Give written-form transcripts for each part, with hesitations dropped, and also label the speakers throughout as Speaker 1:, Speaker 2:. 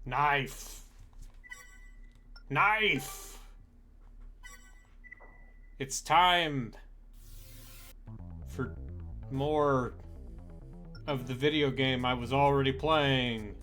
Speaker 1: Knife! Knife! It's time for more of the video game I was already playing.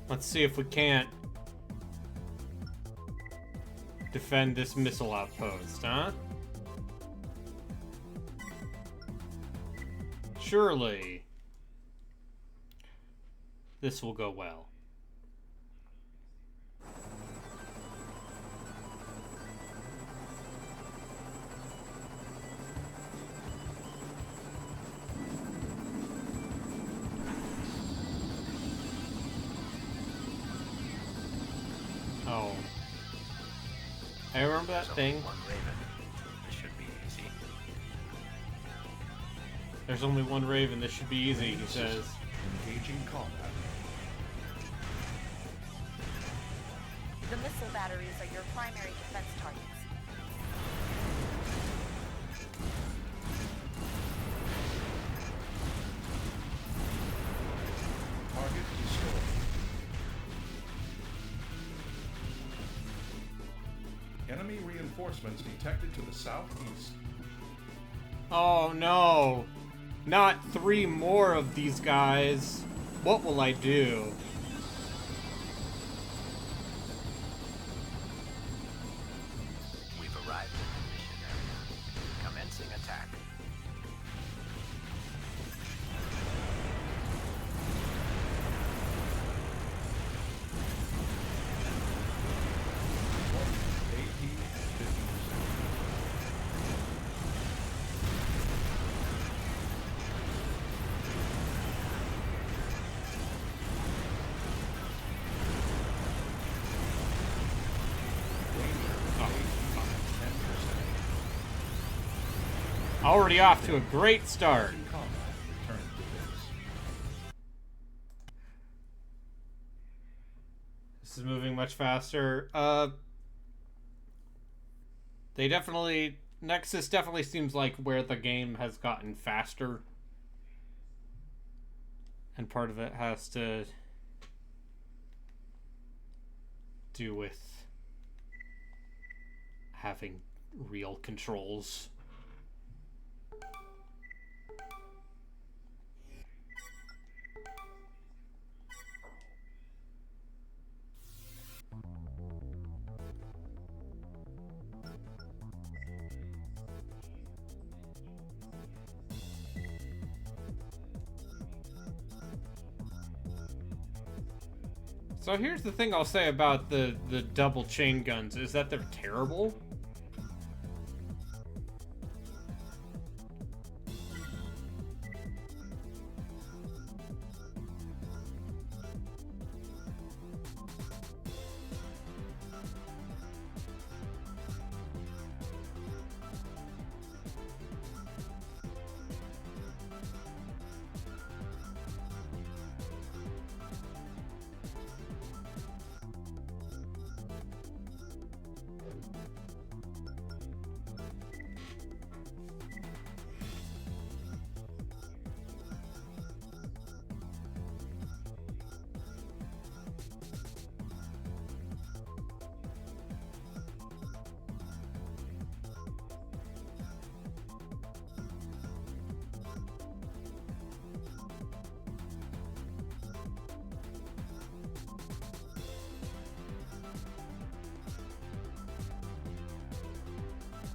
Speaker 1: Let's see if we can't defend this missile outpost, huh? Surely this will go well. Oh. I remember that thing.
Speaker 2: One Raven. This should be easy.
Speaker 1: There's only one Raven, this should be easy, he says.
Speaker 3: Engaging combat.
Speaker 4: The missile batteries are your primary defense targets.
Speaker 3: Target destroyed. Enemy reinforcements detected to the southeast.
Speaker 1: Oh no! Not 3 more of these guys. What will I do?
Speaker 2: We've arrived at the mission area. Commencing attack.
Speaker 1: Already off to a great start.
Speaker 3: Combat return to base.
Speaker 1: This is moving much faster. They definitely... Nexus definitely seems like where the game has gotten faster. And part of it has to do with having real controls. So here's the thing I'll say about the double chain guns, is that they're terrible.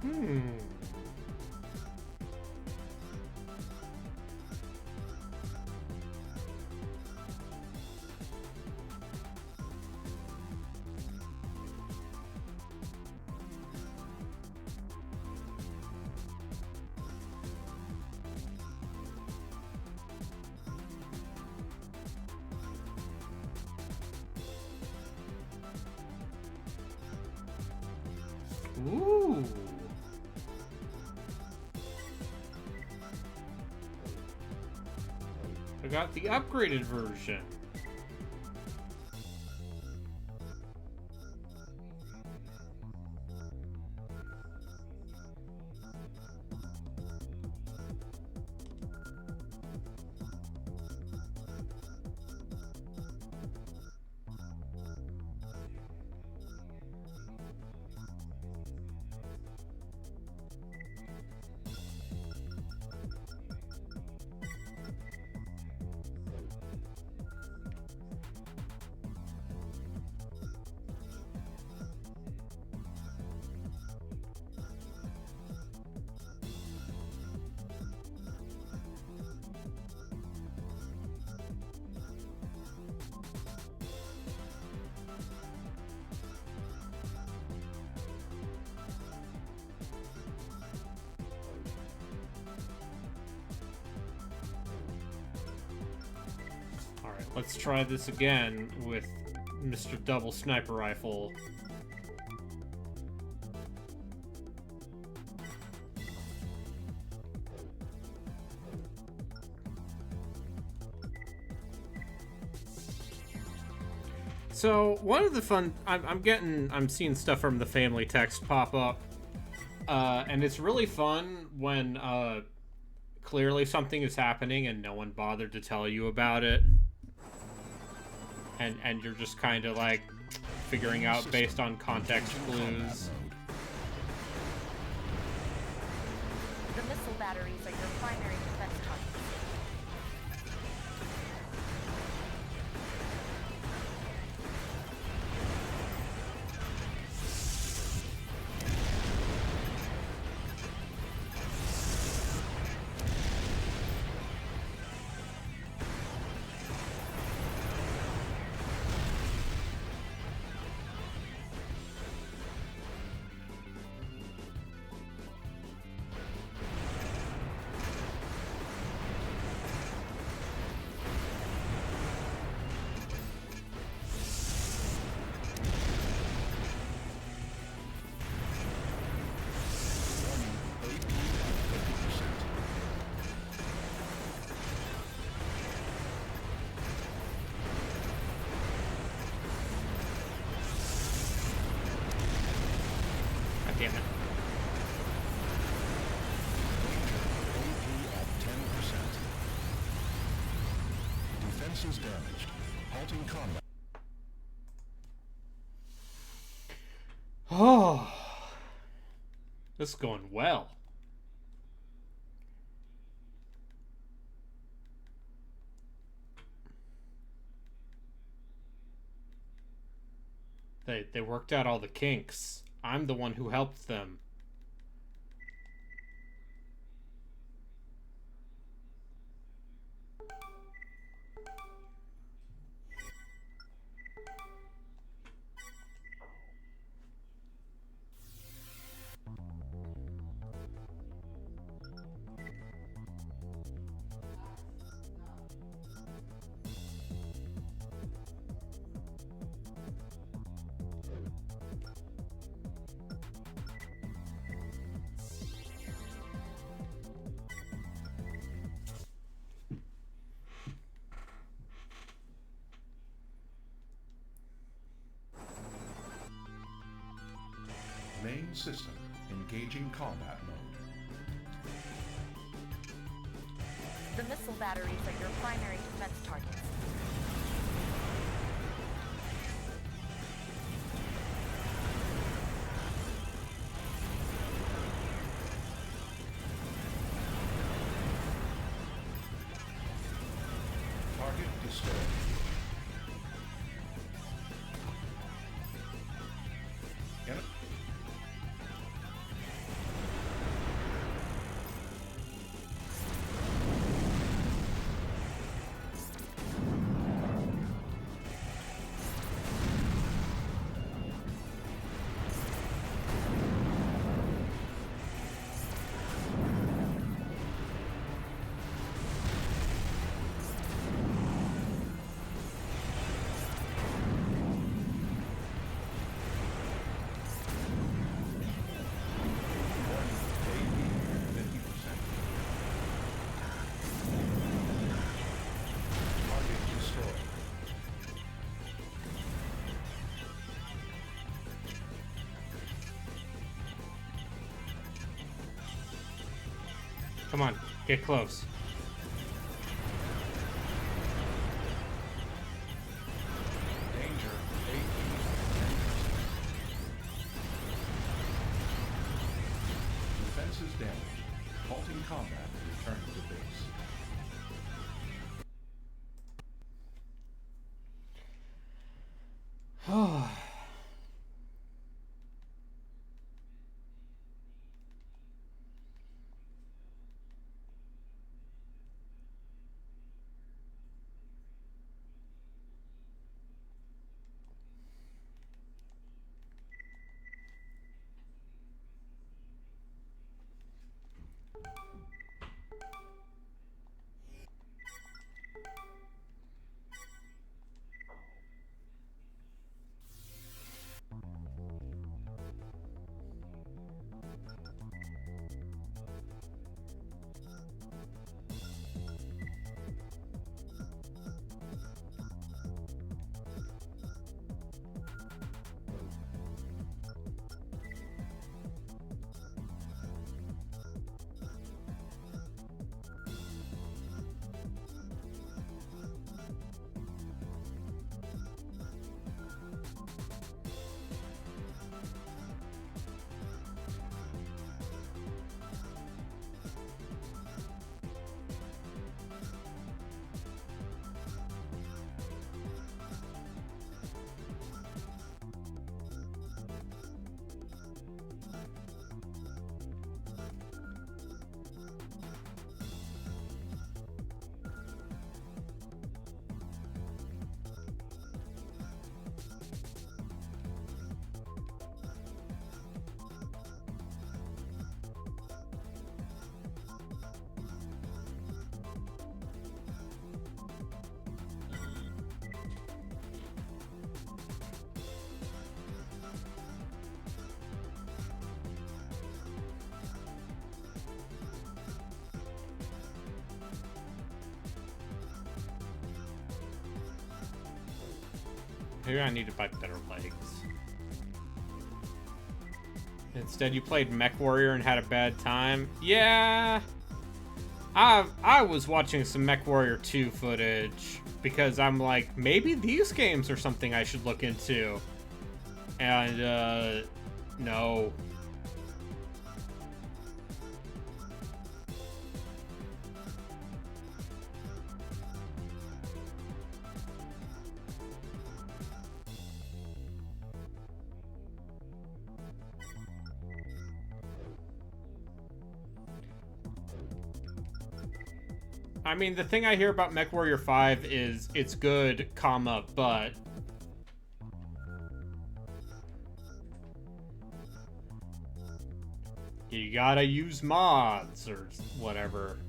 Speaker 1: Ooh. I got the upgraded version. Alright, let's try this again with Mr. Double Sniper Rifle. So, one of the fun... I'm seeing stuff from the family text pop up. And it's really fun when, clearly something is happening and no one bothered to tell you about it. And you're just kind of, like, figuring out based on context clues.
Speaker 4: The missile batteries are your primary defense targets.
Speaker 1: Damn it.
Speaker 3: at 10%. Defenses damaged. Halting combat.
Speaker 1: Oh, this is going well. They worked out all the kinks. I'm the one who helped them.
Speaker 3: Main system engaging combat mode.
Speaker 4: The missile batteries are your primary defense targets.
Speaker 3: Target destroyed.
Speaker 1: Come on, get close.
Speaker 3: Danger. AE. Defenses damaged. Halting combat. Return to base.
Speaker 1: Maybe I need to buy better legs. Instead, you played Mech Warrior and had a bad time. Yeah, I was watching some Mech Warrior 2 footage because I'm like, maybe these games are something I should look into. And no. I mean, the thing I hear about MechWarrior 5 is it's good, comma, but you gotta use mods or whatever.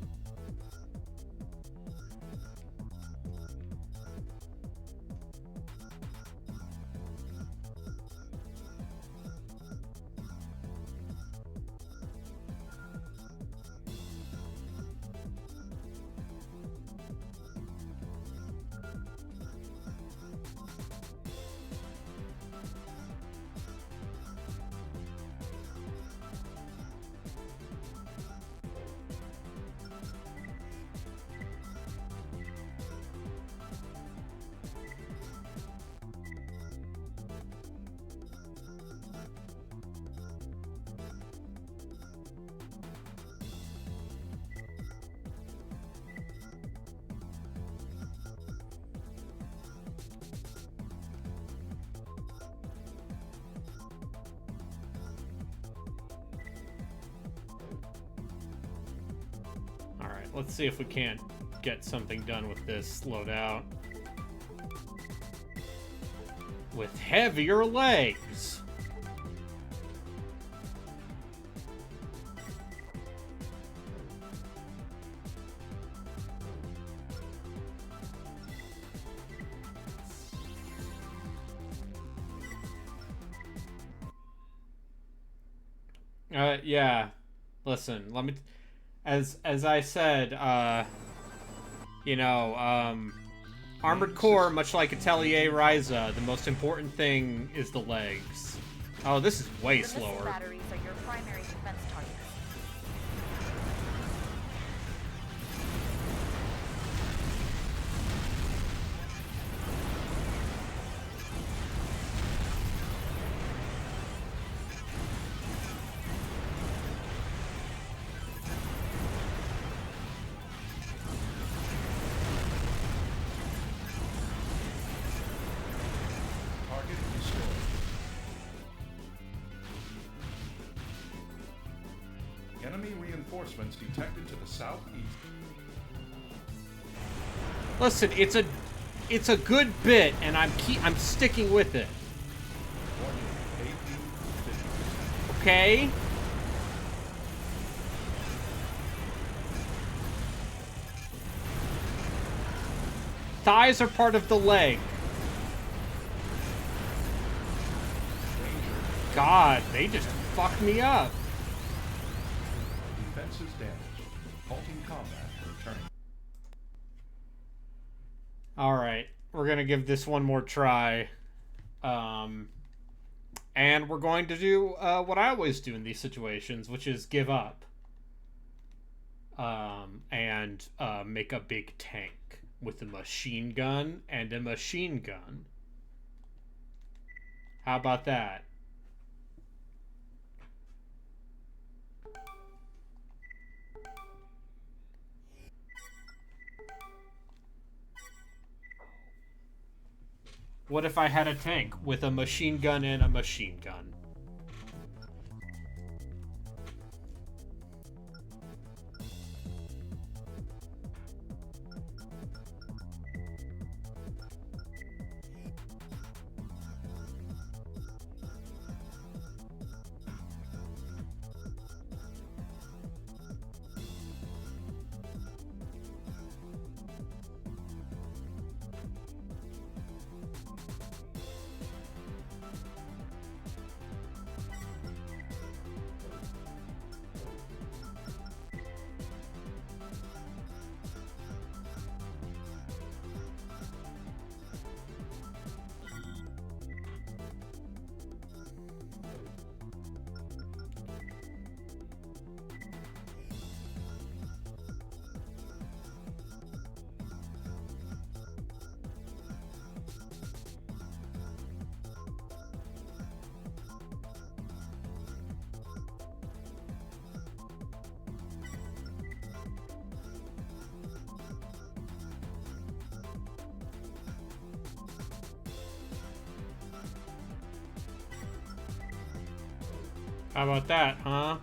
Speaker 1: Let's see if we can't get something done with this loadout. With heavier legs. Yeah. Listen, let me... As I said, you know, Armored Core, much like Atelier Ryza, the most important thing is the legs. Oh, this is way slower.
Speaker 4: The missile batteries are your primary defense targets.
Speaker 3: Enemy reinforcements detected to the southeast.
Speaker 1: Listen, it's a good bit, and I'm sticking with it.
Speaker 3: Warning, AU visual.
Speaker 1: Okay? Thighs are part of the leg. God, they just fucked me up.
Speaker 3: Defenses damaged. Halting combat returning.
Speaker 1: Alright, we're gonna give this one more try. And we're going to do what I always do in these situations, which is give up. And make a big tank with a machine gun and a machine gun. How about that? What if I had a tank with a machine gun and a machine gun? How about that, huh?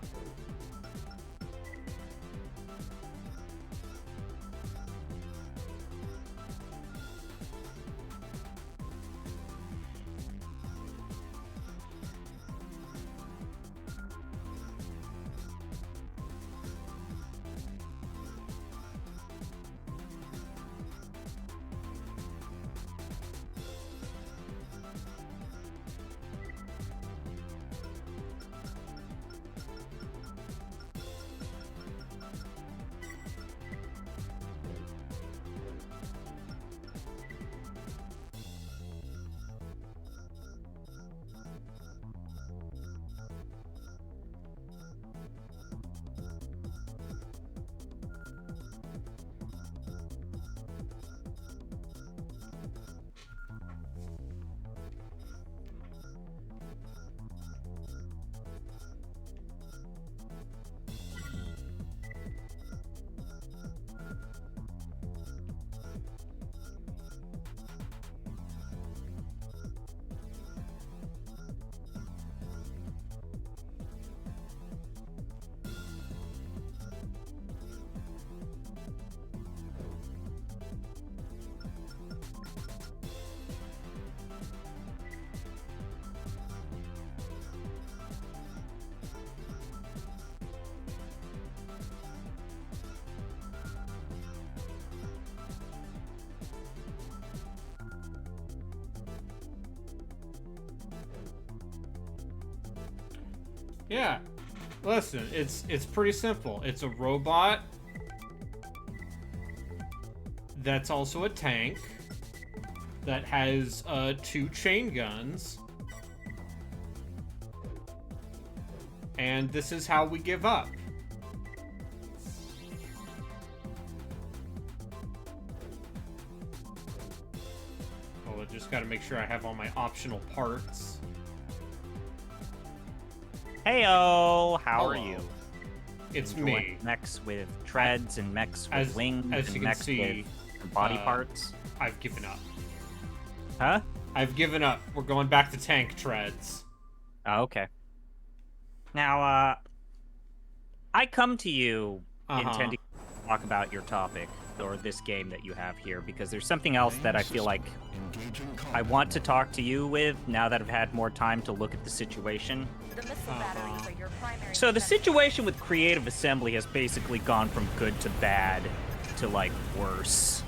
Speaker 1: Yeah. Listen, it's pretty simple. It's a robot that's also a tank that has 2 chain guns. And this is how we give up. Oh, I just gotta make sure I have all my optional parts.
Speaker 5: Heyo, how are
Speaker 1: Hello.
Speaker 5: you?
Speaker 1: It's
Speaker 5: Enjoying
Speaker 1: me.
Speaker 5: Mechs with treads and mechs with
Speaker 1: As
Speaker 5: wings
Speaker 1: you
Speaker 5: and
Speaker 1: can
Speaker 5: mechs
Speaker 1: see,
Speaker 5: with body
Speaker 1: uh,
Speaker 5: parts.
Speaker 1: I've given up.
Speaker 5: Huh?
Speaker 1: I've given up. We're going back to tank treads.
Speaker 5: Oh, okay. Now, I come to you
Speaker 1: Uh-huh.
Speaker 5: intending to talk about your topic or this game that you have here because there's something else that I feel like I want to talk to you with now that I've had more time to look at the situation.
Speaker 4: The missile batteries are your primary
Speaker 5: So the
Speaker 4: defense
Speaker 5: situation with Creative Assembly has basically gone from good to bad to like worse.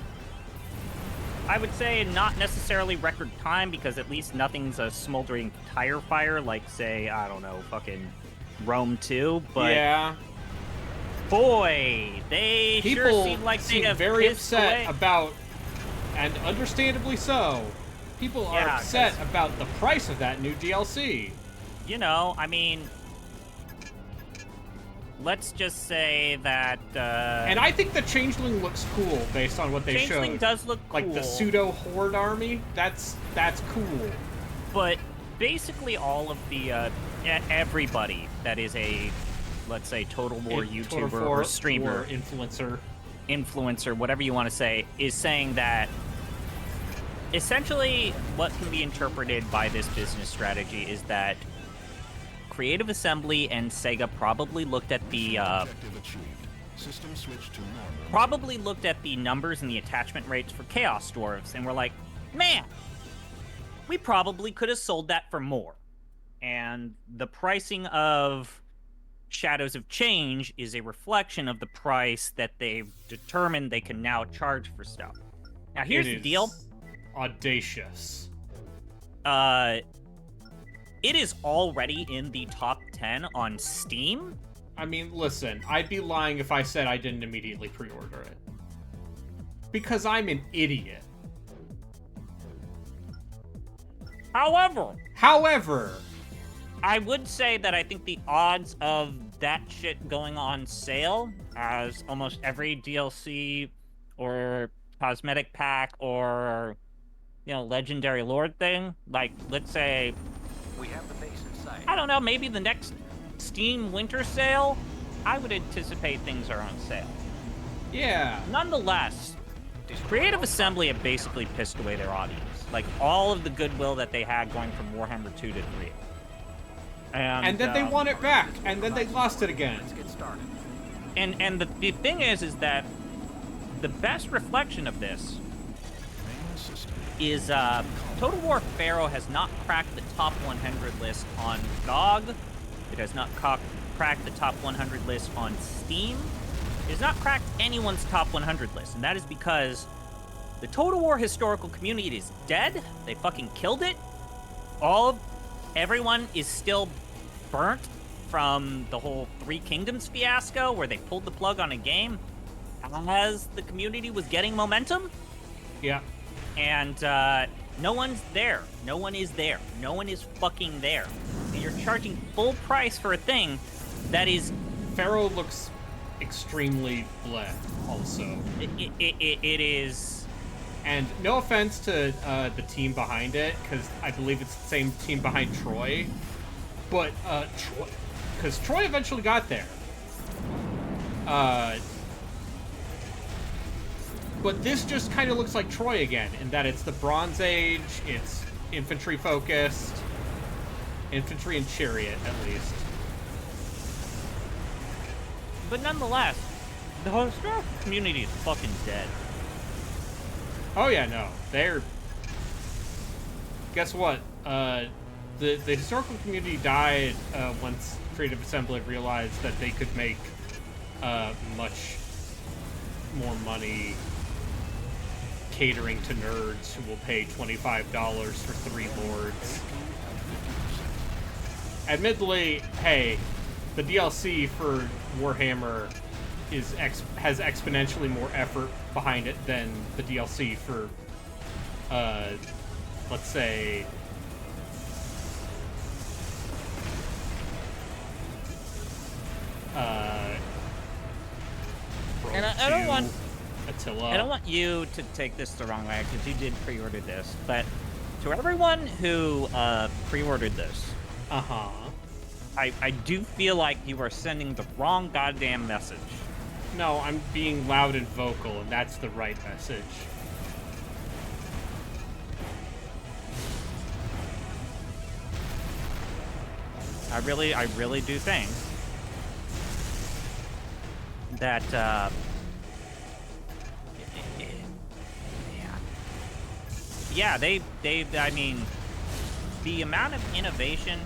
Speaker 5: I would say not necessarily record time because at least nothing's a smoldering tire fire like say, I don't know, fucking Rome 2, but
Speaker 1: yeah.
Speaker 5: boy, they
Speaker 1: People
Speaker 5: sure seem like they have
Speaker 1: very
Speaker 5: pissed
Speaker 1: upset
Speaker 5: away.
Speaker 1: about, and understandably so, people are
Speaker 5: Yeah,
Speaker 1: upset
Speaker 5: 'cause-
Speaker 1: about the price of that new DLC.
Speaker 5: You know, I mean, let's just say that
Speaker 1: And I think the Changeling looks cool based on what they
Speaker 5: Changeling
Speaker 1: showed.
Speaker 5: does look cool.
Speaker 1: Like the pseudo horde army. That's cool.
Speaker 5: But basically all of the everybody that is a, let's say, Total War YouTuber
Speaker 1: Total
Speaker 5: or
Speaker 1: War
Speaker 5: streamer, influencer, whatever you want to say, is saying that essentially what can be interpreted by this business strategy is that Creative Assembly and Sega probably looked at the numbers and the attachment rates for Chaos Dwarves and were like, man, we probably could have sold that for more. And the pricing of Shadows of Change is a reflection of the price that they've determined they can now charge for stuff. Now here's the deal.
Speaker 1: Audacious.
Speaker 5: It is already in the top 10 on Steam.
Speaker 1: I mean, listen, I'd be lying if I said I didn't immediately pre-order it. Because I'm an idiot. However,
Speaker 5: I would say that I think the odds of that shit going on sale, as almost every DLC or cosmetic pack or, you know, legendary lord thing, like, let's say,
Speaker 2: We have the base in sight.
Speaker 5: I don't know, maybe the next Steam winter sale, I would anticipate things are on sale.
Speaker 1: yeah.
Speaker 5: Nonetheless, Creative Assembly have basically pissed away their audience. Like, all of the goodwill that they had going from Warhammer 2 to 3.
Speaker 1: And then they won it back, and then they lost it again.
Speaker 2: Let's get started.
Speaker 5: And the thing is that the best reflection of this is Total War Pharaoh has not cracked the top 100 list on GOG. It has not cracked the top 100 list on Steam. It has not cracked anyone's top 100 list, and that is because the Total War historical community is dead. They fucking killed it. Everyone is still burnt from the whole Three Kingdoms fiasco where they pulled the plug on a game as the community was getting momentum.
Speaker 1: Yeah.
Speaker 5: And no one's there. No one is there. No one is fucking there. And you're charging full price for a thing that is...
Speaker 1: Pharaoh looks extremely bleh, also.
Speaker 5: It is...
Speaker 1: And no offense to the team behind it, because I believe it's the same team behind Troy. But, Troy... Because Troy eventually got there. But this just kind of looks like Troy again, in that it's the Bronze Age, it's infantry-focused. Infantry and chariot, at least.
Speaker 5: But nonetheless, the historical community is fucking dead.
Speaker 1: Oh yeah, no. They're... Guess what? The historical community died once Creative Assembly realized that they could make much more money catering to nerds who will pay $25 for 3 lords. Admittedly, hey, the DLC for Warhammer has exponentially more effort behind it than the DLC for, let's say,
Speaker 5: And I don't want...
Speaker 1: Attila.
Speaker 5: I don't want you to take this the wrong way, because you did pre-order this, but to everyone who pre-ordered this,
Speaker 1: Uh-huh.
Speaker 5: I do feel like you are sending the wrong goddamn message.
Speaker 1: No, I'm being loud and vocal, and that's the right message.
Speaker 5: I really do think that yeah, they I mean, the amount of innovation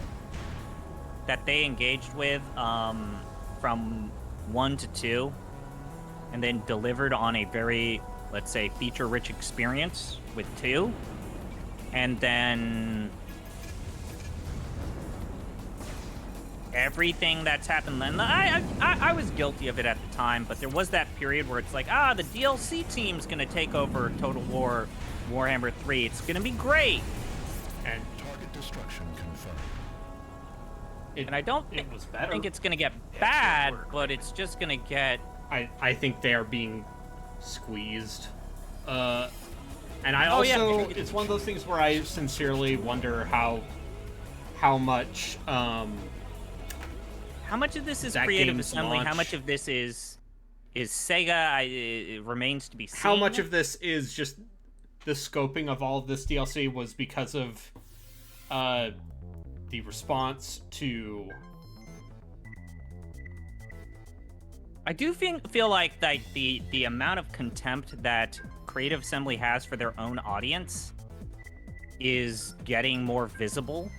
Speaker 5: that they engaged with from 1 to 2 and then delivered on a very, let's say, feature-rich experience with 2, and then everything that's happened. And I was guilty of it at the time, but there was that period where it's like, the DLC team's gonna take over Total War Warhammer 3. It's gonna be great.
Speaker 1: And
Speaker 3: Target destruction confirmed.
Speaker 1: it,
Speaker 5: And I don't
Speaker 1: it was better.
Speaker 5: think it's gonna get bad, but it's just gonna get.
Speaker 1: I think they are being squeezed. And I
Speaker 5: Oh, yeah.
Speaker 1: also, it's one of those things where I sincerely wonder how much,
Speaker 5: How much of this is
Speaker 1: that
Speaker 5: Creative
Speaker 1: game's
Speaker 5: Assembly? How
Speaker 1: launch-
Speaker 5: much of this is Sega? It remains to be seen.
Speaker 1: how much of this is just the scoping of all of this DLC was because of the response to.
Speaker 5: I do feel like the amount of contempt that Creative Assembly has for their own audience is getting more visible,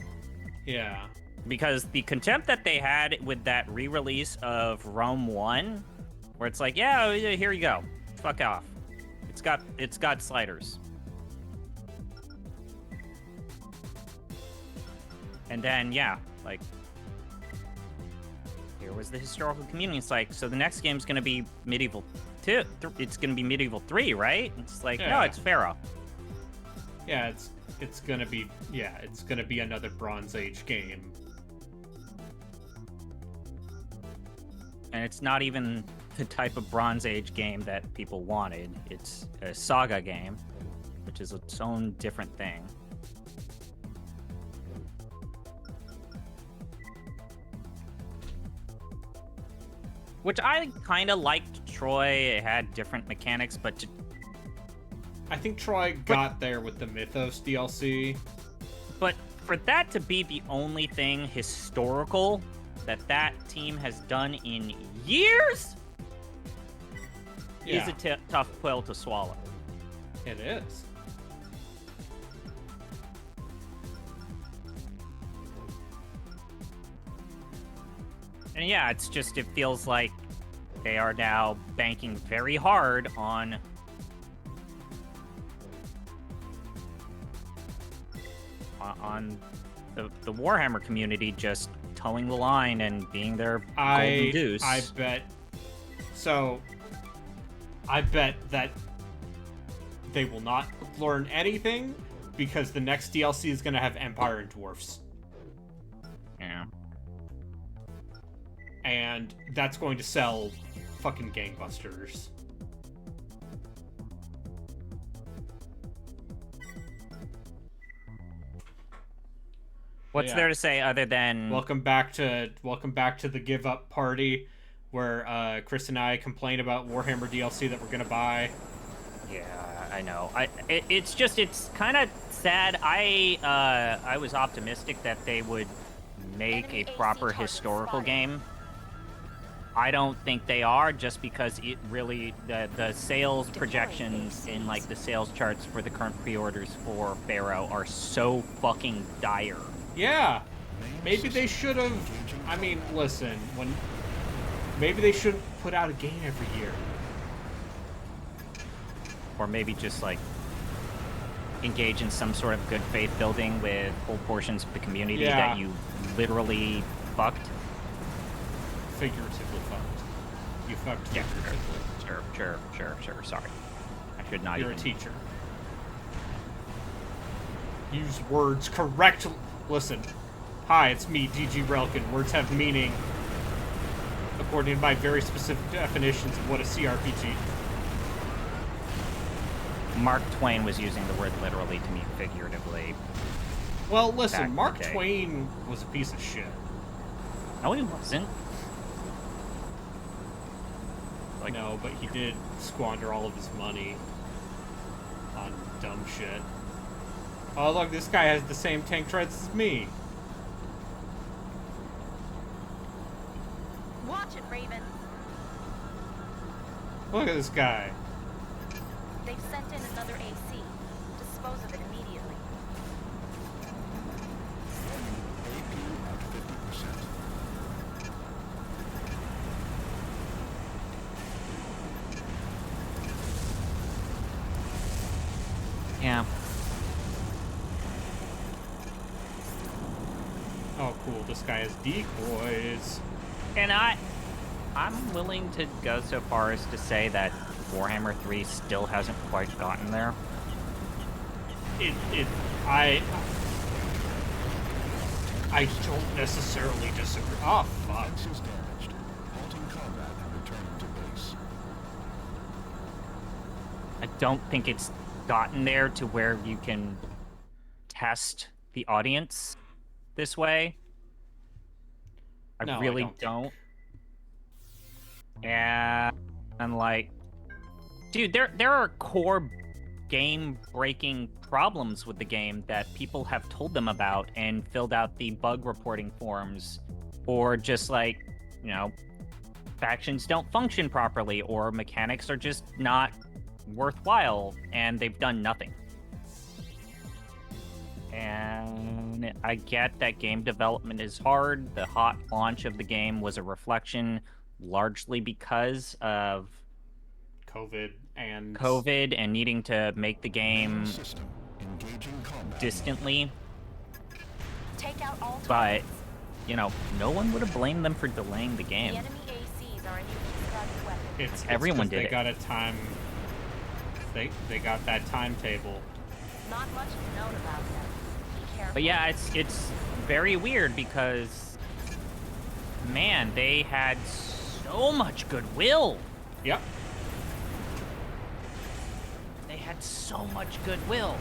Speaker 1: Yeah.
Speaker 5: because the contempt that they had with that re-release of Rome 1, where it's like, yeah, here you go, fuck off. It's got sliders. And then, yeah, like, here was the historical community. It's like, so the next game's gonna be Medieval 2. It's gonna be Medieval 3, right? It's like, no,
Speaker 1: Yeah.
Speaker 5: it's Pharaoh.
Speaker 1: Yeah, it's gonna be another Bronze Age game.
Speaker 5: And it's not even the type of Bronze Age game that people wanted. It's a saga game, which is its own different thing. Which I kind of liked Troy. It had different mechanics, but
Speaker 1: I think Troy got there with the Mythos DLC.
Speaker 5: But for that to be the only thing historical that team has done in years is
Speaker 1: Yeah,
Speaker 5: a tough pill to swallow.
Speaker 1: it is.
Speaker 5: And yeah, it's just, it feels like they are now banking very hard on the Warhammer community just towing the line and being their golden goose.
Speaker 1: I bet. So, I bet that they will not learn anything because the next DLC is going to have Empire and Dwarfs.
Speaker 5: Yeah.
Speaker 1: And that's going to sell fucking gangbusters.
Speaker 5: What's
Speaker 1: Yeah.
Speaker 5: there to say other than
Speaker 1: Welcome back to the Give Up Party, where Chris and I complain about Warhammer DLC that we're gonna buy.
Speaker 5: Yeah, I know. It's kind of sad. I was optimistic that they would make
Speaker 4: Enemy
Speaker 5: a
Speaker 4: AC
Speaker 5: proper
Speaker 4: target
Speaker 5: historical
Speaker 4: spotted.
Speaker 5: game. I don't think they are, just because it really the sales projections in like the sales charts for the current pre-orders for Pharaoh are so fucking dire.
Speaker 1: Yeah, maybe they should have. I mean, listen, maybe they shouldn't put out a game every year.
Speaker 5: Or maybe just like engage in some sort of good faith building with whole portions of the community
Speaker 1: Yeah.
Speaker 5: that you literally fucked.
Speaker 1: Figuratively fucked. You fucked
Speaker 5: Yeah,
Speaker 1: figuratively.
Speaker 5: sure. Sorry. I should not
Speaker 1: You're a
Speaker 5: even.
Speaker 1: teacher. Use words correctly. Listen. Hi, it's me, DG Relkin. Words have meaning according to my very specific definitions of what a CRPG.
Speaker 5: Mark Twain was using the word literally to mean figuratively.
Speaker 1: Well,
Speaker 5: Back
Speaker 1: listen,
Speaker 5: in
Speaker 1: Mark
Speaker 5: the day.
Speaker 1: Twain was a piece of shit.
Speaker 5: No, he wasn't. Like-
Speaker 1: No, but he did squander all of his money on dumb shit. Oh, look, this guy has the same tank treads as me.
Speaker 4: Watch it, Raven.
Speaker 1: Look at this guy.
Speaker 4: They've sent in another AC. Dispose of it immediately.
Speaker 3: AP at 50%.
Speaker 5: Yeah.
Speaker 1: Oh, cool. This guy has decoys.
Speaker 5: And I'm willing to go so far as to say that Warhammer 3 still hasn't quite gotten there.
Speaker 1: I don't necessarily disagree. Oh, fuck.
Speaker 3: Defenses damaged. Halting combat and returning to base.
Speaker 5: I don't think it's gotten there to where you can test the audience this way. I
Speaker 1: No, I
Speaker 5: really
Speaker 1: don't think.
Speaker 5: don't. And like, dude, there are core game-breaking problems with the game that people have told them about and filled out the bug reporting forms, or just like, you know, factions don't function properly, or mechanics are just not worthwhile, and they've done nothing. And I get that game development is hard. The hot launch of the game was a reflection largely because of
Speaker 1: COVID
Speaker 5: and needing to make the game
Speaker 3: System. Engaging combat.
Speaker 5: distantly.
Speaker 4: Take out all
Speaker 5: But,
Speaker 4: targets.
Speaker 5: you know, no one would have blamed them for delaying the
Speaker 4: The
Speaker 5: game.
Speaker 4: enemy ACs are a new value weapon.
Speaker 1: it's
Speaker 5: Everyone
Speaker 1: 'cause
Speaker 5: did
Speaker 1: they
Speaker 5: it.
Speaker 1: got a time. They got that timetable.
Speaker 4: Not much is known about them. Be careful.
Speaker 5: But yeah, it's very weird because, man, they had so much goodwill.
Speaker 1: Yep.
Speaker 5: They had so much goodwill.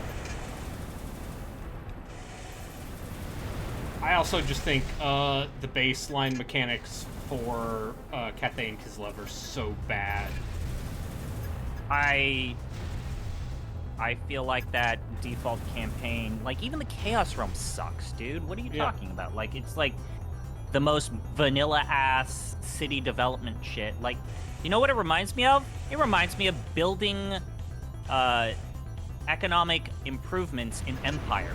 Speaker 1: I also just think the baseline mechanics for Cathay and Kislev are so bad.
Speaker 5: I feel like that default campaign, like even the Chaos Realm sucks, dude. What are you
Speaker 1: Yeah.
Speaker 5: talking about? Like it's like the most vanilla ass city development shit. Like, you know what it reminds me of? It reminds me of building economic improvements in Empire.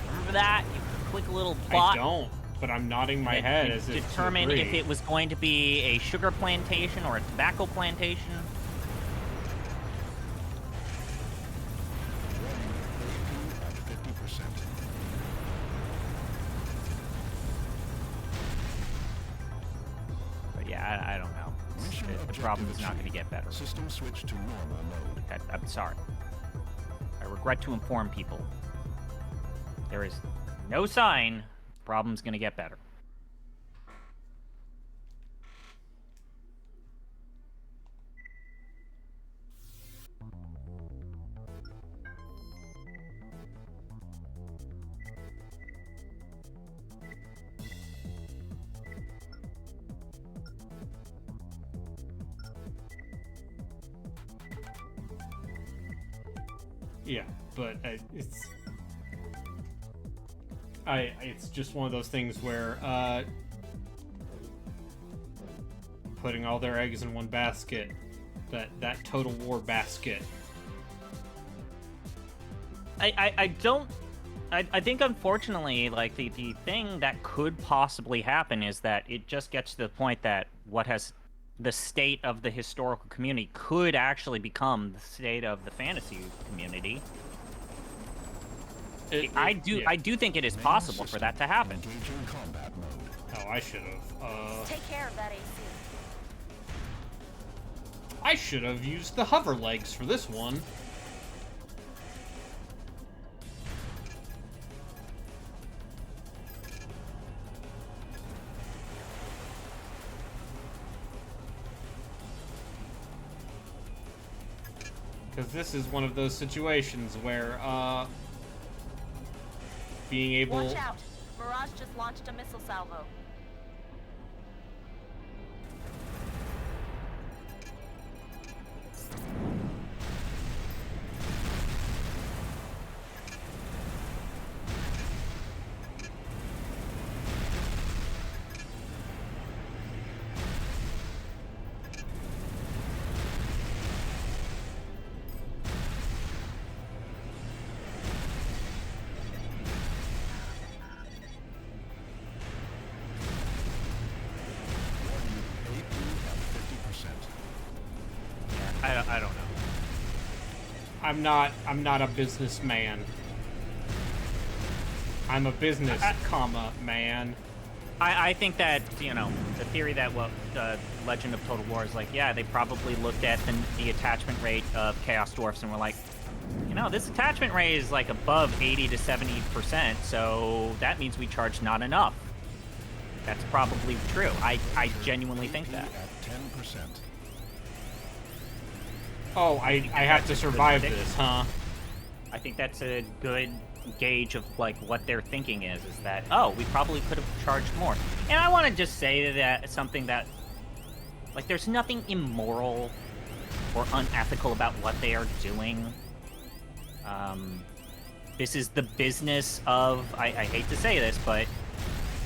Speaker 5: Remember that? You click a little plot.
Speaker 1: I don't, but I'm nodding my
Speaker 5: and
Speaker 1: head
Speaker 5: you
Speaker 1: as if
Speaker 5: determine
Speaker 1: to
Speaker 5: if
Speaker 1: agree.
Speaker 5: it was going to be a sugar plantation or a tobacco plantation.
Speaker 3: At 50%.
Speaker 5: But yeah, I don't know.
Speaker 3: Mission
Speaker 5: The
Speaker 3: objective
Speaker 5: problem is not
Speaker 3: achieved.
Speaker 5: going to get better.
Speaker 3: System switch to normal mode.
Speaker 5: I'm sorry. I regret to inform people. There is no sign the problem's going to get better.
Speaker 1: Yeah, but it's just one of those things where putting all their eggs in one basket, that Total War basket.
Speaker 5: I think unfortunately, like the thing that could possibly happen is that it just gets to the point that the state of the historical community could actually become the state of the fantasy community. I do think it is possible for that to happen.
Speaker 3: Engaging combat mode.
Speaker 1: Oh, I should have.
Speaker 4: Take care of that AC.
Speaker 1: I should have used the hover legs for this one. Because this is one of those situations where, being able...
Speaker 4: Watch out. Mirage just launched a missile salvo.
Speaker 1: I'm not a businessman. I'm a business, man.
Speaker 5: I think that, you know, the theory that Legend of Total War is like, yeah, they probably looked at the attachment rate of Chaos Dwarfs and were like, you know, this attachment rate is like above 80 to 70%, so that means we charge not enough. That's probably true. I genuinely think that.
Speaker 3: At 10%.
Speaker 1: Oh, I have to survive this, huh?
Speaker 5: I think that's a good gauge of like what their thinking is that, oh, we probably could have charged more. And I want to just say that something that, like, there's nothing immoral or unethical about what they are doing. This is the business of, I hate to say this, but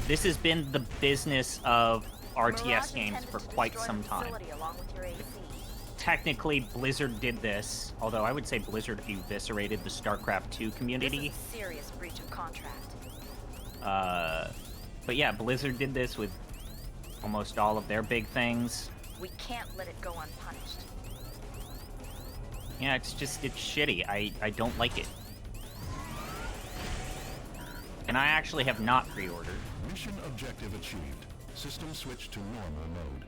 Speaker 5: this has been the business of RTS games for quite some time. Technically, Blizzard did this, although I would say Blizzard eviscerated the StarCraft 2 community.
Speaker 4: This is a serious breach of contract.
Speaker 5: But yeah, Blizzard did this with almost all of their big things.
Speaker 4: We can't let it go unpunished.
Speaker 5: Yeah, it's shitty. I don't like it. And I actually have not pre-ordered.
Speaker 3: Mission objective achieved. System switch to normal mode.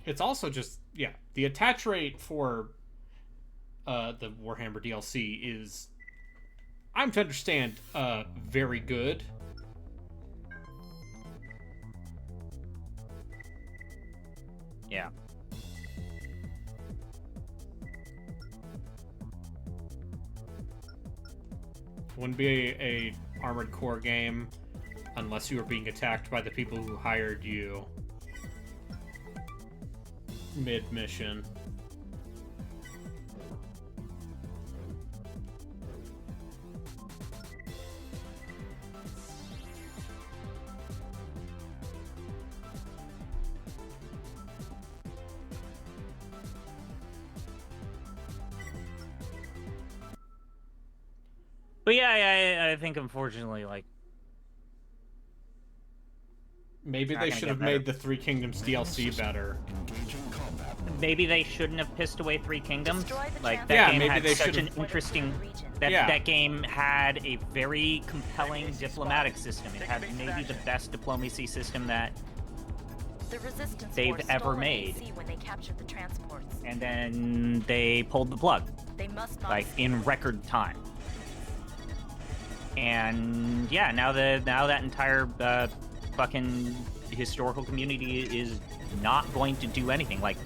Speaker 1: It's also just, yeah, the attach rate for the Warhammer DLC is, I'm to understand, very good.
Speaker 5: Yeah.
Speaker 1: Wouldn't be a Armored Core game unless you were being attacked by the people who hired you mid-mission.
Speaker 5: But yeah, I think unfortunately, like,
Speaker 1: maybe they should have made the Three Kingdoms DLC better.
Speaker 3: Engaging combat.
Speaker 5: Maybe they shouldn't have pissed away Three Kingdoms. Like, that
Speaker 1: Yeah,
Speaker 5: game
Speaker 1: maybe
Speaker 5: had
Speaker 1: they
Speaker 5: such an
Speaker 1: should've-
Speaker 5: interesting...
Speaker 1: Yeah.
Speaker 5: That game had a very compelling diplomatic system. It had maybe the best diplomacy system that...
Speaker 4: The Resistance
Speaker 5: they've
Speaker 4: Force
Speaker 5: ever
Speaker 4: stole an
Speaker 5: made.
Speaker 4: AC when they captured the transports.
Speaker 5: And then they pulled the plug.
Speaker 4: They must not
Speaker 5: Like,
Speaker 4: escape.
Speaker 5: in record time. And yeah, now that entire fucking historical community is not going to do anything. Like,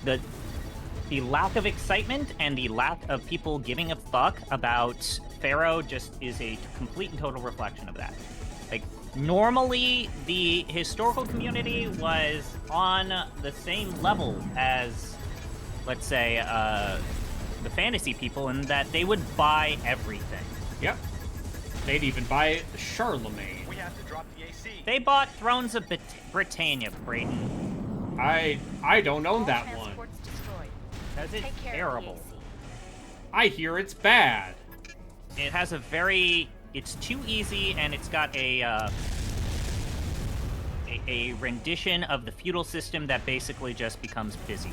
Speaker 5: the lack of excitement and the lack of people giving a fuck about Pharaoh just is a complete and total reflection of that. Like, normally the historical community was on the same level as, let's say, the fantasy people, in that they would buy everything.
Speaker 1: Yep. They'd even buy Charlemagne.
Speaker 2: We have to drop the AC.
Speaker 5: They bought Thrones of Britannia, Brayden.
Speaker 1: I don't own
Speaker 4: All
Speaker 1: that one.
Speaker 4: transports destroyed.
Speaker 5: Because it's
Speaker 4: Take care
Speaker 5: terrible.
Speaker 4: of the AC.
Speaker 1: I hear it's bad.
Speaker 5: It has a it's too easy, and it's got a rendition of the feudal system that basically just becomes busy.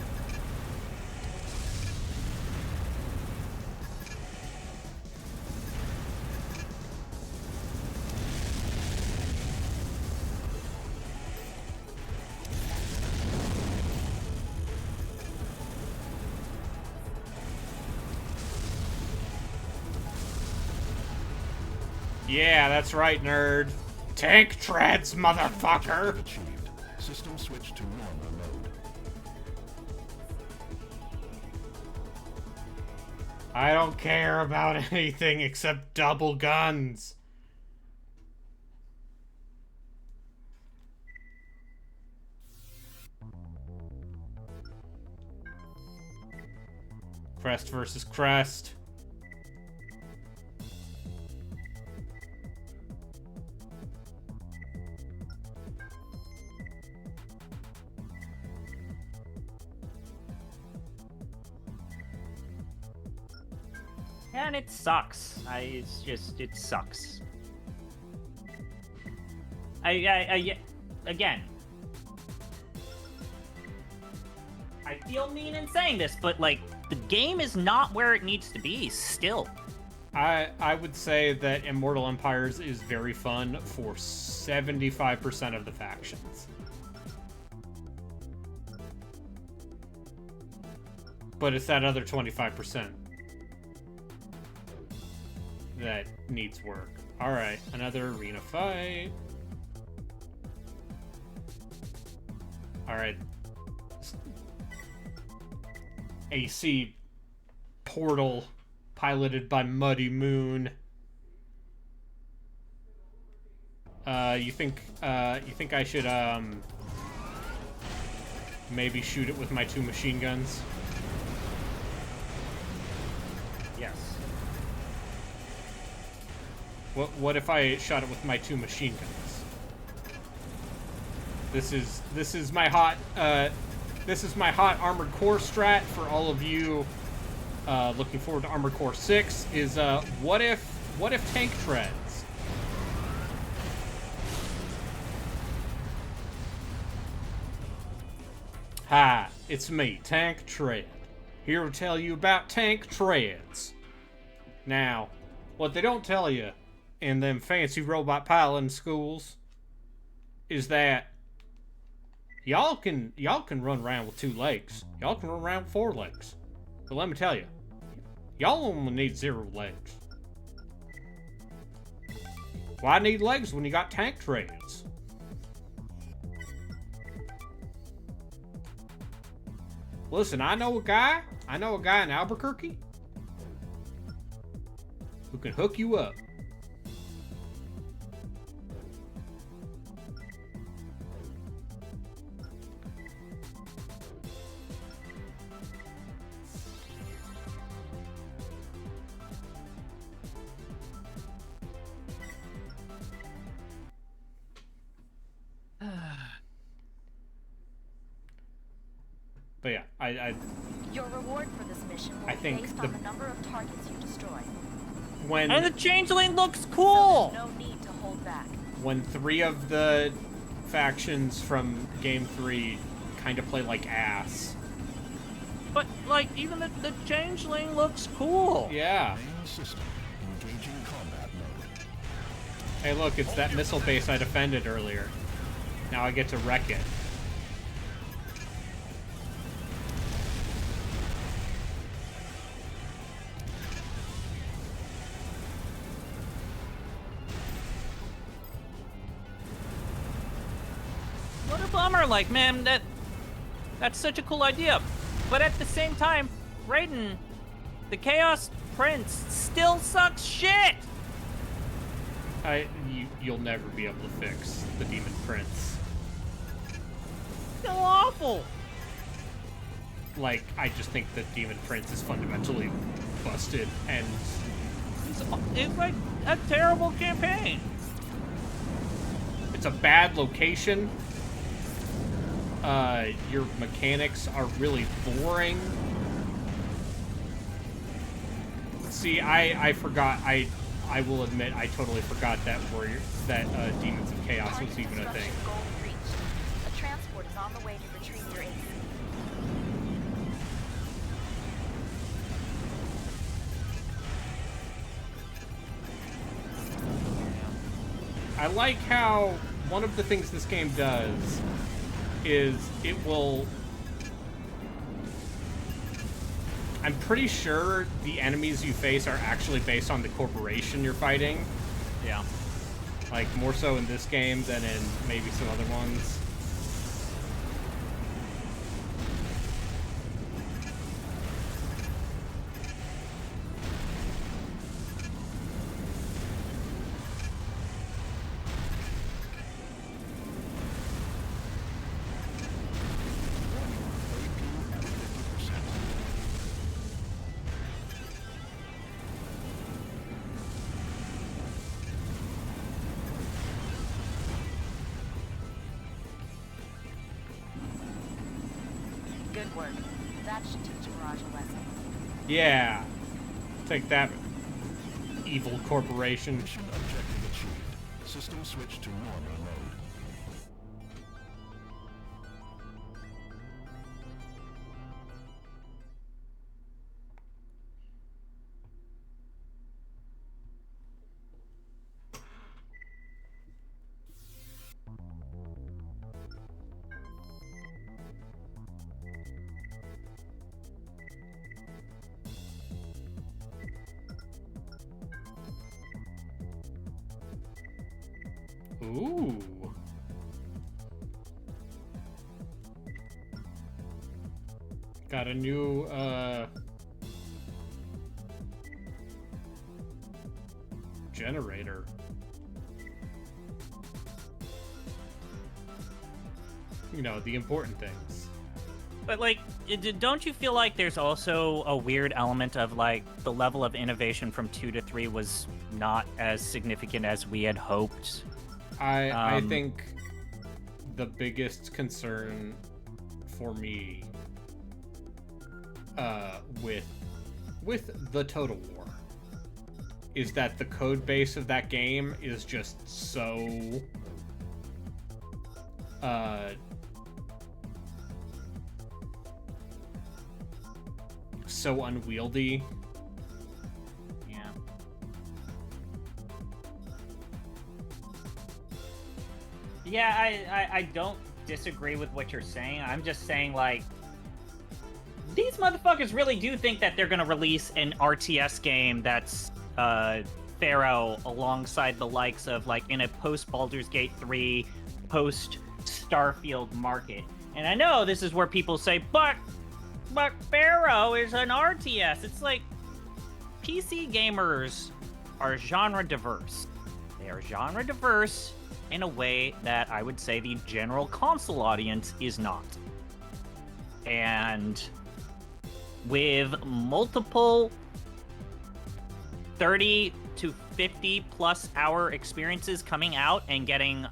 Speaker 1: Yeah, that's right, nerd. Tank treads, motherfucker!
Speaker 3: Achieved. System switch to normal mode.
Speaker 1: I don't care about anything except double guns. Crest versus Crest.
Speaker 5: And it sucks. It sucks. Again, feel mean in saying this, but like the game is not where it needs to be still.
Speaker 1: I would say that Immortal Empires is very fun for 75% of the factions. But it's that other 25% that needs work. Alright, another arena fight. Alright. AC portal piloted by Muddy Moon. You think I should maybe shoot it with my 2 machine guns?
Speaker 5: Yes.
Speaker 1: What if I shot it with my 2 machine guns? This is my hot Armored Core strat for all of you looking forward to Armored Core 6 is what if tank treads? Hi, it's me, Tank Tread, here to tell you about tank treads. Now, what they don't tell you in them fancy robot piloting schools is that y'all can run around with 2 legs. Y'all can run around with 4 legs. But let me tell you, y'all only need 0 legs. Why need legs when you got tank treads? Listen, I know a guy in Albuquerque who can hook you up. But yeah, I
Speaker 4: Your reward for this mission will
Speaker 1: I
Speaker 4: be
Speaker 1: think
Speaker 4: based on the number of targets you destroy.
Speaker 1: when
Speaker 5: And the changeling looks
Speaker 4: So
Speaker 5: cool.
Speaker 4: there's no need to hold back.
Speaker 1: when 3 of the factions from Game 3 kind of play like ass.
Speaker 5: But like even the changeling looks cool.
Speaker 1: Yeah.
Speaker 3: Main system. Engaging combat mode.
Speaker 1: Hey, look, it's that missile base I defended earlier. Now I get to wreck it.
Speaker 5: What a bummer! Like, man, that's such a cool idea. But at the same time, Raiden, the Chaos Prince, still sucks shit.
Speaker 1: You'll never be able to fix the Demon Prince.
Speaker 5: Still awful.
Speaker 1: Like, I just think that Demon Prince is fundamentally busted, and
Speaker 5: It's like a terrible campaign.
Speaker 1: it's a bad location. Your mechanics are really boring. See, I forgot. I will admit I totally forgot that Demons of Chaos
Speaker 4: Target
Speaker 1: was even a thing.
Speaker 4: destruction goal reached. A transport is on the way to retrieve your AC.
Speaker 1: I like how one of the things this game does is it will... I'm pretty sure the enemies you face are actually based on the corporation you're fighting.
Speaker 5: Yeah.
Speaker 1: Like, more so in this game than in maybe some other ones.
Speaker 3: AP at 50%.
Speaker 4: Good work. That should teach Mirage a lesson.
Speaker 1: Yeah. Take that, evil corporation.
Speaker 3: Mission objective achieved. System switch to normal mode.
Speaker 1: Ooh. Got a new, generator. You know, the important things.
Speaker 5: But, like, don't you feel like there's also a weird element of, like, the level of innovation from 2 to 3 was not as significant as we had hoped?
Speaker 1: I think the biggest concern for me with the Total War is that the code base of that game is just so so unwieldy.
Speaker 5: Yeah. Yeah, I don't disagree with what you're saying. I'm just saying, like, these motherfuckers really do think that they're gonna release an RTS game that's Pharaoh alongside the likes of, like, in a post Baldur's Gate 3, post Starfield market. And I know this is where people say, but Pharaoh is an RTS. It's like, PC gamers are genre diverse. They are genre diverse in a way that I would say the general console audience is not. And with multiple 30 to 50 plus hour experiences coming out and getting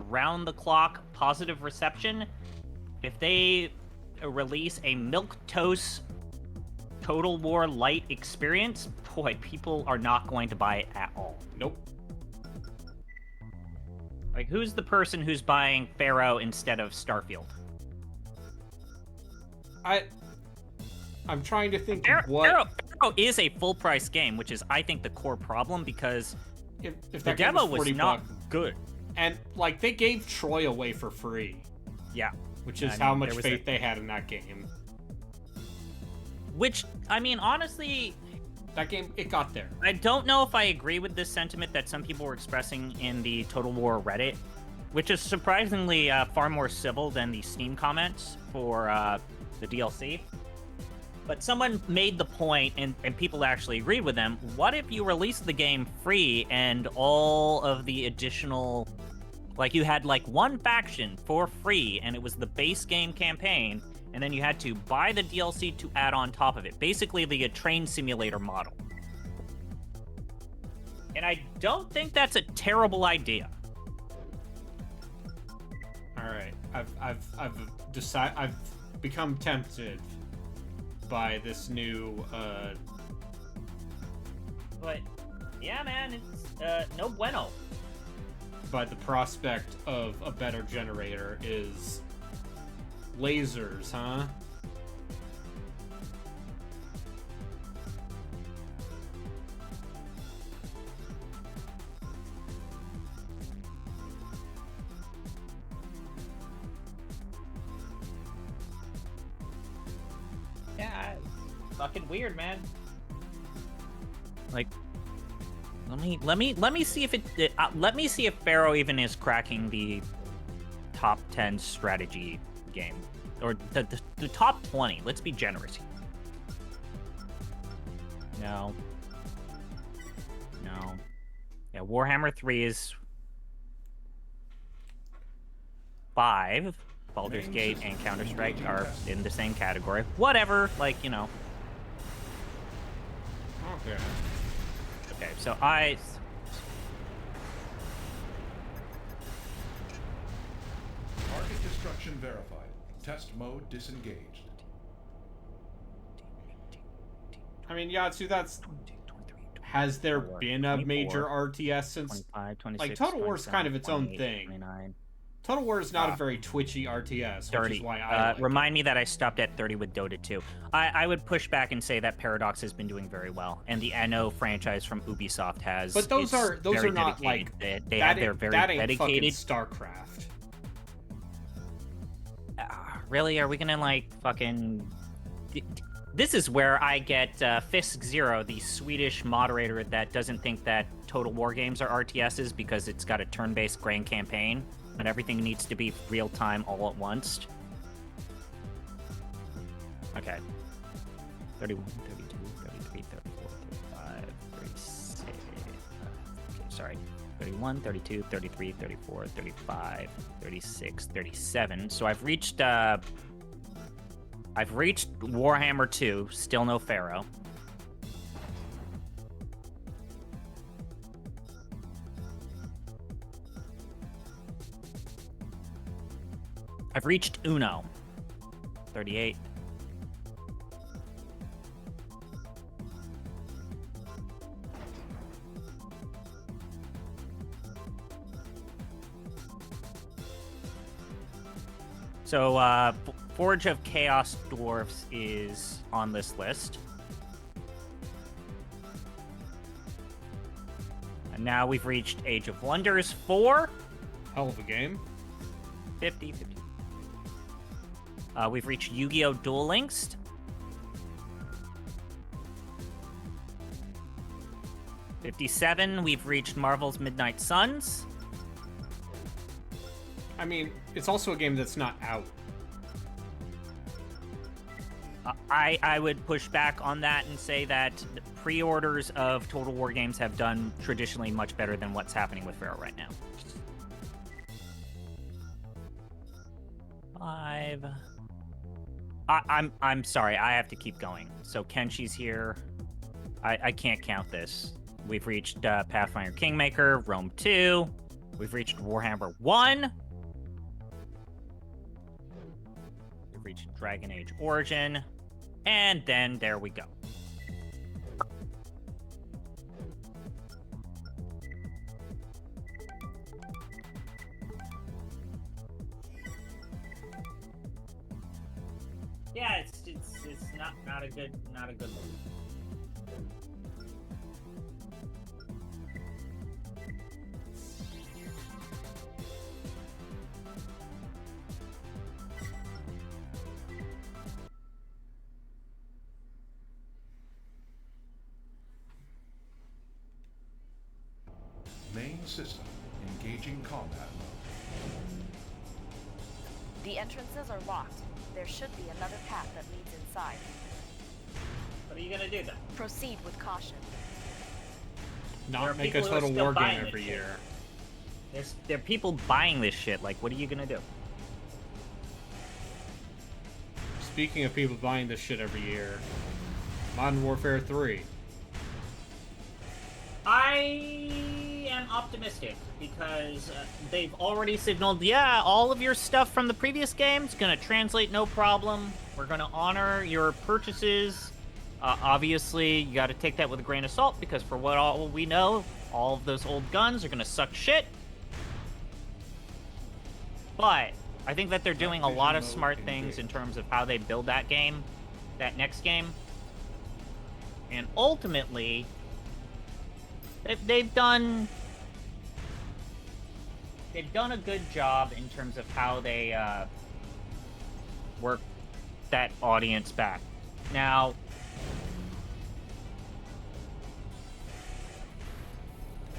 Speaker 5: round the clock positive reception, if they release a milquetoast Total War light experience, boy, people are not going to buy it at all.
Speaker 1: Nope.
Speaker 5: Like, who's the person who's buying Pharaoh instead of Starfield?
Speaker 1: I'm trying to think
Speaker 5: Pharaoh is a full price game, which is, I think, the core problem, because
Speaker 1: if
Speaker 5: the
Speaker 1: that game
Speaker 5: demo
Speaker 1: was
Speaker 5: was
Speaker 1: 40
Speaker 5: not
Speaker 1: bucks,
Speaker 5: good.
Speaker 1: and like they gave Troy away for free,
Speaker 5: Yeah.
Speaker 1: which is
Speaker 5: I
Speaker 1: how
Speaker 5: mean,
Speaker 1: much
Speaker 5: there was
Speaker 1: faith they had in that game.
Speaker 5: Which, I mean, honestly,
Speaker 1: That game, it got there.
Speaker 5: I don't know if I agree with this sentiment that some people were expressing in the Total War Reddit, which is surprisingly far more civil than the Steam comments for the DLC. But someone made the point, and people actually agreed with them, what if you released the game free and all of the additional... Like, you had, like, one faction for free, and it was the base game campaign, and then you had to buy the DLC to add on top of it. Basically, the train simulator model. And I don't think that's a terrible idea.
Speaker 1: All right, I've become tempted by this new
Speaker 5: But, yeah, man, it's no bueno.
Speaker 1: by the prospect of a better generator is lasers, huh?
Speaker 5: Yeah, it's fucking weird, man. Like, let me see if let me see if Pharaoh even is cracking the top 10 strategy game, or the top 20. Let's be generous here. No. Yeah, Warhammer 3 is 5. Baldur's Gate and Counter-Strike are in the same category. Whatever, like, you know.
Speaker 1: Okay.
Speaker 5: Okay, so
Speaker 3: Target destruction verified. Test mode disengaged.
Speaker 1: I mean, Yatsu, that's... Has there been a major RTS since...
Speaker 5: 25, 26,
Speaker 1: like, Total War's kind of its own
Speaker 5: 28,
Speaker 1: thing.
Speaker 5: 29.
Speaker 1: Total War is not a very twitchy RTS,
Speaker 5: 30.
Speaker 1: which is why I like
Speaker 5: remind me that I stopped at 30 with Dota 2. I would push back and say that Paradox has been doing very well, and the Anno franchise from Ubisoft has.
Speaker 1: But those are
Speaker 5: very
Speaker 1: not
Speaker 5: dedicated.
Speaker 1: like
Speaker 5: they have their very
Speaker 1: that ain't
Speaker 5: dedicated.
Speaker 1: fucking StarCraft.
Speaker 5: Really? Are we gonna like fucking? This is where I get Fisk Zero, the Swedish moderator that doesn't think that Total War games are RTSs because it's got a turn-based grand campaign, and everything needs to be real-time all at once. Okay. 31, 32, 33, 34, 35, 36... Okay, sorry. 31, 32, 33, 34, 35, 36, 37. So I've reached Warhammer 2, still no Pharaoh. I've reached Uno, 38. So, Forge of Chaos Dwarfs is on this list. And now we've reached Age of Wonders 4.
Speaker 1: Hell of a game.
Speaker 5: 50. We've reached Yu-Gi-Oh! Duel Links. 57, we've reached Marvel's Midnight Suns.
Speaker 1: I mean, it's also a game that's not out.
Speaker 5: I would push back on that and say that pre-orders of Total War games have done traditionally much better than what's happening with Pharaoh right now. 5. I'm sorry, I have to keep going. So Kenshi's here. I can't count this. We've reached Pathfinder Kingmaker, Rome 2. We've reached Warhammer 1. We've reached Dragon Age Origin. And then there we go. Yeah, it's not a good move.
Speaker 3: Main system. Engaging combat mode.
Speaker 4: The entrances are locked. There should be another path that leads inside.
Speaker 5: What are you gonna do then?
Speaker 4: Proceed with caution.
Speaker 5: There are
Speaker 1: Not make a
Speaker 5: people who are
Speaker 1: Total
Speaker 5: still
Speaker 1: War
Speaker 5: buying
Speaker 1: game
Speaker 5: this
Speaker 1: every
Speaker 5: shit.
Speaker 1: year.
Speaker 5: There are people buying this shit. Like, what are you gonna do?
Speaker 1: Speaking of people buying this shit every year, Modern Warfare 3.
Speaker 5: I am optimistic because they've already signaled, yeah, all of your stuff from the previous game's gonna translate no problem. We're gonna honor your purchases. Obviously, you gotta take that with a grain of salt because for what all we know, all of those old guns are gonna suck shit. But I think that they're doing a lot of smart things in terms of how they build that game, that next game. And ultimately, they've done a good job in terms of how they work that audience back. Now,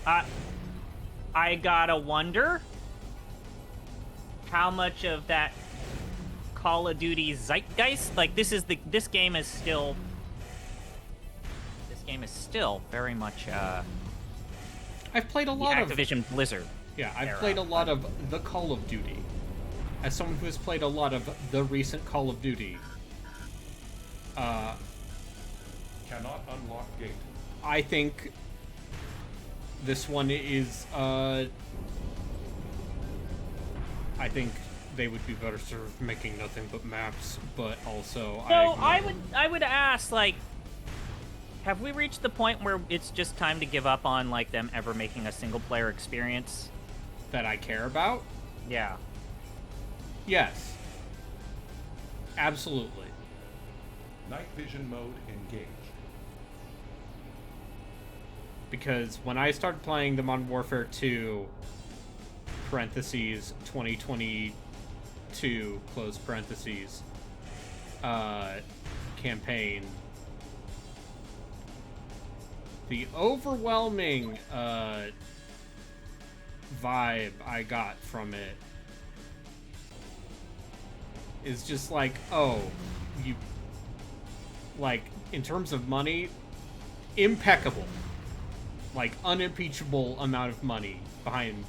Speaker 5: I gotta wonder how much of that Call of Duty zeitgeist, like this game is still very much
Speaker 1: I've played a
Speaker 5: the
Speaker 1: lot of
Speaker 5: Activision Blizzard.
Speaker 1: Yeah, I've
Speaker 5: era.
Speaker 1: played a lot of the Call of Duty. As someone who has played a lot of the recent Call of Duty,
Speaker 3: Cannot unlock gate.
Speaker 1: I think this one is, I think they would be better served making nothing but maps, but also
Speaker 5: So I would ask, like, have we reached the point where it's just time to give up on like them ever making a single player experience?
Speaker 1: that I care about.
Speaker 5: Yeah.
Speaker 1: Yes. Absolutely.
Speaker 3: Night vision mode engaged.
Speaker 1: Because when I started playing the Modern Warfare 2, parentheses, 2022, close parentheses, campaign. The overwhelming vibe I got from it is just like, oh, you, like, in terms of money, impeccable, like, unimpeachable amount of money behind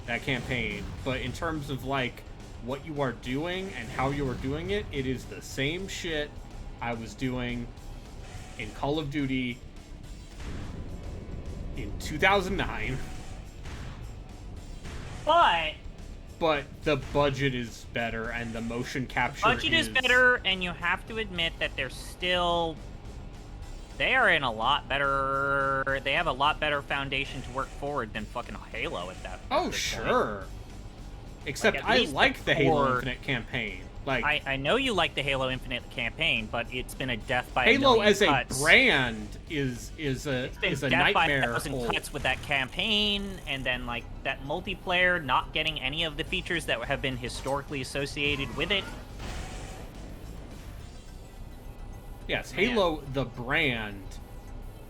Speaker 1: that campaign. But in terms of, like, what you are doing and how you are doing it, it is the same shit I was doing in Call of Duty in 2009. But the budget is better and the motion capture
Speaker 5: Budget is better, and you have to admit that they are in a lot better. They have a lot better foundation to work forward than fucking Halo at that.
Speaker 1: Oh,
Speaker 5: this point.
Speaker 1: sure. Except
Speaker 5: Like, at
Speaker 1: I
Speaker 5: least
Speaker 1: like the
Speaker 5: the
Speaker 1: Halo
Speaker 5: core-
Speaker 1: Infinite campaign. Like,
Speaker 5: I know you like the Halo Infinite campaign, but it's been a death by a
Speaker 1: Halo
Speaker 5: million
Speaker 1: as a
Speaker 5: cuts.
Speaker 1: brand is a
Speaker 5: It's been
Speaker 1: is a
Speaker 5: death by
Speaker 1: nightmare.
Speaker 5: 1,000
Speaker 1: hole.
Speaker 5: cuts with that campaign, and then like that multiplayer not getting any of the features that have been historically associated with it.
Speaker 1: Yes,
Speaker 5: Man.
Speaker 1: Halo the brand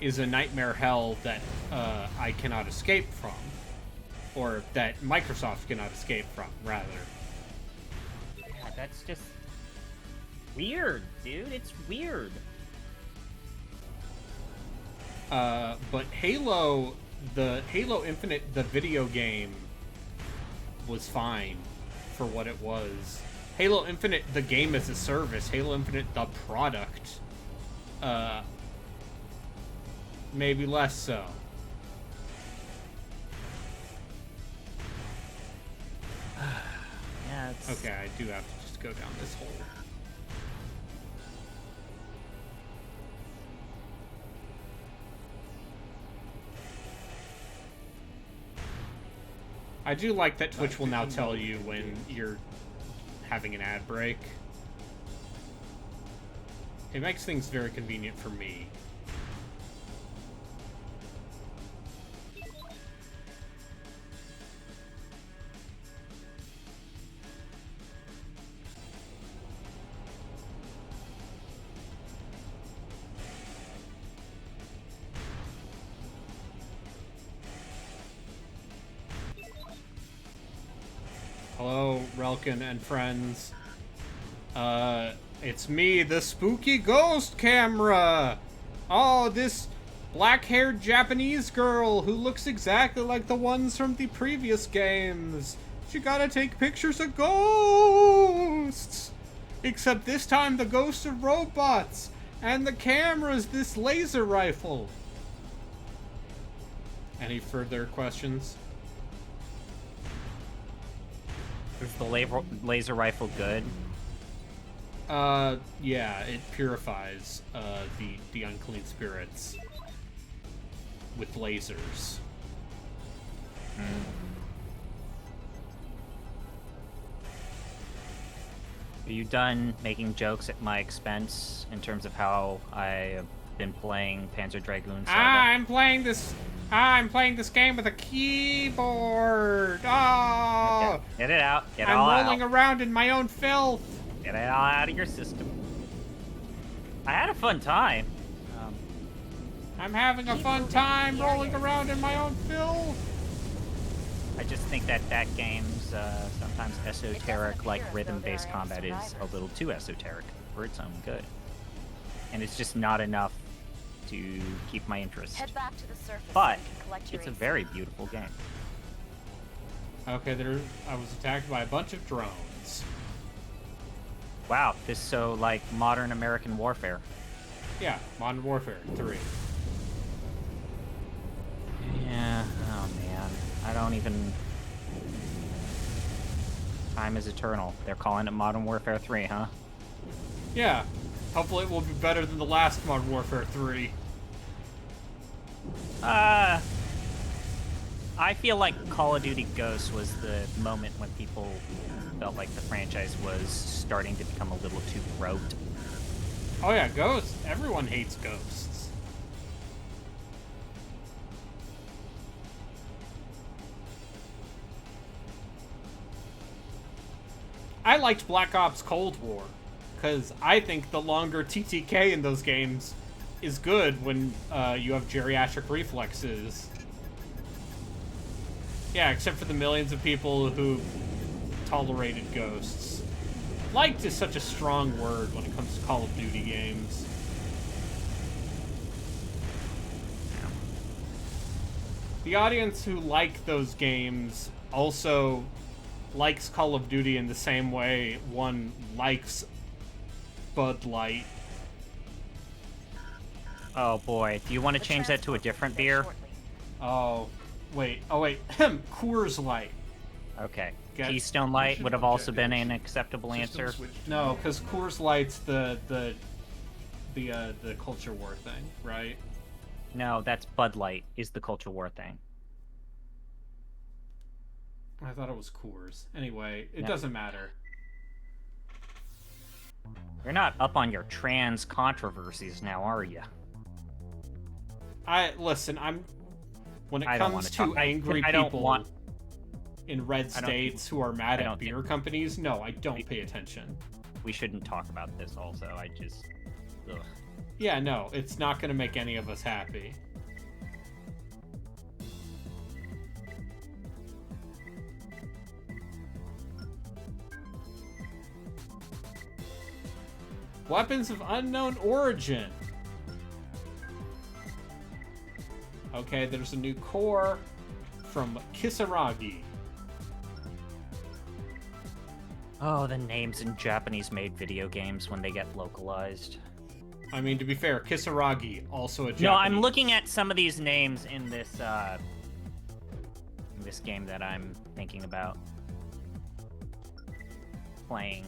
Speaker 1: is a nightmare hell that I cannot escape from, or that Microsoft cannot escape from, rather.
Speaker 5: God, that's just weird, dude. It's weird.
Speaker 1: But Halo, the Halo Infinite, the video game, was fine for what it was. Halo Infinite, the game as a service. Halo Infinite, the product, maybe less so.
Speaker 5: Yeah, it's...
Speaker 1: Okay, I do have to just go down this hole. I do like that Twitch will now tell you when you're having an ad break. It makes things very convenient for me. Hello, Relkin and friends. It's me, the spooky ghost camera! Oh, this black-haired Japanese girl who looks exactly like the ones from the previous games. She gotta take pictures of ghosts! Except this time the ghosts are robots, and the camera's this laser rifle. Any further questions?
Speaker 5: Is the laser rifle good?
Speaker 1: Yeah, it purifies, the unclean spirits with lasers.
Speaker 5: Are you done making jokes at my expense in terms of how I have been playing Panzer Dragoon Saga?
Speaker 1: I'm playing this game with a keyboard. Oh,
Speaker 5: Get it out. Get it
Speaker 1: I'm
Speaker 5: all
Speaker 1: rolling
Speaker 5: out.
Speaker 1: around in my own filth.
Speaker 5: Get it all out of your system. I had a fun time.
Speaker 1: I'm having a fun time rolling around in my own filth.
Speaker 5: I just think that game's sometimes esoteric, like rhythm-based combat is a little too esoteric for its own good. And it's just not enough to keep my interest.
Speaker 4: Head back to the surface.
Speaker 5: But
Speaker 4: so you can collect your
Speaker 5: it's a
Speaker 4: AC.
Speaker 5: very beautiful game.
Speaker 1: Okay, I was attacked by a bunch of drones.
Speaker 5: Wow, this is so like modern American warfare.
Speaker 1: Yeah, Modern Warfare 3.
Speaker 5: Yeah, oh man. I don't even... Time is eternal. They're calling it Modern Warfare 3, huh?
Speaker 1: Yeah, hopefully it will be better than the last Modern Warfare 3.
Speaker 5: I feel like Call of Duty Ghosts was the moment when people felt like the franchise was starting to become a little too rote.
Speaker 1: Oh yeah, Ghosts. Everyone hates Ghosts. I liked Black Ops Cold War, because I think the longer TTK in those games is good when you have geriatric reflexes. Yeah, except for the millions of people who tolerated ghosts. Liked is such a strong word when it comes to Call of Duty games. The audience who like those games also likes Call of Duty in the same way one likes Bud Light.
Speaker 5: Oh boy, do you want to
Speaker 4: The
Speaker 5: change that to a
Speaker 4: transport
Speaker 5: different
Speaker 4: will
Speaker 5: beer?
Speaker 4: begin shortly.
Speaker 1: Oh wait, Coors Light.
Speaker 5: Okay.
Speaker 1: Get-
Speaker 5: Keystone Light
Speaker 3: Mission
Speaker 5: would have also been
Speaker 3: objective
Speaker 5: an acceptable
Speaker 3: System
Speaker 5: answer.
Speaker 3: switched to
Speaker 1: No,
Speaker 3: normal.
Speaker 1: because Coors Light's the culture war thing, right?
Speaker 5: No, that's Bud Light is the culture war thing.
Speaker 1: I thought it was Coors. Anyway, it
Speaker 5: No.
Speaker 1: doesn't matter.
Speaker 5: You're not up on your trans controversies now, are you?
Speaker 1: Listen, when it
Speaker 5: I don't
Speaker 1: comes
Speaker 5: wanna
Speaker 1: to
Speaker 5: talk-
Speaker 1: angry
Speaker 5: I don't
Speaker 1: people
Speaker 5: want-
Speaker 1: in red
Speaker 5: I don't
Speaker 1: states who are mad
Speaker 5: I
Speaker 1: at
Speaker 5: don't think-
Speaker 1: beer companies, no, I don't pay attention.
Speaker 5: We shouldn't talk about this also. I just... Ugh.
Speaker 1: Yeah, no, it's not going to make any of us happy. Weapons of unknown origin. Okay, there's a new core from Kisaragi.
Speaker 5: Oh, the names in Japanese-made video games when they get localized.
Speaker 1: I mean, to be fair, Kisaragi, also a Japanese.
Speaker 5: No, I'm looking at some of these names in this game that I'm thinking about playing.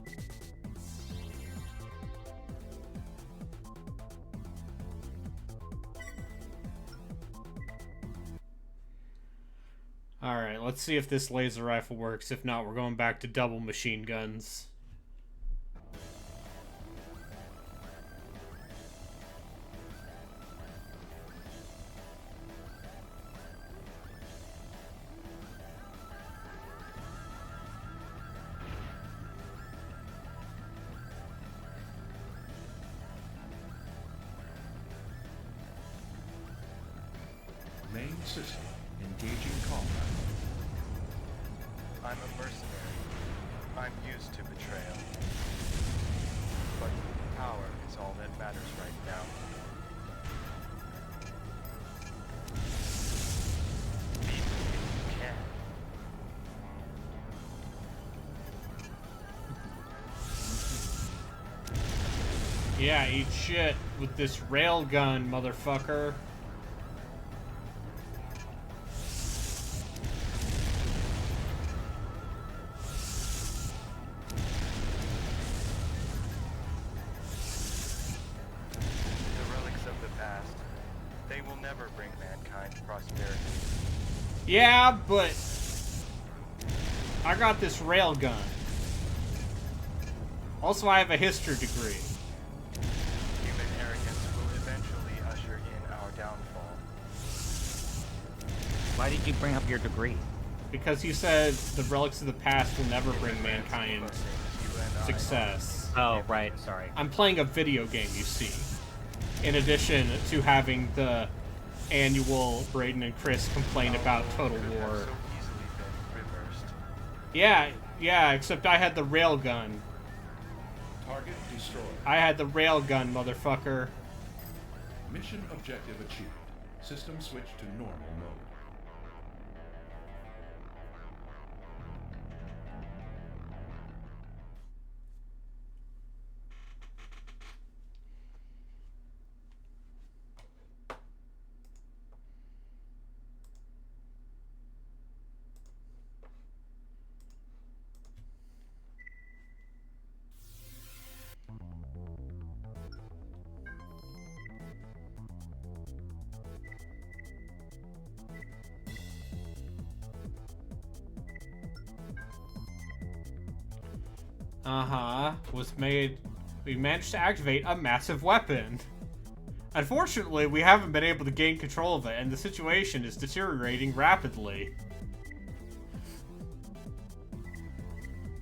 Speaker 1: Alright, let's see if this laser rifle works. If not, we're going back to double machine guns.
Speaker 3: Main system engaging combat.
Speaker 6: I'm a mercenary. I'm used to betrayal. But power is all that matters right now. Beat me if you can.
Speaker 1: Yeah, eat shit with this railgun, motherfucker.
Speaker 6: The relics of the past. They will never bring mankind prosperity.
Speaker 1: Yeah, but I got this railgun. Also, I have a history degree.
Speaker 6: Human arrogance will eventually usher in our downfall.
Speaker 5: Why did you bring up your degree?
Speaker 1: Because you said the relics of the past will never bring mankind
Speaker 6: You and I
Speaker 1: success.
Speaker 5: Oh, right, sorry.
Speaker 1: I'm playing a video game, you see. In addition to having the annual Braden and Chris complain about Total
Speaker 6: could have
Speaker 1: War.
Speaker 6: so easily been reversed.
Speaker 1: Yeah, except I had the railgun.
Speaker 3: Target destroyed.
Speaker 1: I had the railgun, motherfucker.
Speaker 3: Mission objective achieved. System switched to normal mode.
Speaker 1: We managed to activate a massive weapon. Unfortunately, we haven't been able to gain control of it, and the situation is deteriorating rapidly.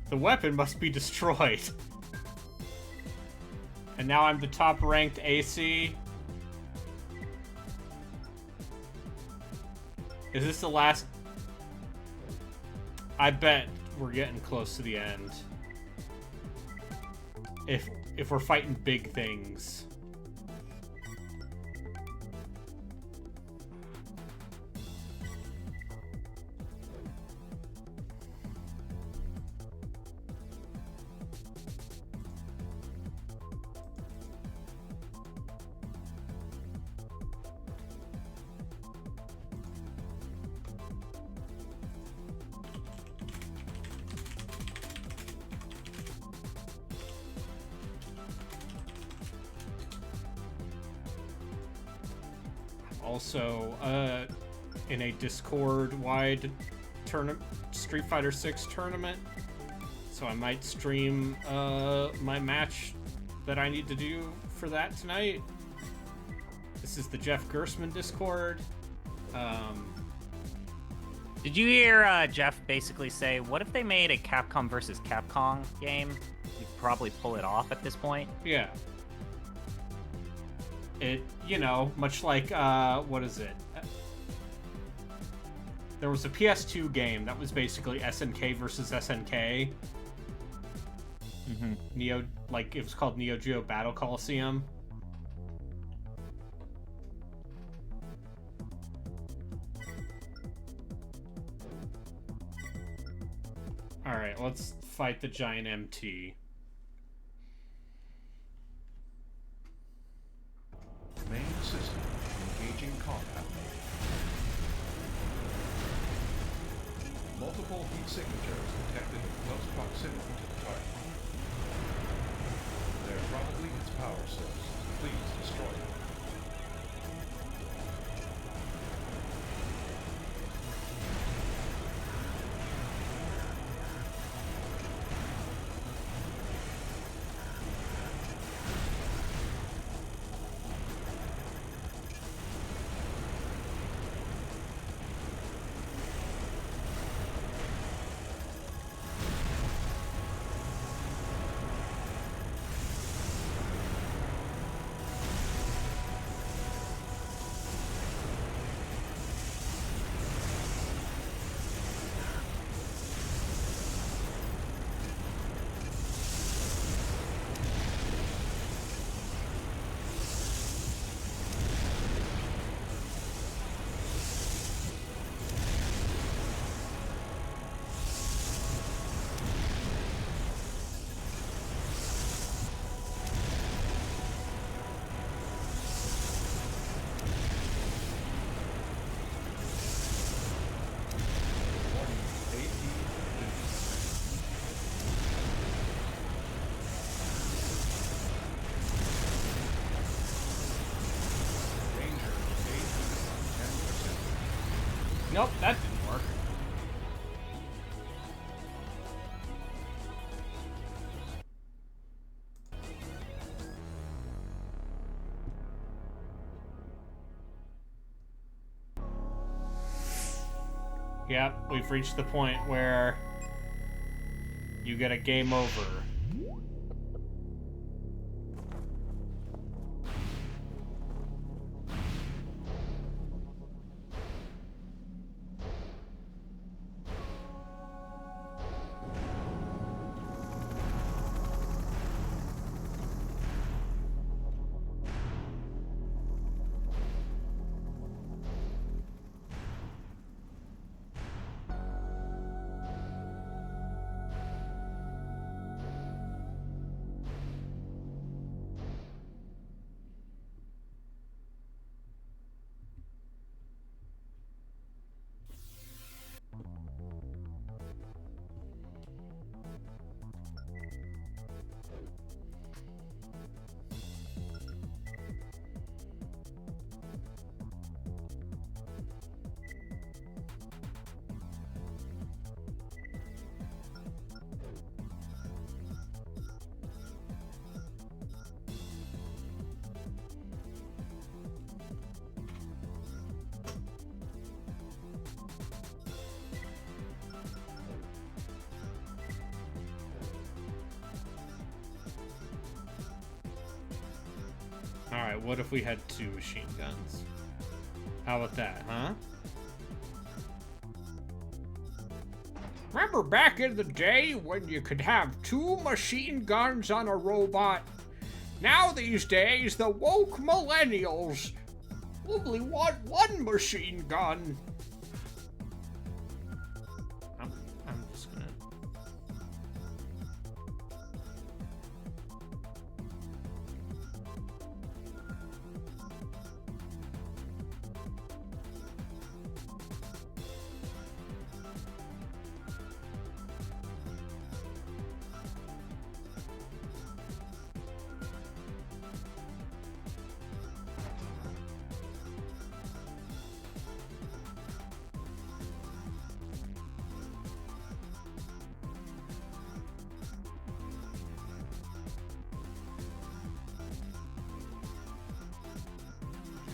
Speaker 1: The weapon must be destroyed. And now I'm the top-ranked AC. Is this the last? I bet we're getting close to the end. If we're fighting big things. Also, in a Discord-wide Street Fighter 6 tournament, so I might stream my match that I need to do for that tonight. This is the Jeff Gersman Discord.
Speaker 5: Did you hear Jeff basically say, what if they made a Capcom versus Capcom game? You'd probably pull it off at this point.
Speaker 1: Yeah. It, you know, much like, what is it? There was a PS2 game that was basically SNK versus SNK. Neo, like, it was called Neo Geo Battle Coliseum. Alright, let's fight the giant MT.
Speaker 3: Main system engaging combat mode. Multiple heat signatures detected in close proximity to the target. They're probably its power source. Please destroy it.
Speaker 1: Nope, that didn't work. Yep, we've reached the point where you get a game over. Alright, what if we had 2 machine guns? How about that, huh? Remember back in the day when you could have 2 machine guns on a robot? Now these days, the woke millennials only want 1 machine gun. I'm just gonna...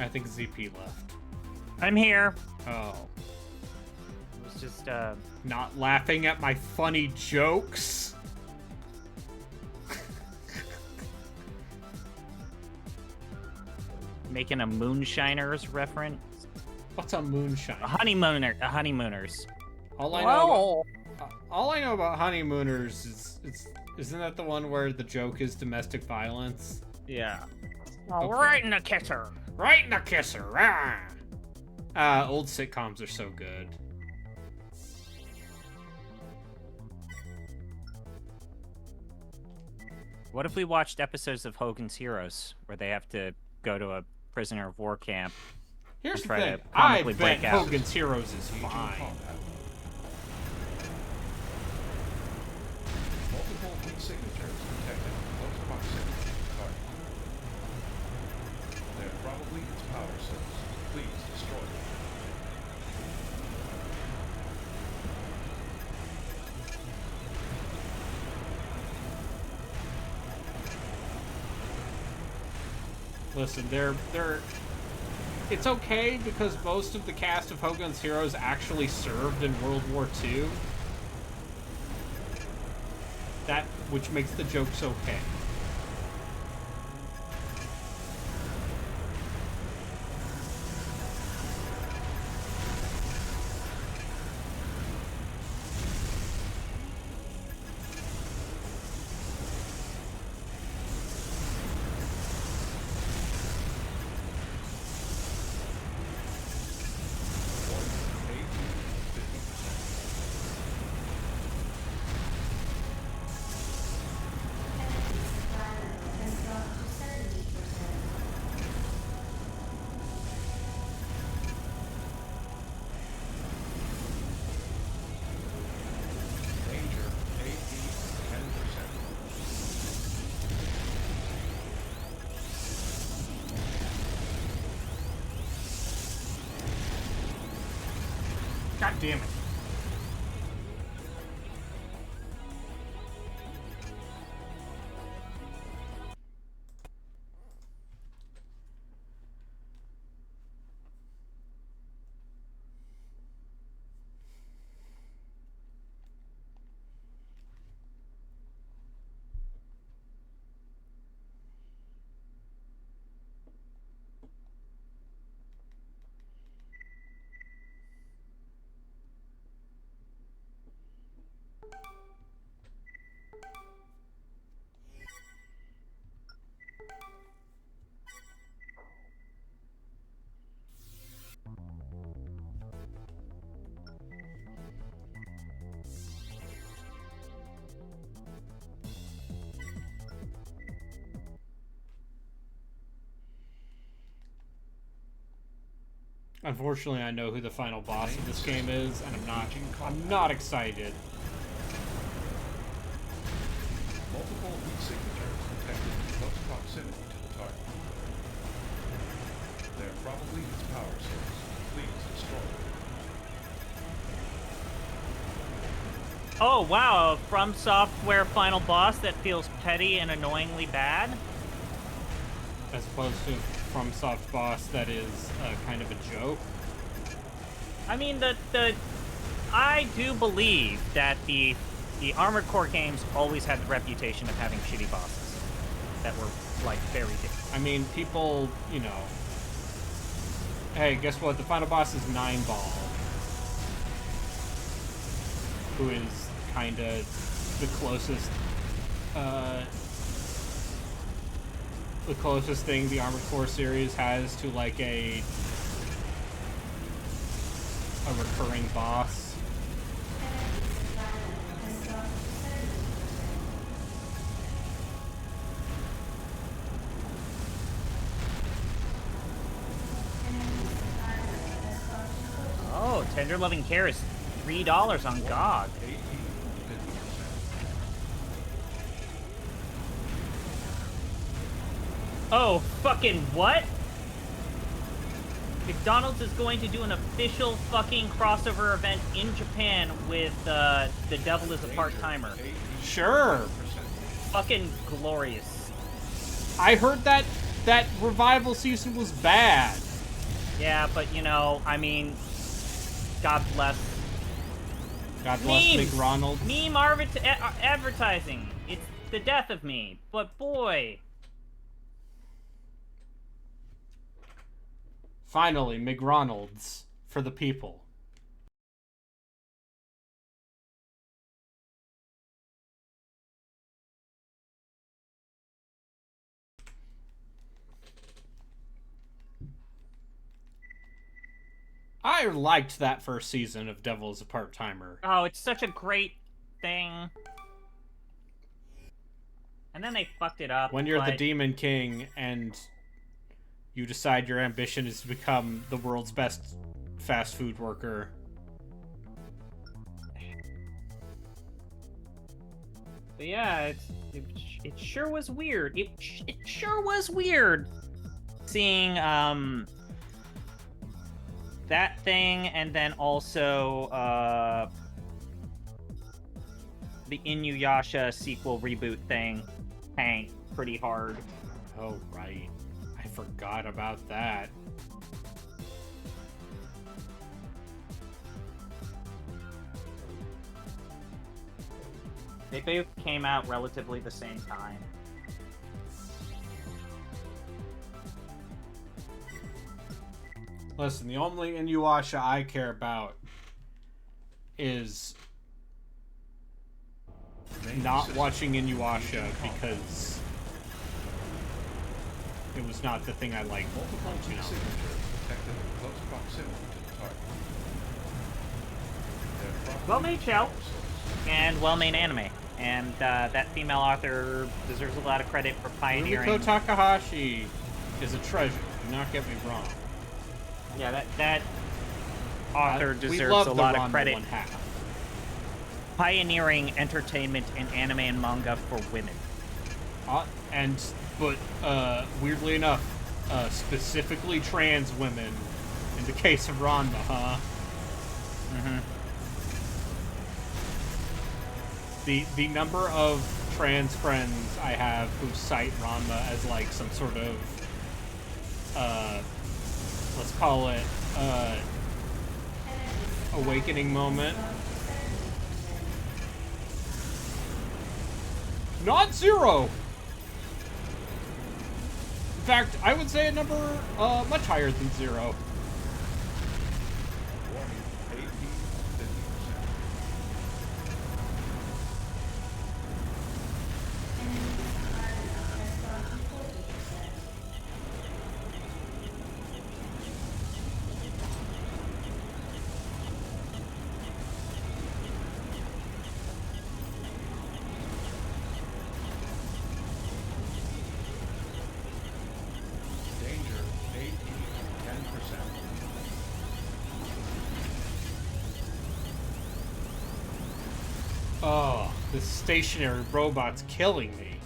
Speaker 1: I think ZP left.
Speaker 5: I'm here.
Speaker 1: Oh.
Speaker 5: It was just,
Speaker 1: Not laughing at my funny jokes?
Speaker 5: making a Moonshiners reference.
Speaker 1: What's a moonshine?
Speaker 5: Honeymooners.
Speaker 1: All I know about honeymooners is isn't that the one where the joke is domestic violence?
Speaker 5: Yeah.
Speaker 1: Okay.
Speaker 5: Right in the kisser.
Speaker 1: Right in the kisser. Old sitcoms are so good.
Speaker 5: What if we watched episodes of Hogan's Heroes where they have to go to a prisoner of war camp?
Speaker 1: Here's the
Speaker 5: try to
Speaker 1: thing. I
Speaker 5: comically
Speaker 1: bet
Speaker 5: break out.
Speaker 1: Hogan's Heroes is
Speaker 3: Engaging
Speaker 1: fine.
Speaker 3: combat. Multiple heat signatures detected in close proximity to the target. They're probably its power source. Please destroy them.
Speaker 1: Listen, it's okay because most of the cast of Hogan's Heroes actually served in World War II. Which makes the jokes okay.
Speaker 3: Danger, AD 10%.
Speaker 1: God damn it. Unfortunately, I know who the final boss of this game is, and I'm not excited.
Speaker 3: Multiple heat signatures detected in close proximity to the target. They're probably its power source. Please destroy them.
Speaker 5: Oh, wow. A From Software final boss that feels petty and annoyingly bad?
Speaker 1: As opposed to FromSoft boss that is kind of a joke.
Speaker 5: I mean, I do believe that the Armored Core games always had the reputation of having shitty bosses that were like very different.
Speaker 1: I mean, people, you know. Hey, guess what? The final boss is Nine Ball, who is kind of the closest thing the Armored Core series has to like a recurring boss.
Speaker 5: Oh, Tender Loving Care is $3 on GOG.
Speaker 3: AE 50%.
Speaker 5: Oh, fucking what? McDonald's is going to do an official fucking crossover event in Japan with The Devil is a Part-Timer.
Speaker 3: AE
Speaker 1: Sure.
Speaker 3: 100%.
Speaker 5: Fucking glorious.
Speaker 1: I heard that revival season was bad.
Speaker 5: Yeah, but you know, I mean, God bless.
Speaker 1: God bless
Speaker 5: Memes!
Speaker 1: McRonald.
Speaker 5: Meme advertising. It's the death of me. But boy.
Speaker 1: Finally, McRonald's for the people. I liked that first season of Devil is a Part-Timer.
Speaker 5: Oh, it's such a great thing. And then they fucked it up.
Speaker 1: When you're the
Speaker 5: but-
Speaker 1: Demon King and you decide your ambition is to become the world's best fast food worker.
Speaker 5: But yeah, it sure was weird. It sure was weird seeing that thing, and then also the Inuyasha sequel reboot thing tank pretty hard.
Speaker 1: Oh, right. I forgot about that.
Speaker 5: They both came out relatively the same time.
Speaker 1: Listen, the only Inuyasha I care about is
Speaker 3: Main
Speaker 1: not
Speaker 3: system.
Speaker 1: watching Inuyasha because it was not the thing I liked.
Speaker 3: Multiple
Speaker 1: You know.
Speaker 3: signatures detected in close proximity to the target. Their property
Speaker 5: Well-made show.
Speaker 3: power source.
Speaker 5: And well-made anime. And that female author deserves a lot of credit for pioneering.
Speaker 1: Rumiko Takahashi is a treasure. Do not get me wrong.
Speaker 5: Yeah, that author
Speaker 1: We
Speaker 5: deserves
Speaker 1: love
Speaker 5: a
Speaker 1: the
Speaker 5: lot
Speaker 1: Ranma
Speaker 5: of credit.
Speaker 1: one half.
Speaker 5: Pioneering entertainment in anime and manga for women.
Speaker 1: But weirdly enough, specifically trans women. In the case of Ranma, huh?
Speaker 5: Mm-hmm.
Speaker 1: The number of trans friends I have who cite Ranma as like some sort of let's call it awakening moment. Not zero. In fact, I would say a number much higher than zero.
Speaker 3: Warning, AE 50%. Danger, AE 10%.
Speaker 1: Oh, this stationary robot's killing me.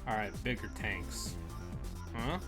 Speaker 1: Alright, bigger tanks. Huh?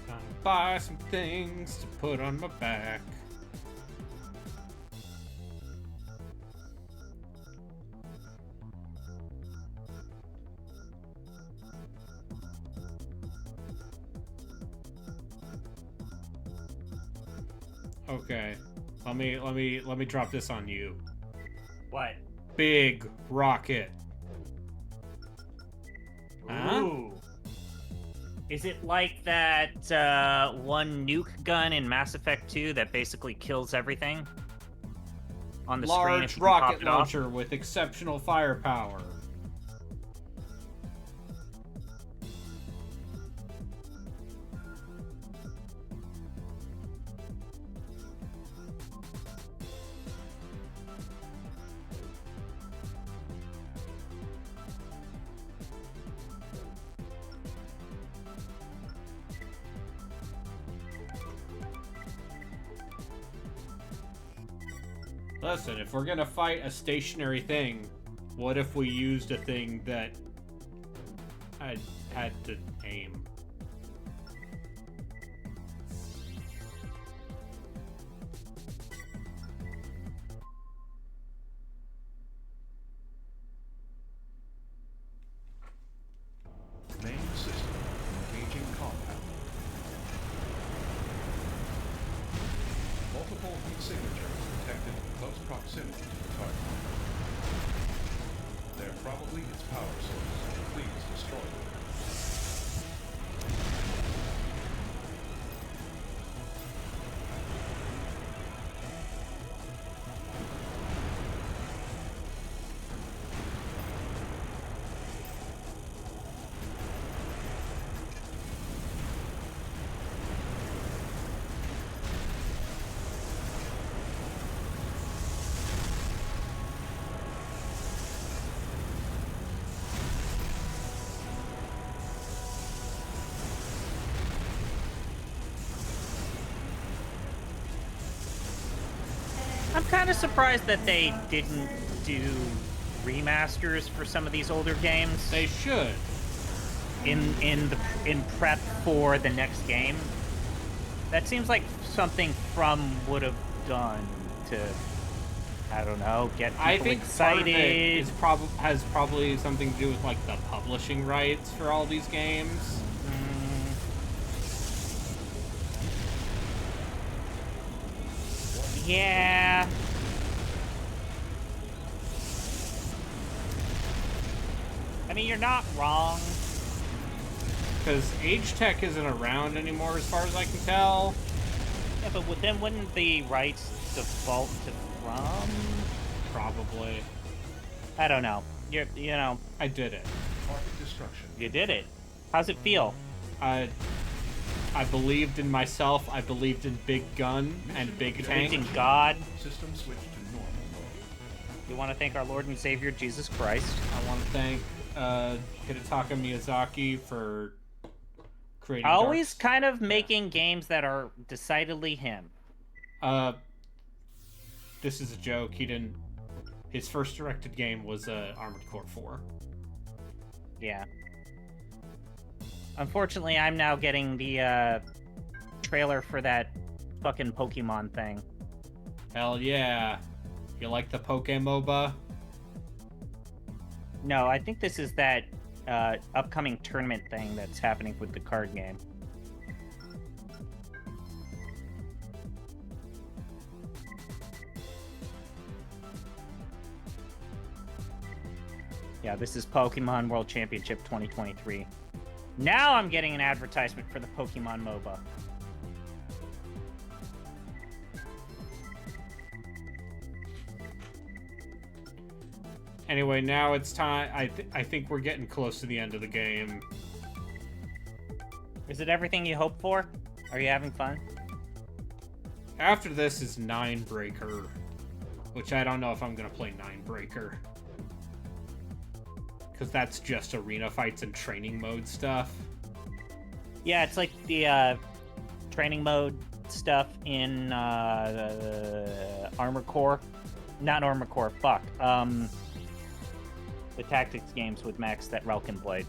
Speaker 1: Gonna buy some things to put on my back. Okay. Let me drop this on you.
Speaker 5: What?
Speaker 1: Big rocket. Huh?
Speaker 5: Ooh. Is it like that one nuke gun in Mass Effect 2 that basically kills everything on the screen if
Speaker 1: Large
Speaker 5: you can pop
Speaker 1: rocket
Speaker 5: it off?
Speaker 1: launcher with exceptional firepower. Listen, if we're gonna fight a stationary thing, what if we used a thing that I had to aim?
Speaker 3: Main system engaging compound. Multiple heat signatures detected in close proximity to the target. They're probably its power source. Please destroy them.
Speaker 5: I'm kind of surprised that they didn't do remasters for some of these older games.
Speaker 1: They should.
Speaker 5: in prep for the next game. That seems like something From would have done to, I don't know, get people
Speaker 1: I think
Speaker 5: excited.
Speaker 1: part of it is has probably something to do with like the publishing rights for all these games.
Speaker 5: Yeah. I mean, you're not wrong.
Speaker 1: Because Age Tech isn't around anymore, as far as I can tell.
Speaker 5: Yeah, but then wouldn't the rights default to From?
Speaker 1: Probably.
Speaker 5: I don't know. You know,
Speaker 1: I did it.
Speaker 3: Target destruction.
Speaker 5: you did it. How's it feel?
Speaker 1: I believed in myself. I believed in Big Gun and Big Tank.
Speaker 5: Believed in God.
Speaker 3: System switch to normal mode.
Speaker 5: We want to thank our Lord and Savior Jesus Christ.
Speaker 1: I want to thank Hidetaka Miyazaki for creating.
Speaker 5: Always kind of making games that are decidedly him.
Speaker 1: This is a joke. He didn't. His first directed game was Armored Core 4.
Speaker 5: Yeah. Unfortunately, I'm now getting the trailer for that fucking Pokemon thing.
Speaker 1: Hell yeah! You like the Pokémoba?
Speaker 5: No, I think this is that upcoming tournament thing that's happening with the card game. Yeah, this is Pokemon World Championship 2023. Now I'm getting an advertisement for the Pokemon MOBA.
Speaker 1: Anyway, now it's time. I think we're getting close to the end of the game.
Speaker 5: Is it everything you hoped for? Are you having fun?
Speaker 1: After this is Nine Breaker, which I don't know if I'm gonna play Nine Breaker. Because that's just arena fights and training mode stuff.
Speaker 5: Yeah, it's like the training mode stuff in Armor Core. Not Armor Core, fuck. The tactics games with Max that Relkin played.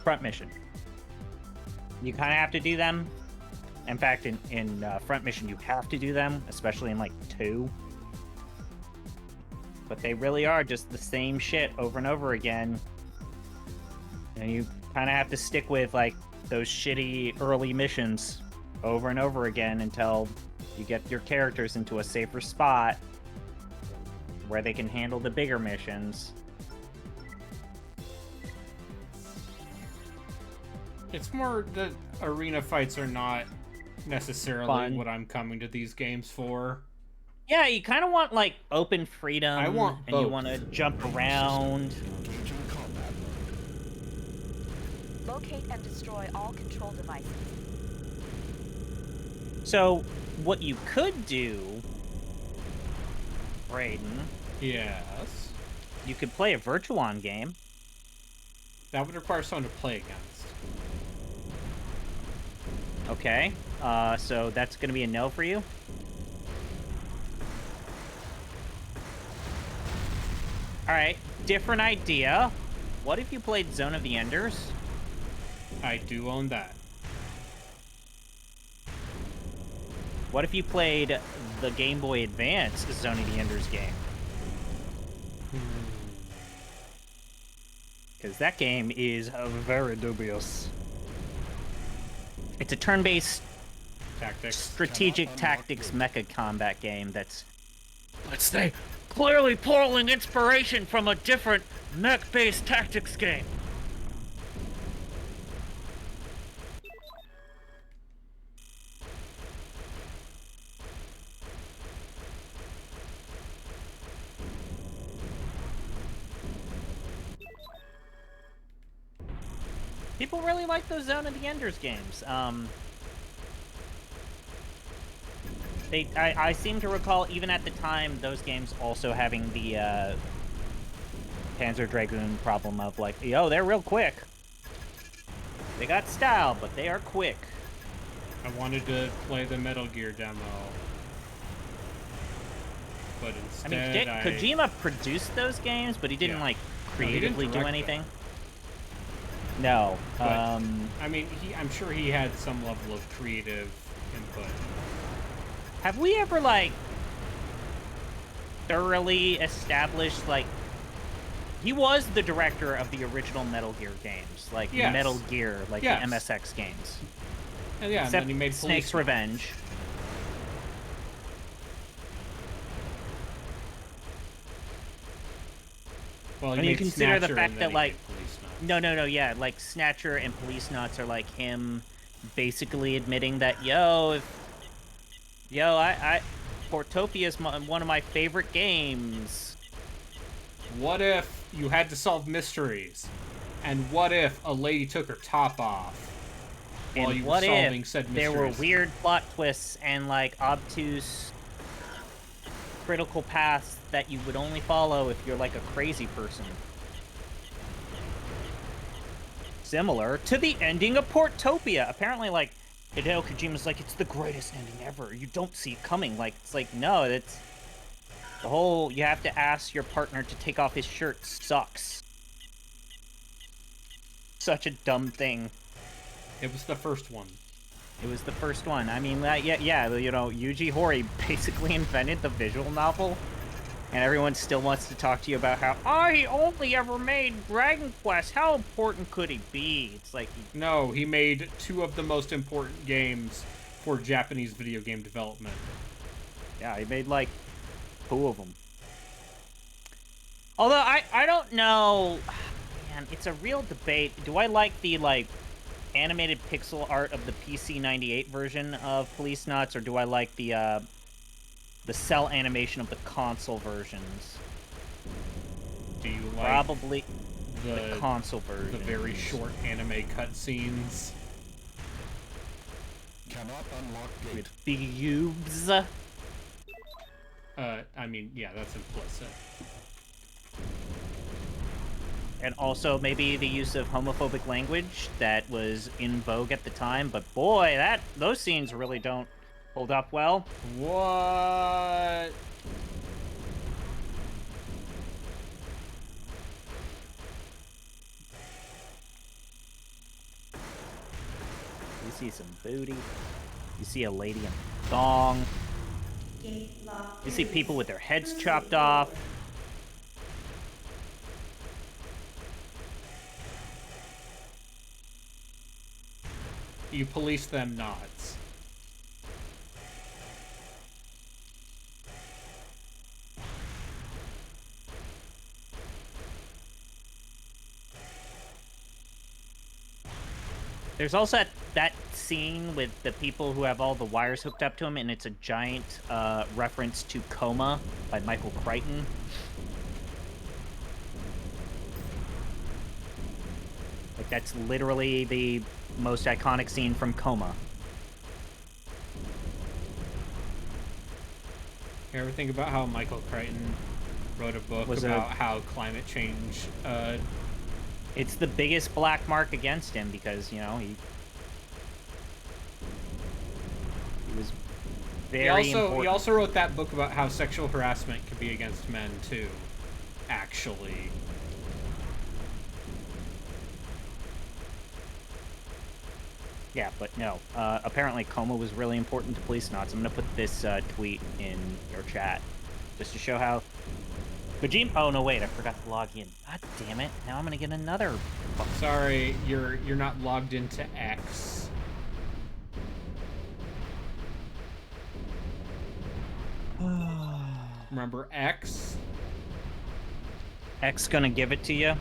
Speaker 5: Front Mission. You kind of have to do them. In fact, in Front Mission, you have to do them, especially in like 2. But they really are just the same shit over and over again. And you kind of have to stick with like those shitty early missions over and over again until you get your characters into a safer spot where they can handle the bigger missions.
Speaker 1: It's more the arena fights are not necessarily
Speaker 5: Fun.
Speaker 1: what I'm coming to these games for.
Speaker 5: Yeah, you kind of want like open freedom.
Speaker 1: I want
Speaker 5: and you
Speaker 1: both.
Speaker 5: want to jump around.
Speaker 3: Engaging combat mode.
Speaker 4: Locate and destroy all control devices.
Speaker 5: So, what you could do, Brayden,
Speaker 1: Yes.
Speaker 5: you could play a Virtuon game.
Speaker 1: That would require someone to play against.
Speaker 5: Okay, so that's going to be a no for you? Alright, different idea. What if you played Zone of the Enders?
Speaker 1: I do own that.
Speaker 5: What if you played the Game Boy Advance Zone of the Enders game? Because that game is very dubious. It's a turn-based
Speaker 1: Tactics.
Speaker 5: strategic tactics mecha combat game that's, let's say, clearly pulling inspiration from a different mech-based tactics game. People really like those Zone of the Enders games. I seem to recall, even at the time, those games also having the Panzer Dragoon problem of like, yo, they're real quick. They got style, but they are quick.
Speaker 1: I wanted to play the Metal Gear demo. But
Speaker 5: I mean,
Speaker 1: instead,
Speaker 5: Kojima produced those games, but he didn't
Speaker 1: Yeah.
Speaker 5: like
Speaker 1: No, he didn't
Speaker 5: creatively do
Speaker 1: direct
Speaker 5: anything. No.
Speaker 1: But, I mean, I'm sure he had some level of creative input.
Speaker 5: Have we ever, like, thoroughly established, like, he was the director of the original Metal Gear games, like
Speaker 1: Yes.
Speaker 5: Metal Gear, like
Speaker 1: Yes.
Speaker 5: the MSX games.
Speaker 1: And yeah, and
Speaker 5: Except
Speaker 1: then he made
Speaker 5: Snake's
Speaker 1: Police
Speaker 5: Revenge.
Speaker 1: Well, he
Speaker 5: And you
Speaker 1: made
Speaker 5: consider the
Speaker 1: Snatcher,
Speaker 5: fact
Speaker 1: and
Speaker 5: that,
Speaker 1: then he
Speaker 5: like,
Speaker 1: made Police Knots.
Speaker 5: No, yeah, like Snatcher and Police Knots are like him basically admitting that, I Portopia is one of my favorite games.
Speaker 1: What if you had to solve mysteries? And what if a lady took her top off while
Speaker 5: And
Speaker 1: you were
Speaker 5: what
Speaker 1: solving
Speaker 5: if
Speaker 1: said
Speaker 5: there
Speaker 1: mysteries?
Speaker 5: were weird plot twists and, like, obtuse critical paths that you would only follow if you're, like, a crazy person? Similar to the ending of Portopia. Apparently, like, Hideo Kojima's like, it's the greatest ending ever. You don't see it coming. Like, it's like, no, it's... The whole, you have to ask your partner to take off his shirt sucks. Such a dumb thing.
Speaker 1: It was the first one.
Speaker 5: It was the first one. I mean, Yuji Horii basically invented the visual novel, and everyone still wants to talk to you about how, he only ever made Dragon Quest. How important could he be? It's like...
Speaker 1: No, he made two of the most important games for Japanese video game development.
Speaker 5: Yeah, he made, like, 2 of them. Although, I don't know... Man, it's a real debate. Do I like the, like, animated pixel art of the PC-98 version of Police Knots, or do I like the cell animation of the console versions?
Speaker 1: Do you like
Speaker 5: Probably the
Speaker 1: the
Speaker 5: console version.
Speaker 1: the very short anime cutscenes?
Speaker 3: Cannot unlock gate.
Speaker 5: With pubes.
Speaker 1: I mean, yeah, that's implicit.
Speaker 5: And also maybe the use of homophobic language that was in vogue at the time, but boy, those scenes really don't hold up well.
Speaker 1: What?
Speaker 5: You see some booty. You see a lady in a thong. You see people with their heads chopped off.
Speaker 1: You police them nods.
Speaker 5: There's also that scene with the people who have all the wires hooked up to them, and it's a giant reference to Coma by Michael Crichton. Like, that's literally the most iconic scene from Coma.
Speaker 1: You ever think about how Michael Crichton wrote a book about how climate change
Speaker 5: It's the biggest black mark against him because, he was very important.
Speaker 1: He also wrote that book about how sexual harassment can be against men too, actually.
Speaker 5: Yeah, but no. Apparently Coma was really important to Police Knots. I'm gonna put this tweet in your chat just to show how Kojima... Oh, no, wait, I forgot to log in. God damn it. Now I'm gonna get another...
Speaker 1: Sorry, you're not logged into X. Remember X?
Speaker 5: X gonna give it to you?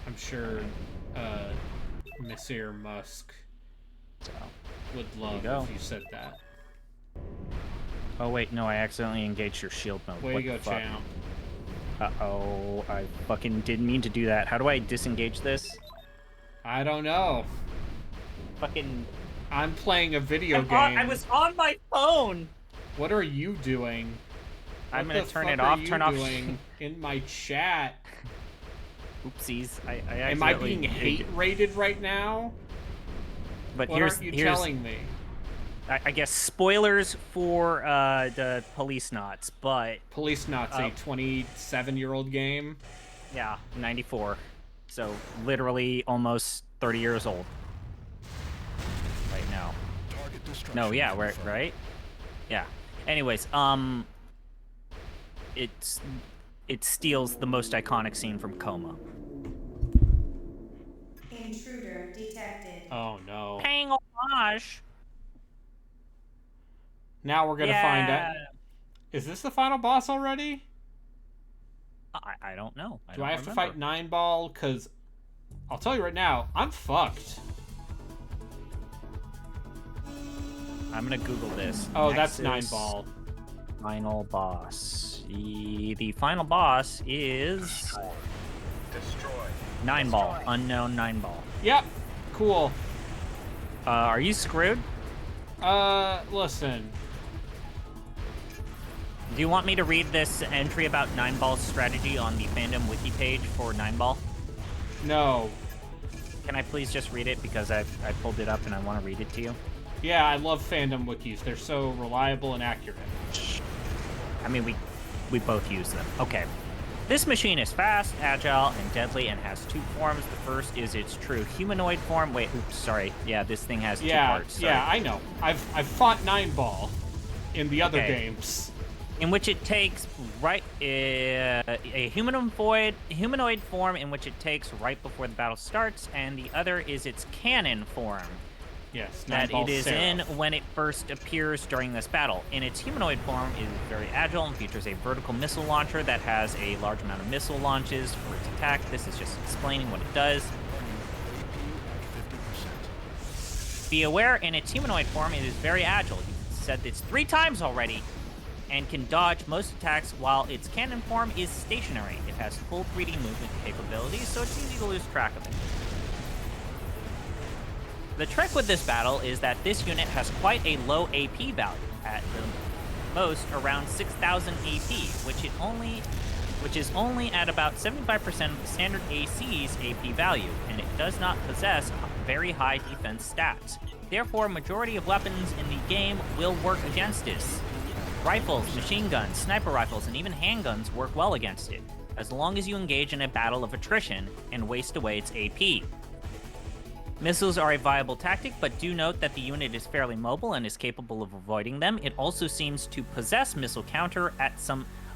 Speaker 1: I'm sure Monsieur Musk
Speaker 5: So,
Speaker 1: would love
Speaker 5: go.
Speaker 1: if you said that.
Speaker 5: oh, wait, no, I accidentally engaged your shield mode.
Speaker 1: Way
Speaker 5: What
Speaker 1: to go,
Speaker 5: the fuck?
Speaker 1: champ.
Speaker 5: Uh-oh, I fucking didn't mean to do that. How do I disengage this?
Speaker 1: I don't know.
Speaker 5: Fucking...
Speaker 1: I'm playing a video game.
Speaker 5: I was on my phone!
Speaker 1: What are you doing?
Speaker 5: I'm
Speaker 1: What
Speaker 5: gonna
Speaker 1: the
Speaker 5: turn
Speaker 1: fuck
Speaker 5: it
Speaker 1: are
Speaker 5: off,
Speaker 1: you
Speaker 5: turn off...
Speaker 1: doing in my chat?
Speaker 5: Oopsies.
Speaker 1: Am I being hate rated right now?
Speaker 5: But
Speaker 1: What aren't you telling me?
Speaker 5: I guess spoilers for the Police Knots, but
Speaker 1: Police Knots, a 27-year-old game.
Speaker 5: Yeah, 94. So literally almost 30 years old. Right now.
Speaker 3: Target destruction.
Speaker 5: No, yeah, we're
Speaker 3: confirmed.
Speaker 5: right. Yeah. Anyways, it steals the most iconic scene from Coma.
Speaker 7: Intruder detected.
Speaker 1: Oh no.
Speaker 5: Paying homage.
Speaker 1: Now we're gonna find out.
Speaker 5: Yeah.
Speaker 1: Is this the final boss already?
Speaker 5: I don't know.
Speaker 1: Do I have to fight Nine Ball? Cause I'll tell you right now, I'm fucked.
Speaker 5: I'm gonna Google this.
Speaker 1: Oh, that's Nine
Speaker 5: Nexus
Speaker 1: Ball.
Speaker 5: Final boss. The final boss is
Speaker 6: Destroy.
Speaker 5: Nine Ball. Unknown Nine Ball.
Speaker 1: Yep. Cool.
Speaker 5: Are you screwed?
Speaker 1: Listen.
Speaker 5: Do you want me to read this entry about Nine Ball's strategy on the fandom wiki page for Nine Ball?
Speaker 1: No.
Speaker 5: Can I please just read it because I pulled it up and I want to read it to you?
Speaker 1: Yeah, I love fandom wikis. They're so reliable and accurate.
Speaker 5: I mean, we both use them. Okay. This machine is fast, agile, and deadly, and has two forms. The first is its true humanoid form. Wait, oops, sorry. Yeah, this thing has two parts. Sorry.
Speaker 1: Yeah, I know. I've fought Nine Ball in the other
Speaker 5: Okay.
Speaker 1: games.
Speaker 5: In which it takes a humanoid form in which it takes right before the battle starts, and the other is its cannon form
Speaker 1: Yes, Nine
Speaker 5: that
Speaker 1: Ball
Speaker 5: it is
Speaker 1: Seraph.
Speaker 5: in when it first appears during this battle. In its humanoid form, it is very agile and features a vertical missile launcher that has a large amount of missile launches for its attack. This is just explaining what it does.
Speaker 3: AP at 50%.
Speaker 5: Be aware, in its humanoid form, it is very agile. You've said this 3 times already, and can dodge most attacks, while its cannon form is stationary. It has full 3D movement capabilities, so it's easy to lose track of it. The trick with this battle is that this unit has quite a low AP value, at the most around 6,000 AP, which is only at about 75% of the standard AC's AP value, and it does not possess very high defense stats. Therefore, majority of weapons in the game will work against this. Rifles, machine guns, sniper rifles, and even handguns work well against it, as long as you engage in a battle of attrition and waste away its AP. Missiles are a viable tactic, but do note that the unit is fairly mobile and is capable of avoiding them. It also seems to possess missile counter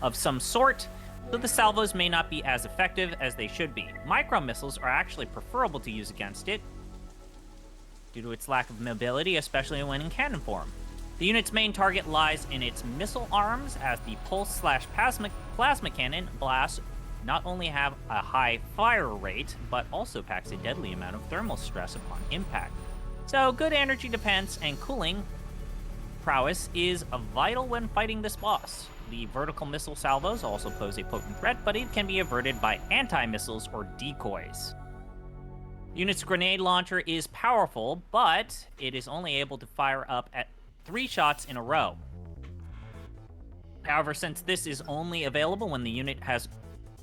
Speaker 5: of some sort, so the salvos may not be as effective as they should be. Micro missiles are actually preferable to use against it, due to its lack of mobility, especially when in cannon form. The unit's main target lies in its missile arms, as the pulse/plasma cannon blasts not only have a high fire rate, but also packs a deadly amount of thermal stress upon impact. So good energy defense and cooling prowess is vital when fighting this boss. The vertical missile salvos also pose a potent threat, but it can be averted by anti-missiles or decoys. The unit's grenade launcher is powerful, but it is only able to fire up at 3 shots in a row. However, since this is only available when the unit has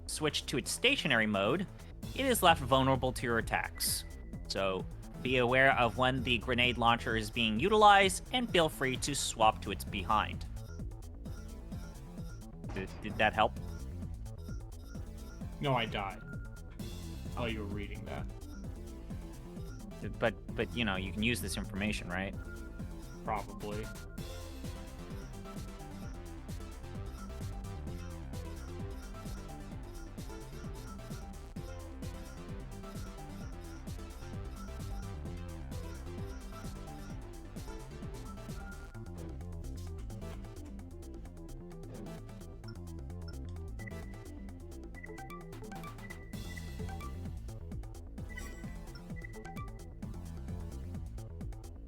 Speaker 5: switched to its stationary mode, it is left vulnerable to your attacks. So be aware of when the grenade launcher is being utilized, and feel free to swap to its behind. Did that help?
Speaker 1: No, I died. While you were reading that.
Speaker 5: But you know, you can use this information, right?
Speaker 1: Probably.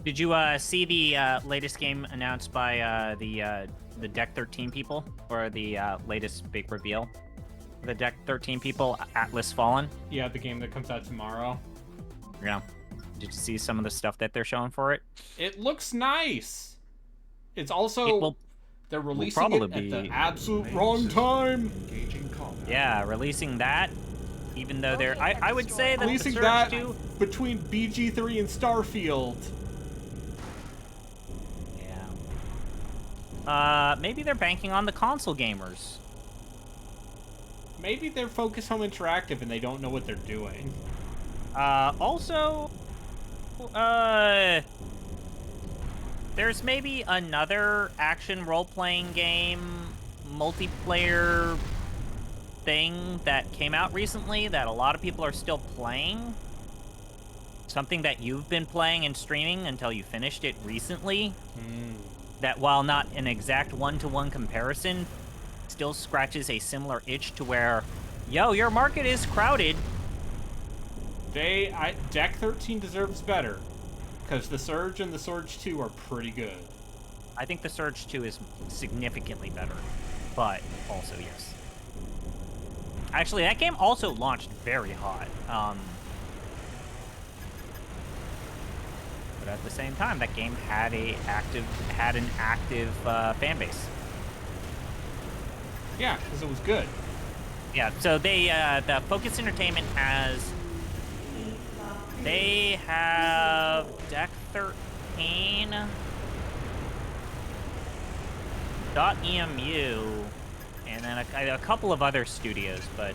Speaker 5: Did you see the latest game announced by the Deck 13 people, or the latest big reveal? The Deck 13 people, Atlas Fallen.
Speaker 1: Yeah, the game that comes out tomorrow.
Speaker 5: Yeah. Did you see some of the stuff that they're showing for it?
Speaker 1: It looks nice. It's also
Speaker 5: It will
Speaker 1: they're releasing
Speaker 5: probably
Speaker 1: it at
Speaker 5: be-
Speaker 1: the absolute
Speaker 3: Main
Speaker 1: wrong
Speaker 3: system
Speaker 1: time.
Speaker 3: Engaging combat.
Speaker 5: Yeah, releasing that, even though they're I would say that the
Speaker 1: Releasing
Speaker 5: Surge
Speaker 1: that
Speaker 5: 2.
Speaker 1: between BG3 and Starfield.
Speaker 5: Yeah. Maybe they're banking on the console gamers.
Speaker 1: maybe they're Focus Home Interactive and they don't know what they're doing.
Speaker 5: Also, there's maybe another action role-playing game multiplayer thing that came out recently that a lot of people are still playing. Something that you've been playing and streaming until you finished it recently. That while not an exact one-to-one comparison, still scratches a similar itch to where, yo, your market is crowded.
Speaker 1: Deck 13 deserves better, because the Surge and the Surge 2 are pretty good.
Speaker 5: I think the Surge 2 is significantly better, but also, yes. Actually, that game also launched very hot. But at the same time, that game had an active fan base.
Speaker 1: Yeah, because it was good.
Speaker 5: Yeah, so the Focus Entertainment they have Deck 13, .emu, and then a couple of other studios, but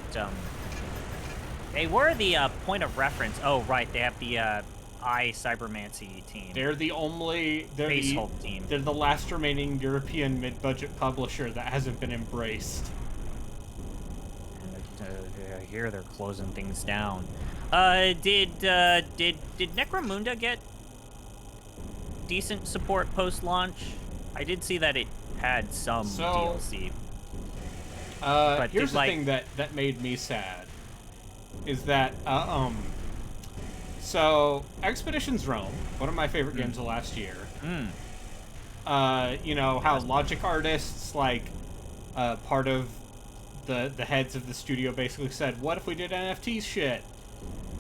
Speaker 5: they were the point of reference. Oh, right, they have the Cybermancy team.
Speaker 1: They're the
Speaker 5: team.
Speaker 1: They're the last remaining European mid-budget publisher that hasn't been embraced.
Speaker 5: I hear they're closing things down. Did Necromunda get decent support post-launch? I did see that it had some DLC. But
Speaker 1: Here's the thing that made me sad is that so Expeditions Rome, one of my favorite games of last year. You know how Logic artists, like, part of the heads of the studio basically said, "What if we did NFT shit?"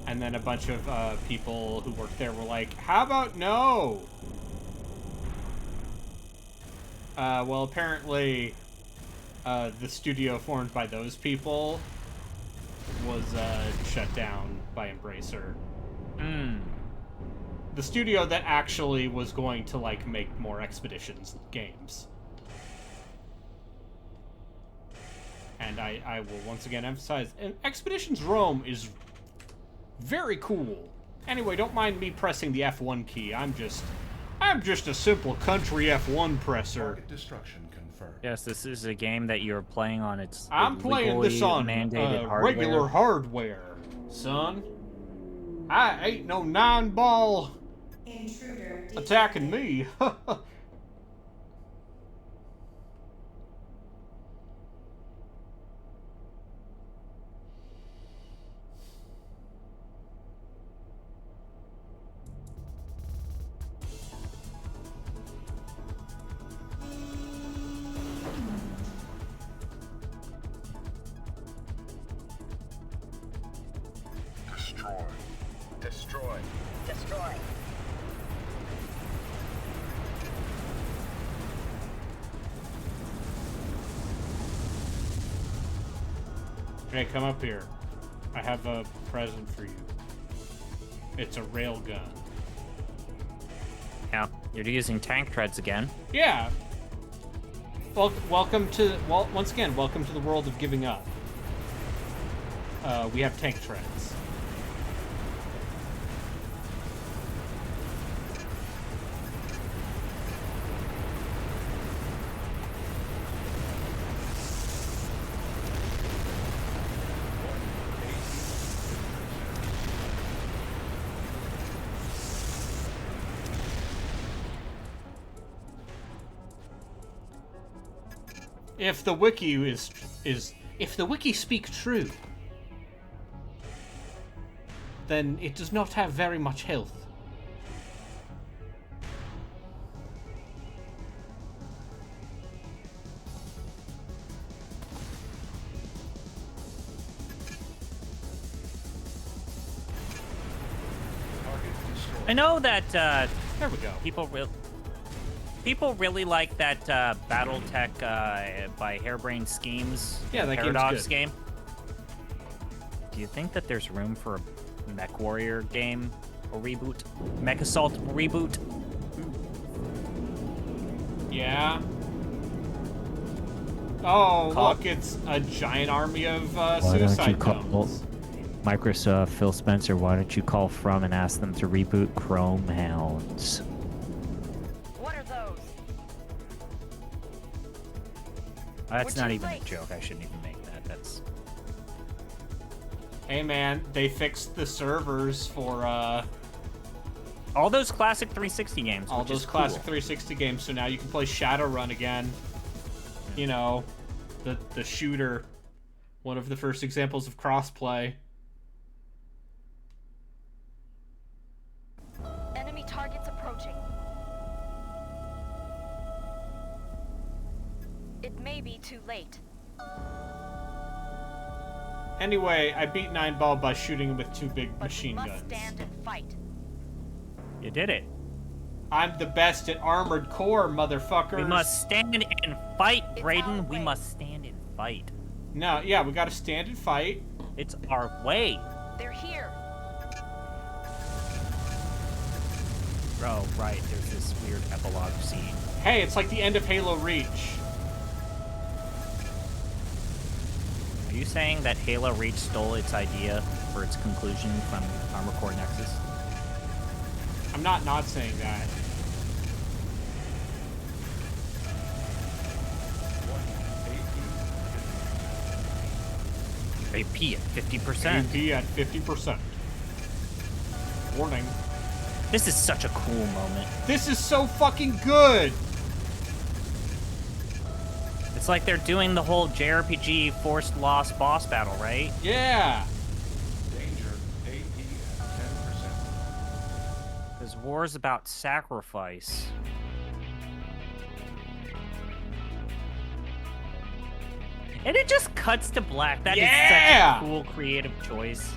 Speaker 1: And then a bunch of people who worked there were like, "How about no?" Well, apparently, the studio formed by those people was shut down by Embracer. The studio that actually was going to, like, make more Expeditions games. And I will once again emphasize, Expeditions Rome is very cool. Anyway, don't mind me pressing the F1 key. I'm just a simple country F1 presser.
Speaker 3: Target destruction confirmed.
Speaker 5: Yes, this is a game that you're playing on
Speaker 1: I'm playing this on
Speaker 5: mandated hardware.
Speaker 1: regular hardware, son. I ain't no 9-ball
Speaker 7: Intruder detected.
Speaker 1: attacking me.
Speaker 2: Destroy.
Speaker 4: Destroy.
Speaker 1: Hey, come up here. I have a present for you. It's a railgun.
Speaker 5: Yeah, you're using tank treads again.
Speaker 1: Yeah. Well, welcome to once again, welcome to the world of giving up. We have tank treads. If the wiki if the wiki speak true, then it does not have very much health.
Speaker 5: I know that
Speaker 1: There we go.
Speaker 5: people really like that BattleTech by Harebrained Schemes.
Speaker 1: Yeah, that game's
Speaker 5: Paradox
Speaker 1: good.
Speaker 5: game. Do you think that there's room for a Mech Warrior game or reboot? Mech Assault reboot?
Speaker 1: Yeah. Oh,
Speaker 8: Call-
Speaker 1: look, it's a giant army of
Speaker 8: Why don't you
Speaker 1: suicide
Speaker 8: call
Speaker 1: domes.
Speaker 8: Microsoft, Phil Spencer? Why don't you call From and ask them to reboot Chrome Hounds?
Speaker 4: What are those?
Speaker 5: That's
Speaker 4: Would
Speaker 5: not
Speaker 4: you
Speaker 5: even a
Speaker 4: like-
Speaker 5: joke. I shouldn't even make that. That's
Speaker 1: Hey man, they fixed the servers for
Speaker 5: all those classic 360 games.
Speaker 1: all
Speaker 5: which
Speaker 1: those
Speaker 5: is
Speaker 1: classic
Speaker 5: cool.
Speaker 1: 360 games, so now you can play Shadowrun again. You know, the shooter, one of the first examples of crossplay.
Speaker 4: Enemy targets approaching. It may be too late.
Speaker 1: Anyway, I beat 9-Ball by shooting him with 2 big
Speaker 4: But
Speaker 1: machine
Speaker 4: we must
Speaker 1: guns.
Speaker 4: stand and fight.
Speaker 5: You did it.
Speaker 1: I'm the best at Armored Core, motherfuckers.
Speaker 5: We must stand and fight,
Speaker 4: It's
Speaker 5: Brayden.
Speaker 4: our
Speaker 5: We
Speaker 4: way.
Speaker 5: must stand and fight.
Speaker 1: No, yeah, we gotta stand and fight.
Speaker 5: It's our way.
Speaker 4: They're here.
Speaker 5: Oh, right. There's this weird epilogue scene.
Speaker 1: Hey, it's like the end of Halo Reach.
Speaker 5: Are you saying that Halo Reach stole its idea for its conclusion from Armored Core Nexus?
Speaker 1: I'm not saying that.
Speaker 5: AP at 50%.
Speaker 1: AP at 50%. Warning.
Speaker 5: This is such a cool moment.
Speaker 1: This is so fucking good!
Speaker 5: It's like they're doing the whole JRPG forced loss boss battle, right?
Speaker 1: Yeah!
Speaker 3: Danger. AP at 10%.
Speaker 5: Because war is about sacrifice. And it just cuts to black. That is
Speaker 1: Yeah!
Speaker 5: such a cool creative choice.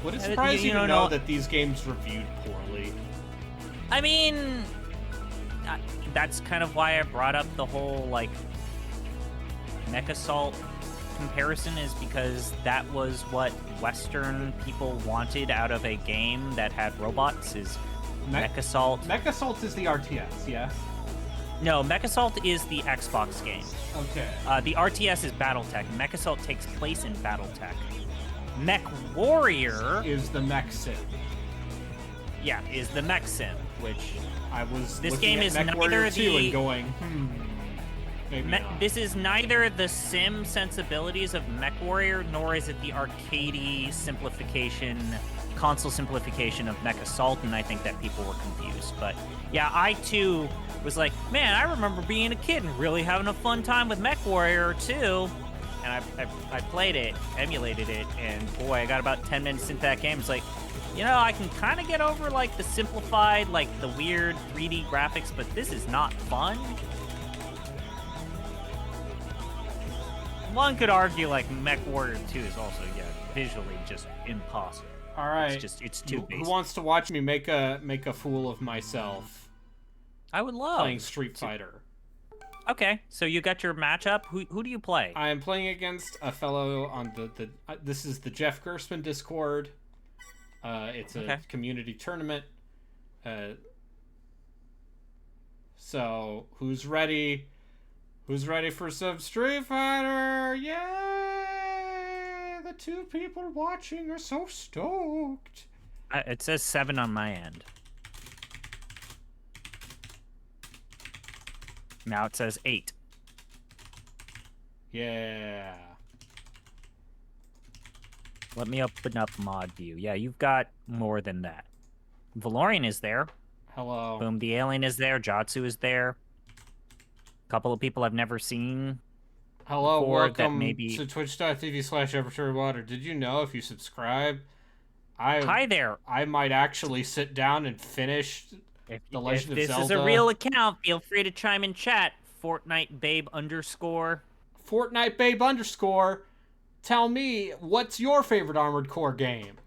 Speaker 1: Would it
Speaker 5: You
Speaker 1: surprise you to
Speaker 5: don't
Speaker 1: know
Speaker 5: know-
Speaker 1: that these games reviewed poorly?
Speaker 5: I mean, that's kind of why I brought up the whole, like, Mech Assault comparison, is because that was what Western people wanted out of a game that had robots, is Mech Assault.
Speaker 1: Mech Assault is the RTS, yes?
Speaker 5: No, Mech Assault is the Xbox game.
Speaker 1: Okay.
Speaker 5: The RTS is BattleTech. Mech Assault takes place in BattleTech. Mech Warrior,
Speaker 1: Is the mech sim.
Speaker 5: yeah, is the mech sim, which
Speaker 1: I was
Speaker 5: This
Speaker 1: looking
Speaker 5: game
Speaker 1: at
Speaker 5: is
Speaker 1: Mech Warrior
Speaker 5: neither
Speaker 1: 2
Speaker 5: the-
Speaker 1: and going, maybe not.
Speaker 5: this is neither the sim sensibilities of Mech Warrior, nor is it the arcadey simplification, console simplification of Mech Assault, and I think that people were confused. But yeah, I too was like, man, I remember being a kid and really having a fun time with Mech Warrior 2. And I played it, emulated it, and boy, I got about 10 minutes into that game. It's like, you know, I can kind of get over, like, the simplified, like, the weird 3D graphics, but this is not fun. One could argue, like, Mech Warrior 2 is also, yeah, visually just impossible.
Speaker 1: All right.
Speaker 5: It's too
Speaker 1: Who
Speaker 5: basic.
Speaker 1: wants to watch me make a fool of myself
Speaker 5: I would love.
Speaker 1: playing Street Fighter?
Speaker 5: Okay, so you got your matchup. Who do you play?
Speaker 1: I am playing against a fellow on the this is the Jeff Gersman Discord. It's a
Speaker 5: Okay.
Speaker 1: community tournament. So who's ready? Who's ready for some Street Fighter? Yay! The 2 people watching are so stoked.
Speaker 5: It says 7 on my end. Now it says 8.
Speaker 1: Yeah.
Speaker 5: Let me open up mod view. Yeah, you've got more than that. Valorian is there.
Speaker 1: Hello.
Speaker 5: Boom, the alien is there. Jatsu is there. A couple of people I've never seen.
Speaker 1: Hello,
Speaker 5: before that
Speaker 1: welcome
Speaker 5: maybe-
Speaker 1: to twitch.tv/arbitrarywater. Did you know if you subscribe, I
Speaker 5: Hi there.
Speaker 1: I might actually sit down and finish
Speaker 5: If,
Speaker 1: The Legend
Speaker 5: if
Speaker 1: of
Speaker 5: this is a
Speaker 1: Zelda.
Speaker 5: real account, feel free to chime in chat. Fortnite Babe _
Speaker 1: Fortnite Babe _ Tell me, what's your favorite Armored Core game?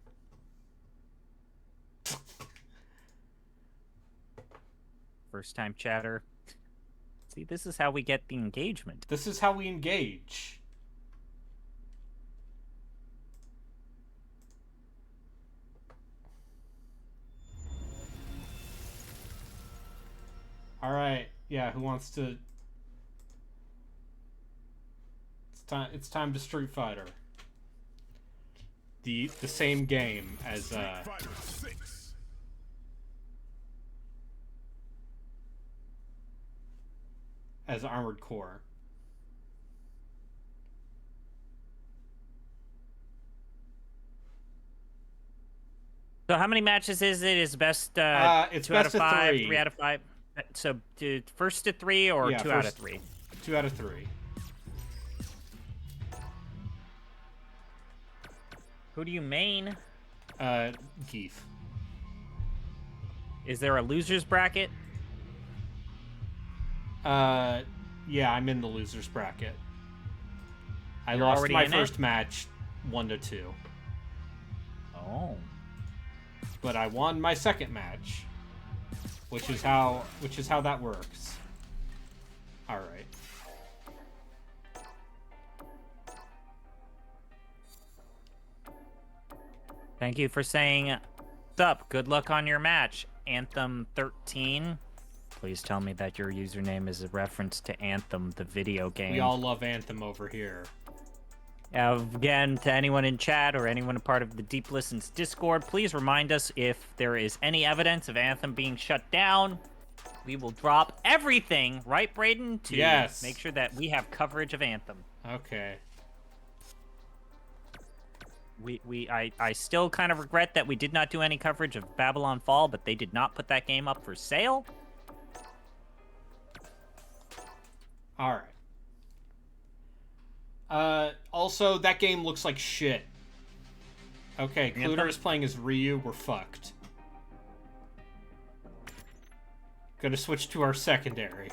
Speaker 5: First time chatter. See, this is how we get the engagement.
Speaker 1: This is how we engage. All right. Yeah, who wants to... It's time to Street Fighter. The same game as
Speaker 9: Fighter 6.
Speaker 1: as Armored Core.
Speaker 5: So how many matches is it? Is best
Speaker 1: It's
Speaker 5: 2 out
Speaker 1: best
Speaker 5: of
Speaker 1: of
Speaker 5: 5,
Speaker 1: 3.
Speaker 5: 3 out of 5? So first to 3 or
Speaker 1: Yeah,
Speaker 5: 2 out of
Speaker 1: first-
Speaker 5: 3?
Speaker 1: 2 out of 3.
Speaker 5: Who do you main?
Speaker 1: Geef.
Speaker 5: Is there a loser's bracket?
Speaker 1: Yeah, I'm in the losers bracket. I
Speaker 5: You're
Speaker 1: lost
Speaker 5: already
Speaker 1: my
Speaker 5: in it?
Speaker 1: first match 1-2,
Speaker 5: Oh.
Speaker 1: but I won my second match, which is how that works. All right.
Speaker 5: Thank you for saying, "What's up? Good luck on your match, Anthem 13." Please tell me that your username is a reference to Anthem, the video game.
Speaker 1: We all love Anthem over here.
Speaker 5: Again, to anyone in chat or anyone a part of the Deep Listens Discord, please remind us if there is any evidence of Anthem being shut down. We will drop everything, right, Braden? To
Speaker 1: Yes.
Speaker 5: make sure that we have coverage of Anthem.
Speaker 1: Okay.
Speaker 5: I still kind of regret that we did not do any coverage of Babylon Fall, but they did not put that game up for sale.
Speaker 1: All right. Also, that game looks like shit. Okay, Cluter is playing as Ryu. We're fucked. Gonna switch to our secondary.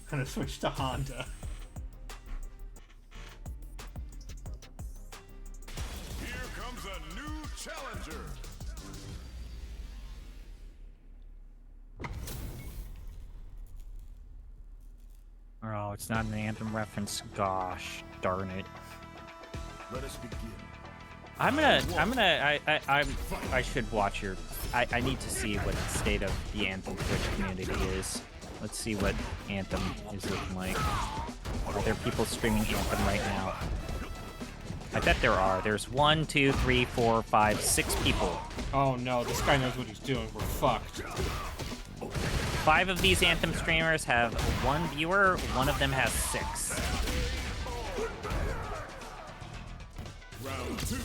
Speaker 1: Gonna switch to Honda.
Speaker 9: Here comes a new challenger.
Speaker 5: Oh, it's not an Anthem reference. Gosh, darn it.
Speaker 9: Let us begin.
Speaker 5: I should watch your. I need to see what the state of the Anthem Twitch community is. Let's see what Anthem is looking like. Are there people streaming Anthem right now? I bet there are. There's 1, 2, 3, 4, 5, 6 people.
Speaker 1: Oh no, this guy knows what he's doing. We're fucked.
Speaker 5: 5 of these Anthem streamers have 1 viewer. 1 of them has 6.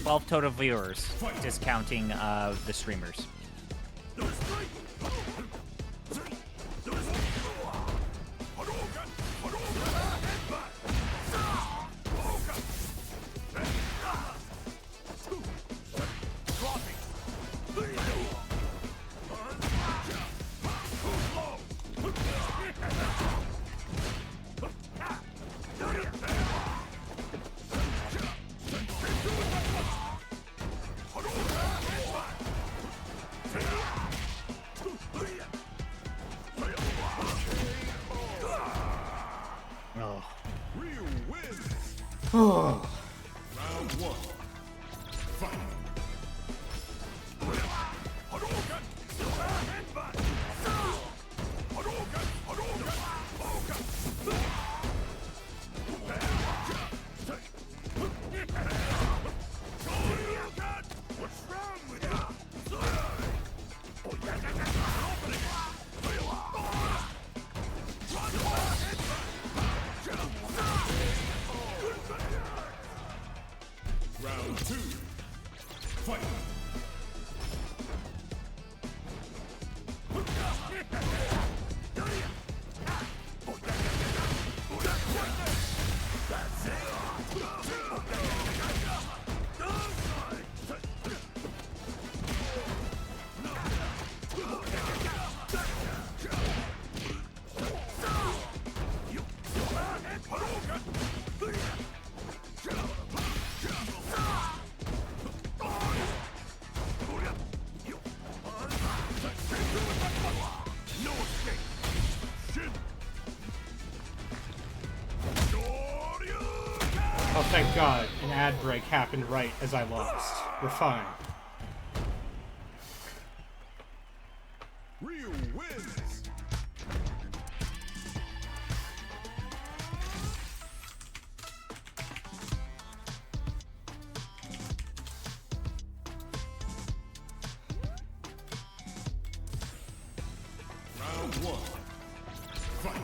Speaker 5: 12 total viewers, discounting the streamers.
Speaker 9: Ryu wins.
Speaker 1: Oh.
Speaker 9: Round 1. Fight. Round 2. Fight.
Speaker 1: Oh, thank God. An ad break happened right as I lost. We're fine.
Speaker 9: Round one. Fight.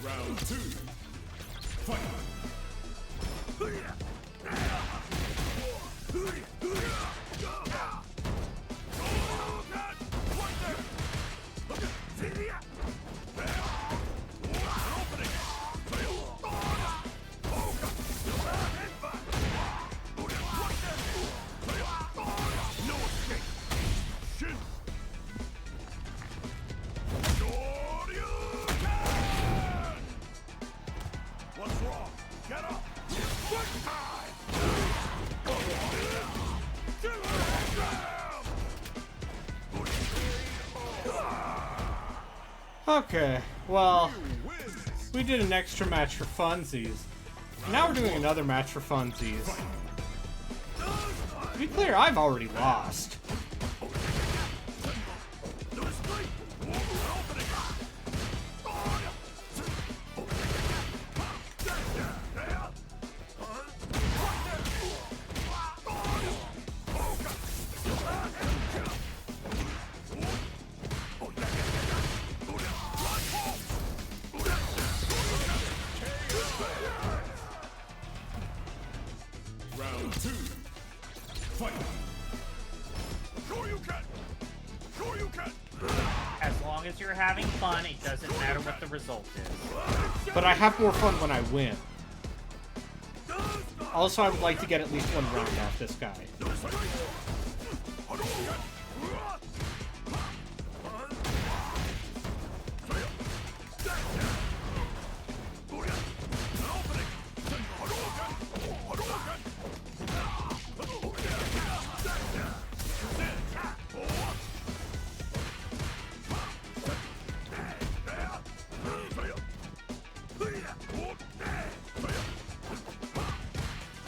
Speaker 9: Round two. Fight. What's wrong? Get up! Fight time!
Speaker 1: Okay, well, we did an extra match for funsies. Now we're doing another match for funsies. To be clear, I've already lost.
Speaker 9: Round two. Fight. Sure you can. Sure you can.
Speaker 5: As long as you're having fun, it doesn't matter what the result is.
Speaker 1: But I have more fun when I win. Also, I would like to get at least one round off this guy.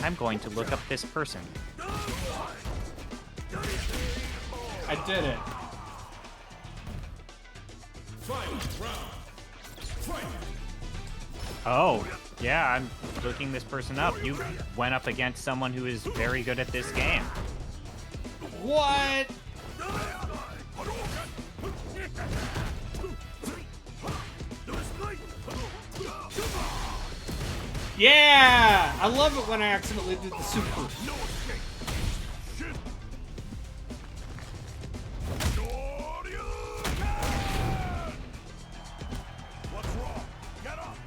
Speaker 5: I'm going to look up this person.
Speaker 1: I did it.
Speaker 9: Final round. Fight.
Speaker 5: Oh, yeah, I'm looking this person up. You went up against someone who is very good at this game.
Speaker 1: What? Yeah! I love it when I accidentally did the super.
Speaker 9: What's wrong? Get up.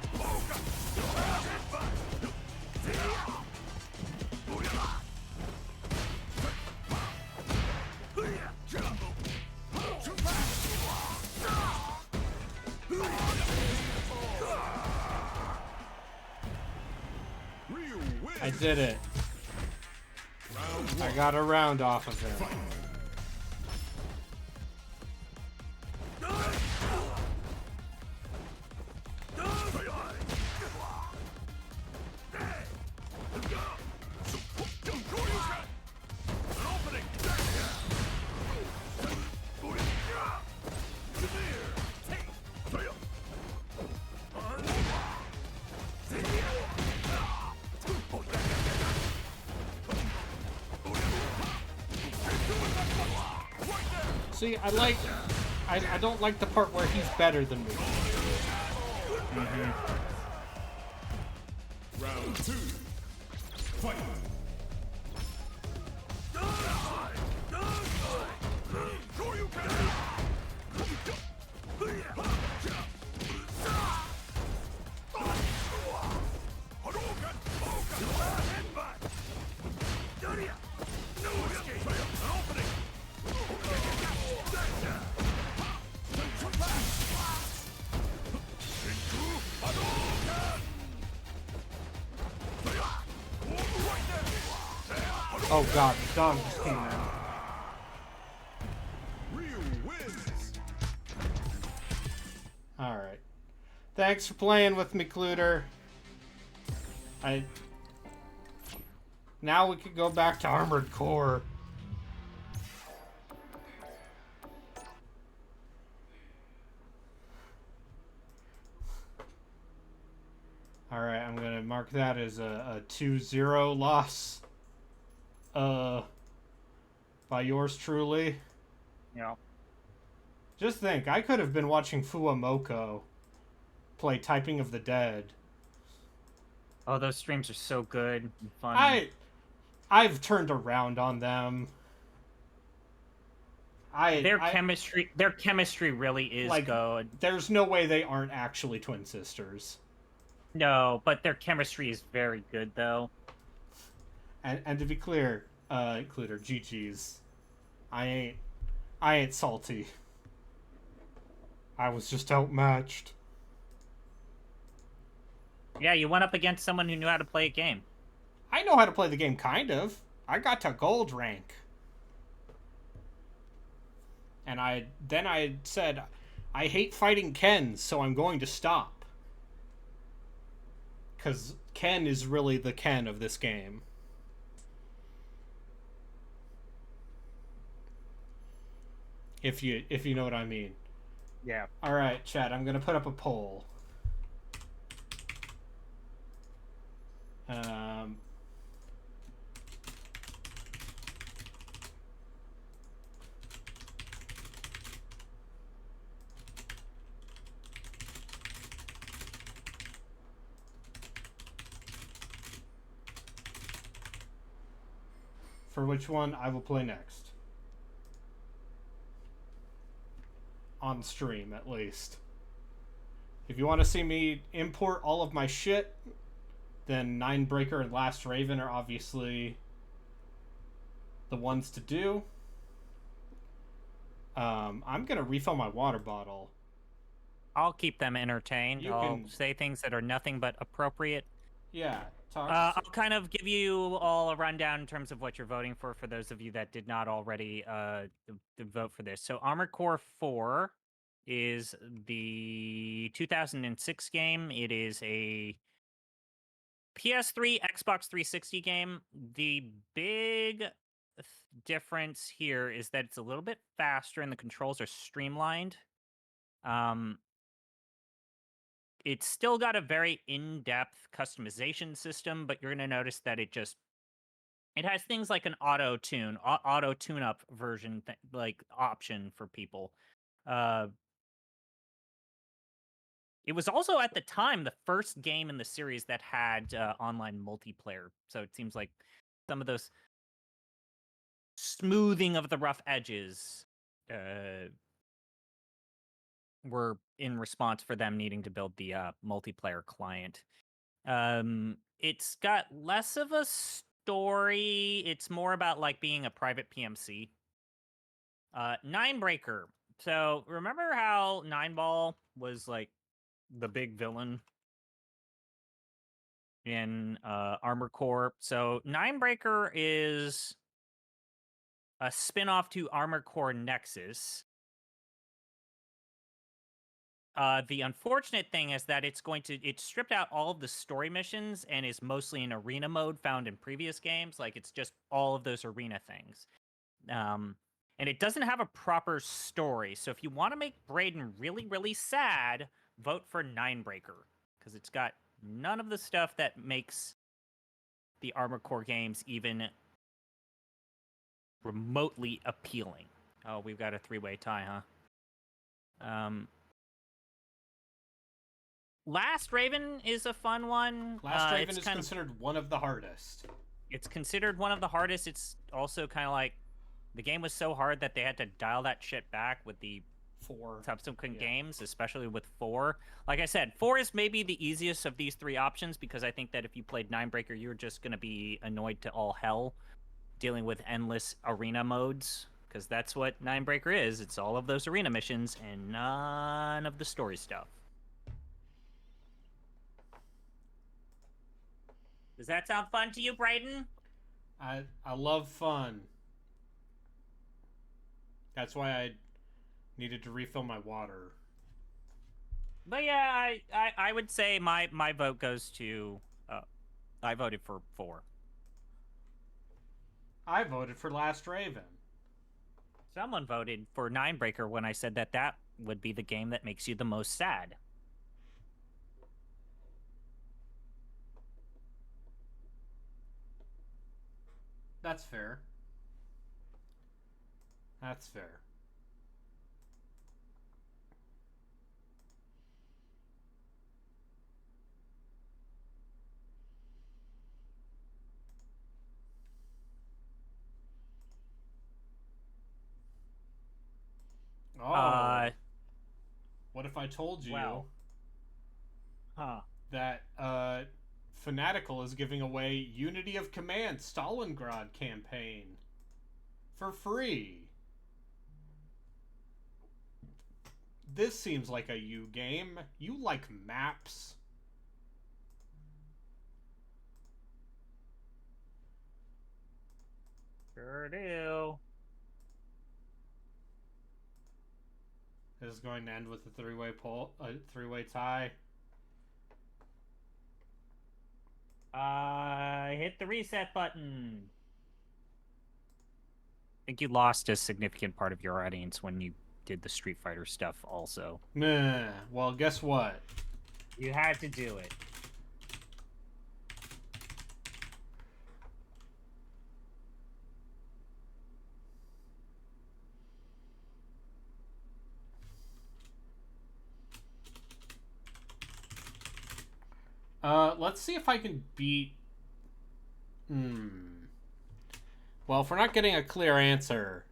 Speaker 1: I did it. I got a round off of him. See, I don't like the part where he's better than me.
Speaker 9: Round two. Fight.
Speaker 1: Oh god, the dog just came in.
Speaker 9: Ryu wins.
Speaker 1: Alright. Thanks for playing with me, Cluter. Now we could go back to Armored Core. Alright, I'm gonna mark that as a 2-0 loss. By yours truly.
Speaker 5: Yeah.
Speaker 1: Just think, I could have been watching Fuamoko play Typing of the Dead.
Speaker 5: Oh, those streams are so good and fun.
Speaker 1: I've turned around on them.
Speaker 5: Their chemistry really is
Speaker 1: like,
Speaker 5: good.
Speaker 1: There's no way they aren't actually twin sisters.
Speaker 5: No, but their chemistry is very good though.
Speaker 1: And to be clear, Cluter, GG's. I ain't salty. I was just outmatched.
Speaker 5: Yeah, you went up against someone who knew how to play a game.
Speaker 1: I know how to play the game, kind of. I got to gold rank. And I said, I hate fighting Ken, so I'm going to stop. Because Ken is really the Ken of this game. If you know what I mean.
Speaker 5: Yeah.
Speaker 1: Alright, chat, I'm gonna put up a poll. For which one I will play next. On stream, at least. If you want to see me import all of my shit, then Ninebreaker and Last Raven are obviously the ones to do. I'm gonna refill my water bottle.
Speaker 5: I'll keep them entertained. I'll
Speaker 1: can-
Speaker 5: say things that are nothing but appropriate.
Speaker 1: Yeah,
Speaker 5: I'll kind of give you all a rundown in terms of what you're voting for those of you that did not already vote for this. So Armored Core 4 is the 2006 game. It is a PS3, Xbox 360 game. The big difference here is that it's a little bit faster and the controls are streamlined. It's still got a very in-depth customization system, but you're going to notice that it has things like an auto tune-up version, like option for people. It was also at the time the first game in the series that had online multiplayer. So it seems like some of those smoothing of the rough edges were in response for them needing to build the multiplayer client. It's got less of a story. It's more about like being a private PMC. Ninebreaker. So remember how Nineball was like the big villain in Armored Core? So Ninebreaker is a spin-off to Armored Core Nexus. The unfortunate thing is that it's stripped out all of the story missions and is mostly in arena mode found in previous games. Like, it's just all of those arena things. And it doesn't have a proper story. So if you want to make Brayden really, really sad, vote for Ninebreaker. Because it's got none of the stuff that makes the Armored Core games even remotely appealing. Oh, we've got a 3-way tie, huh? Last Raven is a fun one.
Speaker 1: Last Raven is considered one of the hardest.
Speaker 5: It's considered one of the hardest. It's also kind of like the game was so hard that they had to dial that shit back with the
Speaker 1: 4
Speaker 5: subsequent games, especially with 4. Like I said, 4 is maybe the easiest of these 3 options because I think that if you played Ninebreaker, you're just going to be annoyed to all hell dealing with endless arena modes because that's what Ninebreaker is. It's all of those arena missions and none of the story stuff. Does that sound fun to you, Brayden?
Speaker 1: I love fun. That's why I needed to refill my water.
Speaker 5: But yeah, I would say my vote goes to. I voted for 4.
Speaker 1: I voted for Last Raven.
Speaker 5: Someone voted for Ninebreaker when I said that would be the game that makes you the most sad.
Speaker 1: That's fair. That's fair. Oh. What if I told you that Fanatical is giving away Unity of Command Stalingrad campaign for free? This seems like a you game. You like maps.
Speaker 5: Sure do.
Speaker 1: This is going to end with a three-way tie.
Speaker 5: Hit the reset button. I think you lost a significant part of your audience when you did the Street Fighter stuff also.
Speaker 1: Nah, well, guess what?
Speaker 5: You had to do it.
Speaker 1: Let's see if I can beat... Well, if we're not getting a clear answer,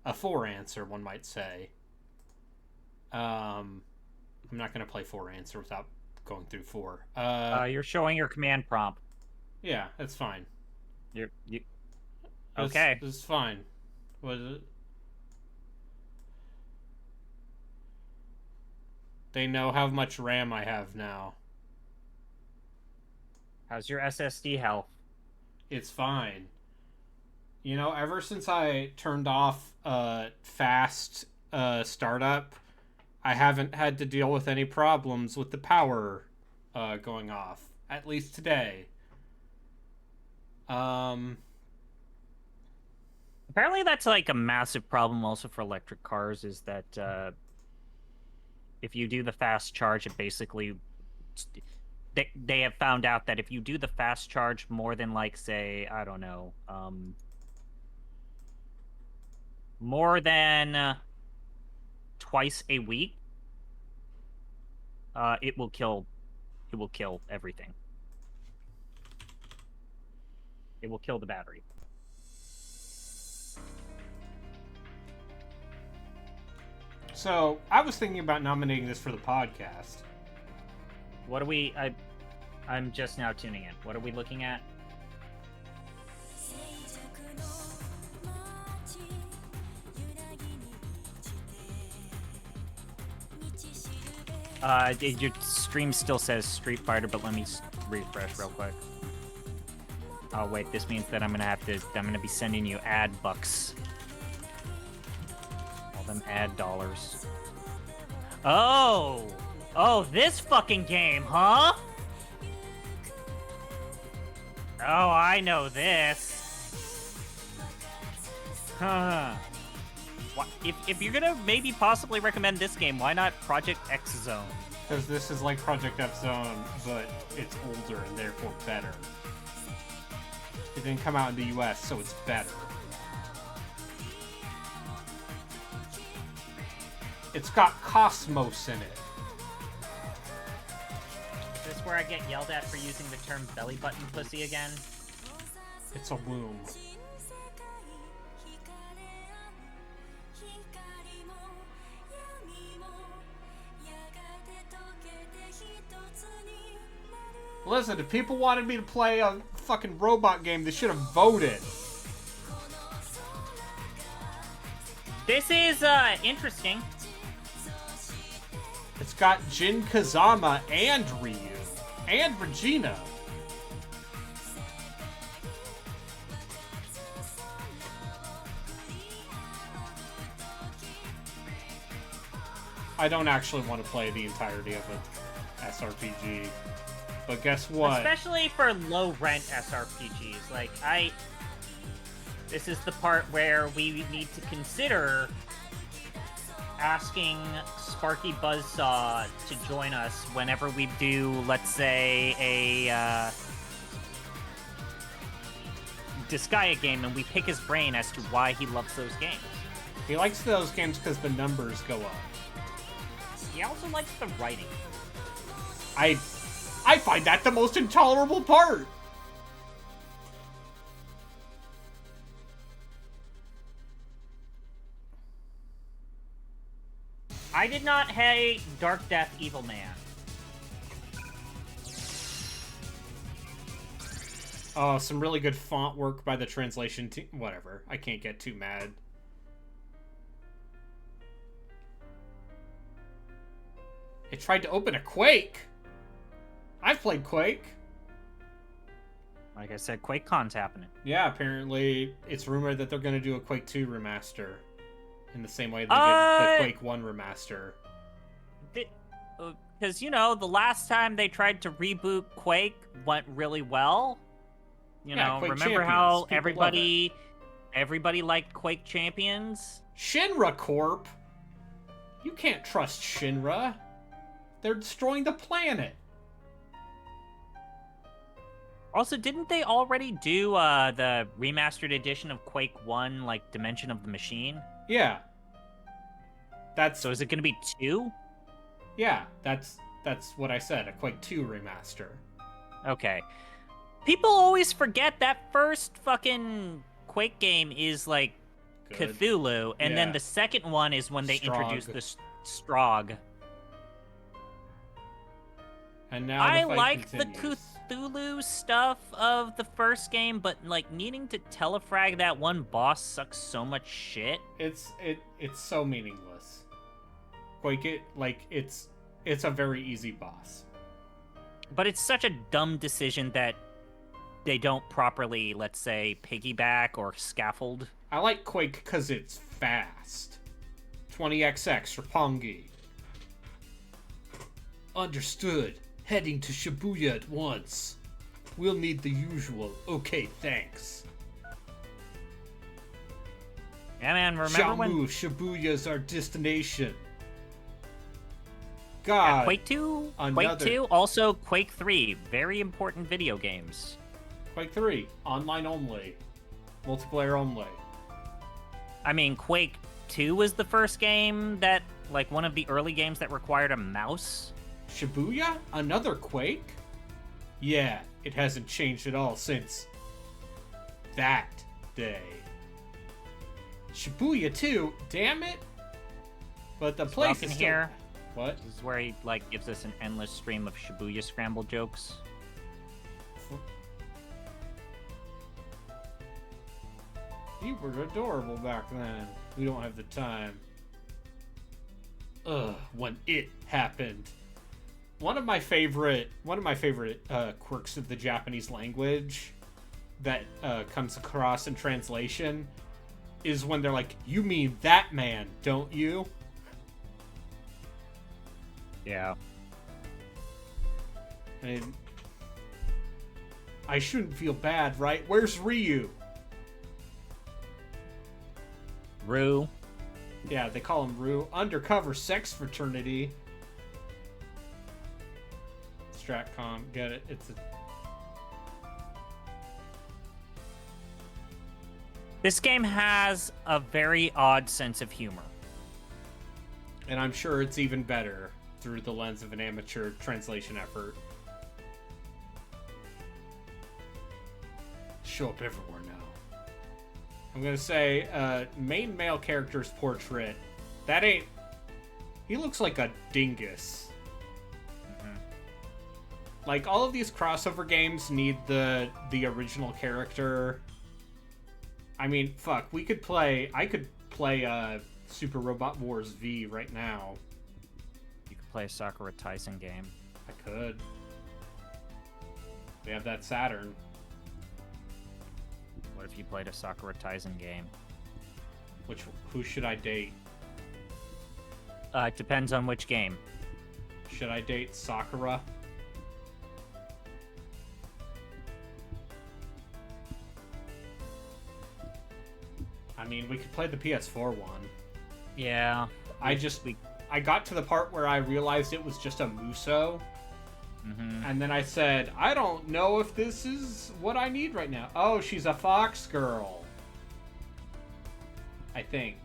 Speaker 1: a 4 answer, one might say, I'm not going to play 4 answer without going through 4.
Speaker 5: You're showing your command prompt.
Speaker 1: Yeah, that's fine.
Speaker 5: Okay.
Speaker 1: This is fine. What is it? They know how much RAM I have now.
Speaker 5: How's your SSD health?
Speaker 1: It's fine. You know, ever since I turned off fast startup, I haven't had to deal with any problems with the power going off. At least today.
Speaker 5: Apparently that's like a massive problem also for electric cars, is that if you do the fast charge, it basically... They have found out that if you do the fast charge more than, like, say, I don't know, more than twice a week, it will kill everything. It will kill the battery.
Speaker 1: So, I was thinking about nominating this for the podcast.
Speaker 5: What are we... I'm just now tuning in. What are we looking at? Your stream still says Street Fighter, but let me refresh real quick. Oh wait, this means that I'm gonna be sending you ad bucks. All them ad dollars. Oh, this fucking game, huh? Oh, I know this. Huh. If you're gonna maybe possibly recommend this game, why not Project X Zone?
Speaker 1: Because this is like Project F Zone, but it's older and therefore better. It didn't come out in the US, so it's better. It's got Cosmos in it.
Speaker 5: Is this where I get yelled at for using the term belly button pussy again?
Speaker 1: It's a womb. Listen, if people wanted me to play a fucking robot game, they should have voted.
Speaker 5: This is, interesting.
Speaker 1: It's got Jin Kazama and Ryu. And Regina. I don't actually want to play the entirety of an SRPG. But guess what?
Speaker 5: Especially for low rent SRPGs. Like, this is the part where we need to consider asking Sparky Buzzsaw to join us whenever we do, let's say, a Disgaea game, and we pick his brain as to why he loves those games.
Speaker 1: He likes those games because the numbers go up.
Speaker 5: He also likes the writing.
Speaker 1: I find that the most intolerable part.
Speaker 5: I did not hate Dark Death Evil Man.
Speaker 1: Oh, some really good font work by the translation team. Whatever. I can't get too mad. It tried to open a Quake. I've played Quake.
Speaker 5: Like I said, QuakeCon's happening.
Speaker 1: Yeah, apparently it's rumored that they're going to do a Quake 2 remaster. In the same way they did the Quake 1 remaster.
Speaker 5: Because, you know, the last time they tried to reboot Quake went really well. You know,
Speaker 1: Quake
Speaker 5: remember
Speaker 1: Champions.
Speaker 5: how
Speaker 1: People
Speaker 5: everybody liked Quake Champions?
Speaker 1: Shinra Corp? You can't trust Shinra. They're destroying the planet.
Speaker 5: Also, didn't they already do the remastered edition of Quake 1, like Dimension of the Machine?
Speaker 1: Yeah.
Speaker 5: So is it going to be 2?
Speaker 1: Yeah, that's what I said, a Quake 2 remaster.
Speaker 5: Okay. People always forget that first fucking Quake game is like
Speaker 1: Good.
Speaker 5: Cthulhu, and then
Speaker 1: Yeah.
Speaker 5: the second one is when they
Speaker 1: Strogg.
Speaker 5: introduced the Strogg.
Speaker 1: And now
Speaker 5: I
Speaker 1: the fight
Speaker 5: like
Speaker 1: continues.
Speaker 5: the Cthulhu stuff of the first game, but like needing to telefrag that one boss sucks so much shit.
Speaker 1: It's so meaningless. Quake it's a very easy boss.
Speaker 5: But it's such a dumb decision that they don't properly, let's say, piggyback or scaffold.
Speaker 1: I like Quake because it's fast. 20XX Roppongi. Understood. Heading to Shibuya at once. We'll need the usual. Okay, thanks.
Speaker 5: Yeah, man, remember when...
Speaker 1: Shibuya's our destination.
Speaker 5: Yeah,
Speaker 1: God.
Speaker 5: Quake 2,
Speaker 1: another-
Speaker 5: Quake 2, also Quake 3. Very important video games.
Speaker 1: Quake 3. Online only. Multiplayer only.
Speaker 5: I mean, Quake 2 was the first game that, like, one of the early games that required a mouse.
Speaker 1: Shibuya? Another Quake? Yeah, it hasn't changed at all since that day. Shibuya 2? Damn it! But the place
Speaker 5: Falcon
Speaker 1: is still...
Speaker 5: here.
Speaker 1: What?
Speaker 5: This is where he, like, gives us an endless stream of Shibuya scramble jokes.
Speaker 1: You were adorable back then. We don't have the time. Ugh, when it happened. One of my favorite quirks of the Japanese language that comes across in translation is when they're like, "You mean that man, don't you?"
Speaker 5: Yeah.
Speaker 1: And I shouldn't feel bad, right? Where's Ryu?
Speaker 5: Rue.
Speaker 1: Yeah, they call him Ryu. Undercover sex fraternity. Stratcom, get it? It's a...
Speaker 5: This game has a very odd sense of humor.
Speaker 1: And I'm sure it's even better through the lens of an amateur translation effort. Show up everywhere now. I'm gonna say, main male character's portrait. That ain't... He looks like a dingus. Like, all of these crossover games need the original character. I mean, fuck, I could play Super Robot Wars V right now.
Speaker 5: You could play a Sakura Tyson game.
Speaker 1: I could. We have that Saturn.
Speaker 5: What if you played a Sakura Tyson game?
Speaker 1: Who should I date?
Speaker 5: It depends on which game.
Speaker 1: Should I date Sakura? I mean, we could play the PS4 one.
Speaker 5: Yeah.
Speaker 1: I got to the part where I realized it was just a Muso. And then I said, I don't know if this is what I need right now. Oh, she's a fox girl. I think.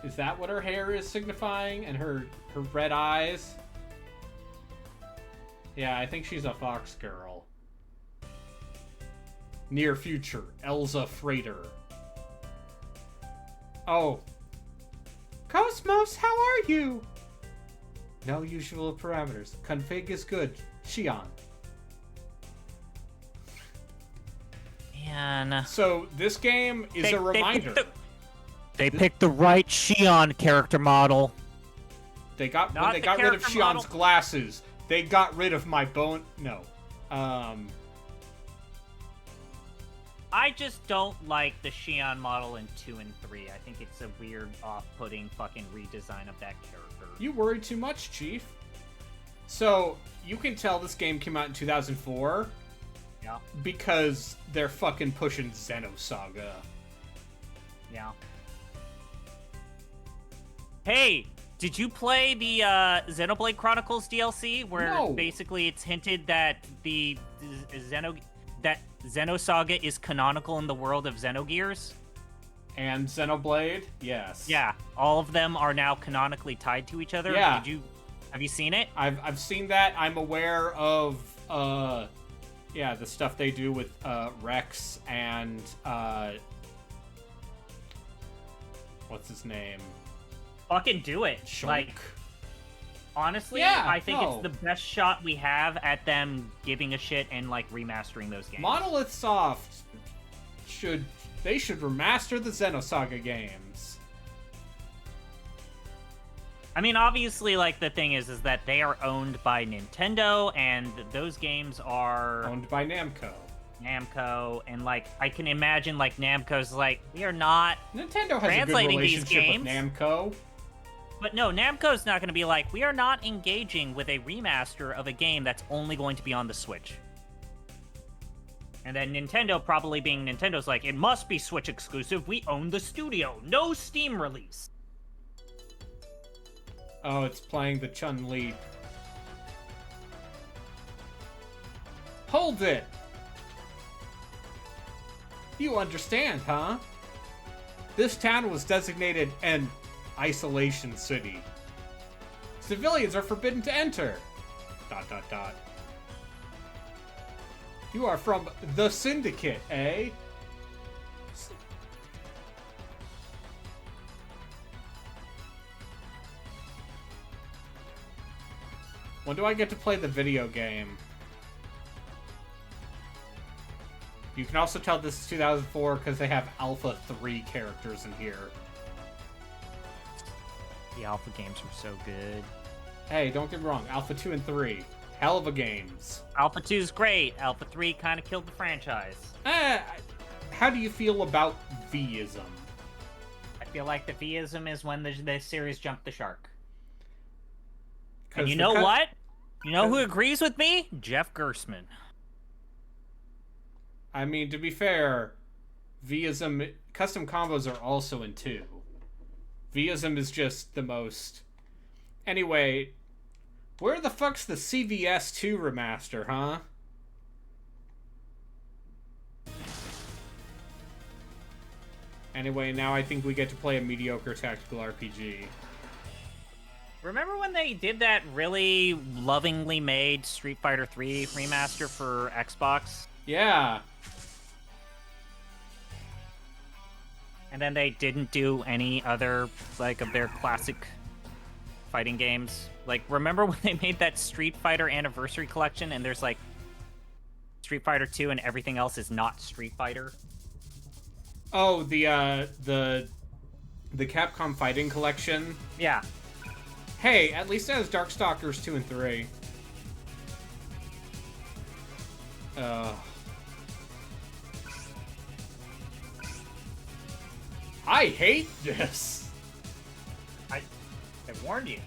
Speaker 1: Is that what her hair is signifying? And her red eyes? Yeah, I think she's a fox girl. Near future, Elza Freighter. Oh. Cosmos, how are you? No usual parameters. Config is good. Shion.
Speaker 5: Man.
Speaker 1: So, this game is a reminder.
Speaker 8: They picked the right Shion character model.
Speaker 1: When they got rid of
Speaker 5: character
Speaker 1: Shion's
Speaker 5: model.
Speaker 1: glasses, they got rid of my bone. No.
Speaker 5: I just don't like the Shion model in 2 and 3. I think it's a weird, off-putting fucking redesign of that character.
Speaker 1: You worry too much, Chief. So, you can tell this game came out in 2004.
Speaker 5: Yeah.
Speaker 1: Because they're fucking pushing Xenosaga.
Speaker 5: Yeah. Hey, did you play the Xenoblade Chronicles DLC where
Speaker 1: No.
Speaker 5: basically it's hinted that the Xenosaga is canonical in the world of Xenogears?
Speaker 1: And Xenoblade? Yes.
Speaker 5: Yeah, all of them are now canonically tied to each other.
Speaker 1: Yeah.
Speaker 5: Have you seen it?
Speaker 1: I've seen that. I'm aware of the stuff they do with Rex and what's his name?
Speaker 5: Fucking do it.
Speaker 1: Shulk.
Speaker 5: Like, honestly,
Speaker 1: Yeah,
Speaker 5: I think
Speaker 1: no.
Speaker 5: it's the best shot we have at them giving a shit and like remastering those games.
Speaker 1: Monolith Soft should remaster the Xenosaga games.
Speaker 5: I mean, obviously, like, the thing is that they are owned by Nintendo, and those games are
Speaker 1: Owned by Namco.
Speaker 5: Namco, and, like, I can imagine, like, Namco's like, we are not...
Speaker 1: Nintendo has a good
Speaker 5: Translating these
Speaker 1: relationship with
Speaker 5: games.
Speaker 1: Namco.
Speaker 5: But no, Namco's not going to be like, we are not engaging with a remaster of a game that's only going to be on the Switch. And then Nintendo, probably being Nintendo's like, it must be Switch exclusive, we own the studio, no Steam release.
Speaker 1: Oh, it's playing the Chun-Li. Hold it! You understand, huh? This town was designated an isolation city. Civilians are forbidden to enter. ... You are from the Syndicate, eh? When do I get to play the video game? You can also tell this is 2004 because they have Alpha 3 characters in here.
Speaker 5: The Alpha games were so good.
Speaker 1: Hey, don't get me wrong. Alpha 2 and 3. Hell of a games.
Speaker 5: Alpha 2's great. Alpha 3 kind of killed the franchise.
Speaker 1: How do you feel about V-ism?
Speaker 5: I feel like the V-ism is when the series jumped the shark.
Speaker 1: 'Cause
Speaker 5: And you
Speaker 1: the
Speaker 5: know
Speaker 1: cut-
Speaker 5: what? You know who agrees with me? Jeff Gersman.
Speaker 1: I mean, to be fair, V-ism... Custom combos are also in 2. V-ism is just the most... Anyway, where the fuck's the CVS 2 remaster, huh? Anyway, now I think we get to play a mediocre tactical RPG.
Speaker 5: Remember when they did that really lovingly made Street Fighter 3 remaster for Xbox?
Speaker 1: Yeah.
Speaker 5: And then they didn't do any other, like, of their classic fighting games? Like, remember when they made that Street Fighter Anniversary Collection and there's, like, Street Fighter 2 and everything else is not Street Fighter?
Speaker 1: Oh, the Capcom Fighting Collection?
Speaker 5: Yeah.
Speaker 1: Hey, at least it has Darkstalkers 2 and 3. I hate this.
Speaker 5: I warned you.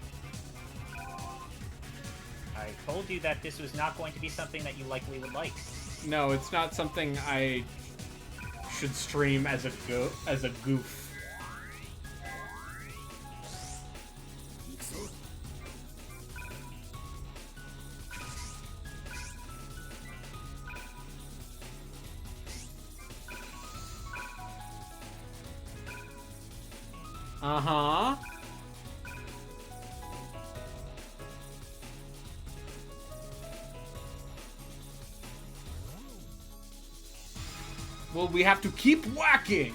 Speaker 5: I told you that this was not going to be something that you likely would like.
Speaker 1: No, it's not something I should stream as a goof. Uh-huh. Well, we have to keep whacking!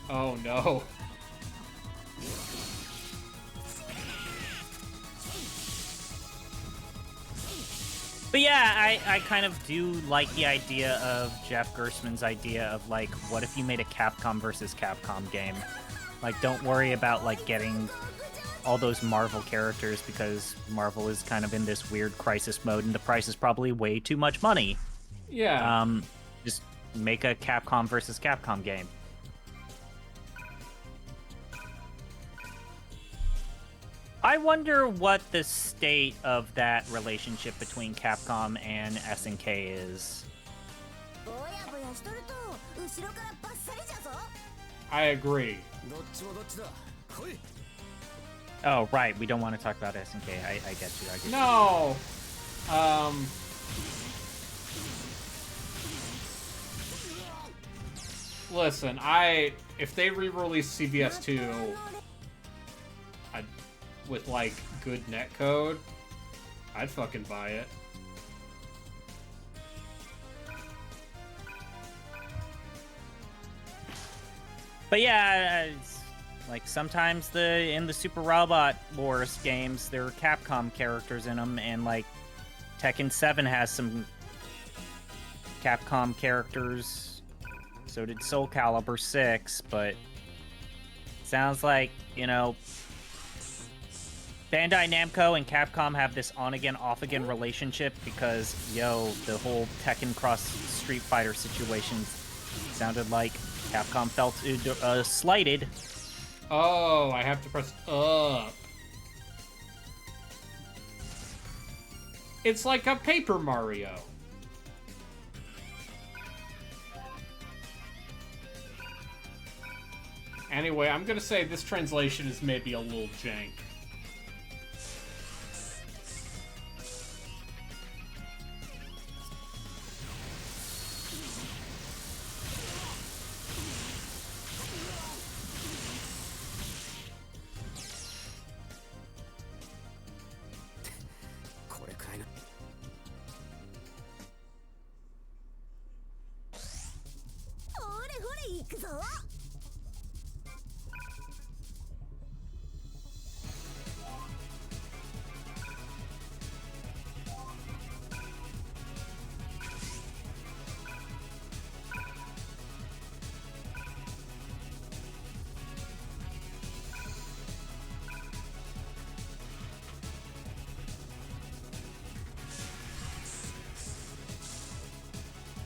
Speaker 1: Oh no.
Speaker 5: But yeah, I kind of do like the idea of Jeff Gerstmann's idea of, like, what if you made a Capcom versus Capcom game? Like, don't worry about, like, getting all those Marvel characters, because Marvel is kind of in this weird crisis mode, and the price is probably way too much money.
Speaker 1: Yeah.
Speaker 5: Just make a Capcom versus Capcom game. I wonder what the state of that relationship between Capcom and SNK is.
Speaker 1: I agree.
Speaker 5: Oh, right. We don't want to talk about SNK. I get you. I get you.
Speaker 1: No! Listen, if they re-release CVS 2 with, like, good netcode, I'd fucking buy it.
Speaker 5: But yeah, like, sometimes in the Super Robot Wars games, there are Capcom characters in them, and, like, Tekken 7 has some Capcom characters. So did Soul Calibur 6, but sounds like, you know, Bandai Namco and Capcom have this on-again, off-again relationship because, yo, the whole Tekken Cross Street Fighter situation sounded like Capcom felt slighted.
Speaker 1: Oh, I have to press up. It's like a Paper Mario. Anyway, I'm gonna say this translation is maybe a little jank.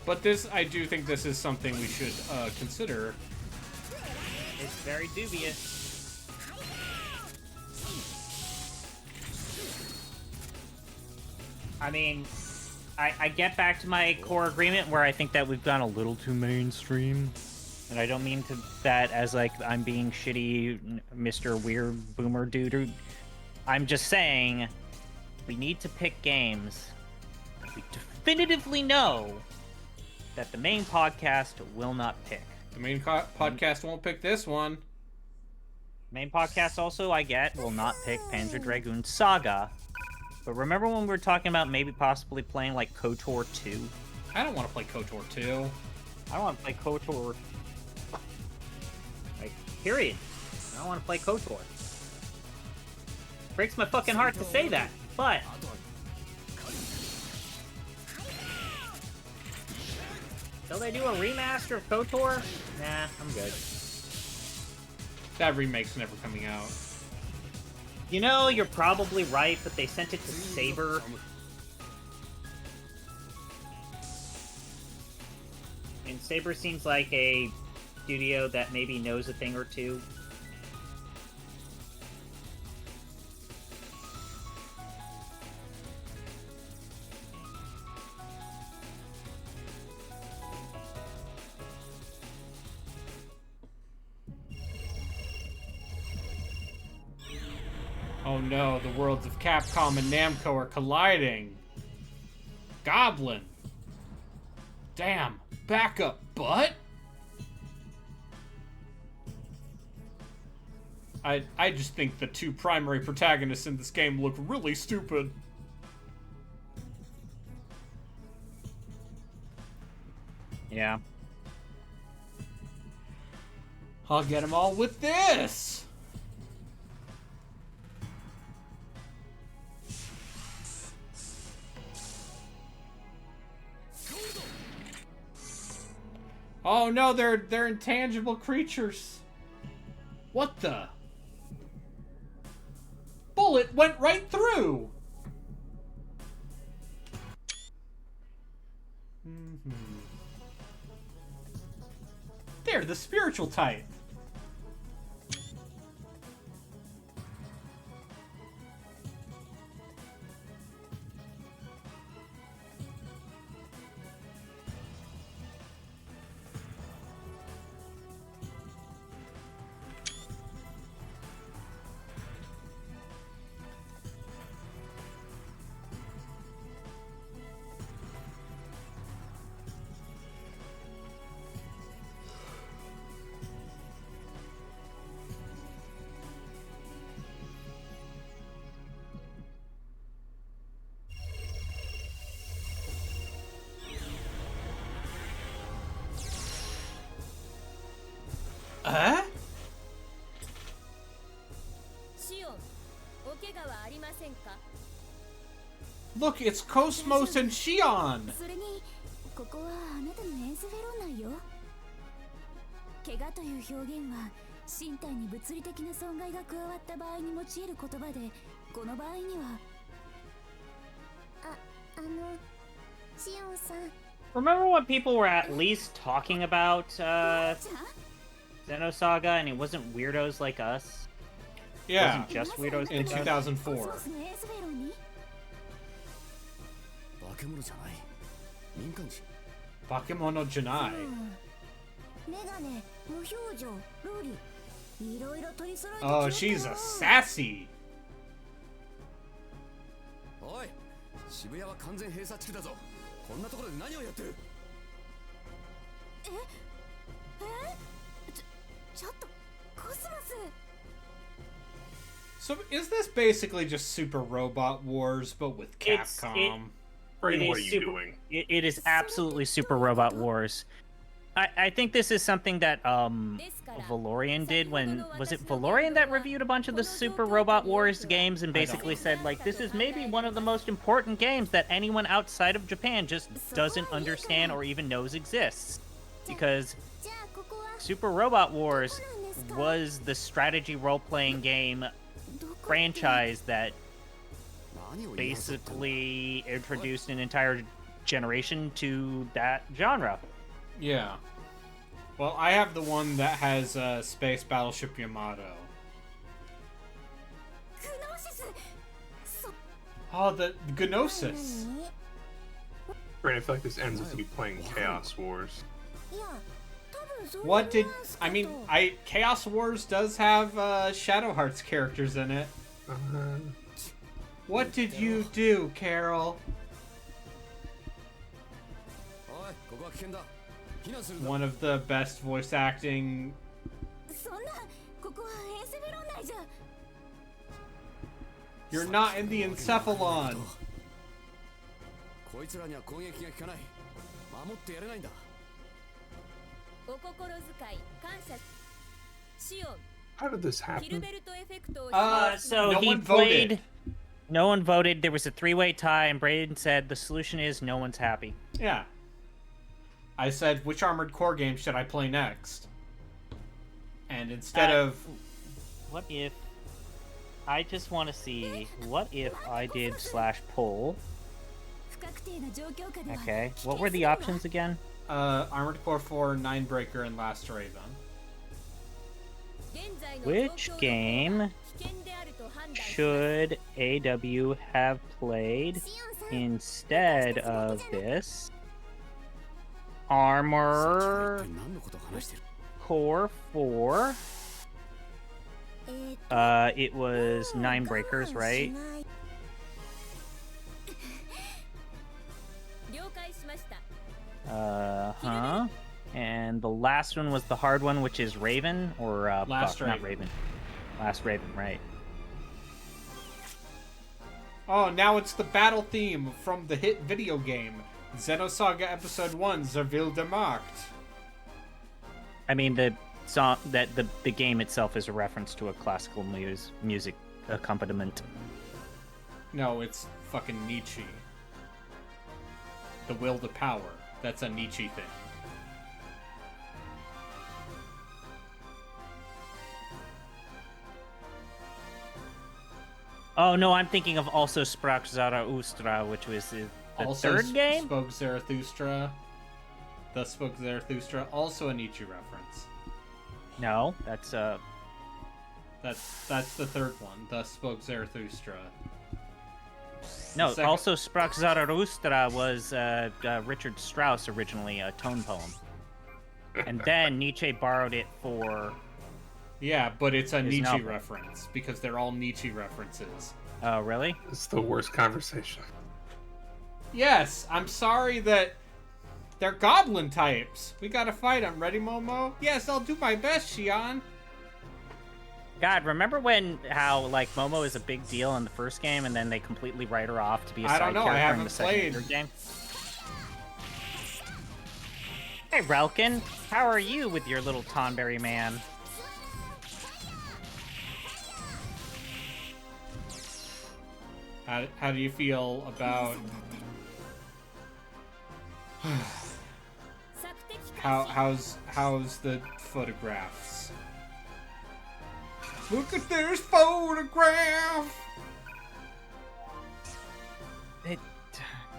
Speaker 1: But I do think this is something we should consider.
Speaker 5: It's very dubious. I mean, I get back to my core agreement where I think that we've gone a little too mainstream. And I don't mean that as, like, I'm being shitty Mr. Weird Boomer dude. I'm just saying we need to pick games that we definitively know that the main podcast will not pick.
Speaker 1: The main podcast won't pick this one.
Speaker 5: Main podcast also, I get, will not pick Panzer Dragoon Saga. But remember when we were talking about maybe possibly playing, like, KOTOR 2?
Speaker 1: I don't want to play KOTOR 2.
Speaker 5: I don't want to play KOTOR. Like, period. I don't want to play KOTOR. Breaks my fucking heart to say that, but till they do a remaster of KOTOR? Nah, I'm good.
Speaker 1: That remake's never coming out.
Speaker 5: You know, you're probably right, but they sent it to Saber. And Saber seems like a studio that maybe knows a thing or two.
Speaker 1: Oh no, the worlds of Capcom and Namco are colliding. Goblin. Damn, back up, butt. I just think the two primary protagonists in this game look really stupid.
Speaker 5: Yeah.
Speaker 1: I'll get them all with this. Oh no, they're intangible creatures. What the? Bullet went right through. They're the spiritual type. Huh? Look, it's Cosmos and Shion.
Speaker 10: それにここはあなたのエンスフェロン内よ。怪我という表現は身体に物理的な損害が加わった場合に用いる言葉で、この場合にはシオンさん。
Speaker 5: Remember when people were at least talking about Xenosaga and it wasn't weirdos like us?
Speaker 1: Yeah,
Speaker 5: It wasn't just weirdos
Speaker 1: in
Speaker 5: like us?
Speaker 1: 2004.
Speaker 10: 化け物じゃない。民間人。
Speaker 1: Bakemono Janai.
Speaker 10: メガネ、無表情、ロリ、いろいろ取り揃えて
Speaker 1: Oh, she's a sassy.
Speaker 11: おい、渋谷は完全閉鎖地区だぞ。こんなところで何をやってる？
Speaker 10: ちょっとコスモス。
Speaker 1: So is this basically just Super Robot Wars, but with Capcom?
Speaker 5: It is absolutely Super Robot Wars. I think this is something that Valorian did when was it Valorian that reviewed a bunch of the Super Robot Wars games and basically said like this is maybe one of the most important games that anyone outside of Japan just doesn't understand or even knows exists, because Super Robot Wars was the strategy role-playing game franchise that basically introduced an entire generation to that genre.
Speaker 1: Yeah. Well, I have the one that has Space Battleship Yamato. Oh, the Gnosis.
Speaker 12: Brandon, I feel like this ends with you playing Chaos Wars.
Speaker 1: What did... I mean, Chaos Wars does have Shadow Hearts characters in it. What did you do, Carol? One of the best voice acting... You're not in the Encephalon!
Speaker 12: How did this happen?
Speaker 5: So
Speaker 1: no
Speaker 5: he
Speaker 1: one
Speaker 5: played.
Speaker 1: voted.
Speaker 5: No one voted. There was a three-way tie, and Braden said the solution is no one's happy.
Speaker 1: Yeah. I said, which Armored Core game should I play next? And instead of...
Speaker 5: What if... I just want to see, what if I did /poll? Okay, what were the options again?
Speaker 1: Armored Core 4, Ninebreaker, and Last Raven.
Speaker 5: Which game should AW have played instead of this? Armor Core 4. It was Ninebreakers, right? Huh. And the last one was the hard one, which is Raven, or
Speaker 1: Last Raven.
Speaker 5: not Raven. Last Raven, right?
Speaker 1: Oh, now it's the battle theme from the hit video game, Xenosaga Episode 1, Zervildemarkt.
Speaker 5: I mean, the song that the game itself is a reference to a classical music accompaniment.
Speaker 1: No, it's fucking Nietzsche. The will to power. That's a Nietzsche thing.
Speaker 5: Oh no, I'm thinking of also Sprach Zarathustra, which was the
Speaker 1: Also
Speaker 5: third game.
Speaker 1: Spoke Zarathustra. Thus Spoke Zarathustra. Also a Nietzsche reference.
Speaker 5: No, that's
Speaker 1: That's the third one. Thus Spoke Zarathustra.
Speaker 5: no.
Speaker 1: Second-
Speaker 5: Also, Sprach Zarathustra was Richard Strauss originally a tone poem, and then Nietzsche borrowed it for.
Speaker 1: Yeah, but it's a
Speaker 5: His
Speaker 1: Nietzsche
Speaker 5: novel.
Speaker 1: reference because they're all Nietzsche references.
Speaker 5: Oh, really?
Speaker 12: It's the worst conversation.
Speaker 1: Yes, I'm sorry that they're goblin types. We gotta fight them. Ready, Momo? Yes, I'll do my best, Shion.
Speaker 5: God, remember how like Momo is a big deal in the first game, and then they completely write her off to be a
Speaker 1: I
Speaker 5: side
Speaker 1: don't know, I
Speaker 5: character in
Speaker 1: haven't
Speaker 5: the second and
Speaker 1: played.
Speaker 5: third game? Hey, Relkin, how are you with your little Tonberry man?
Speaker 1: How do you feel about how's the photographs? Look at this photograph.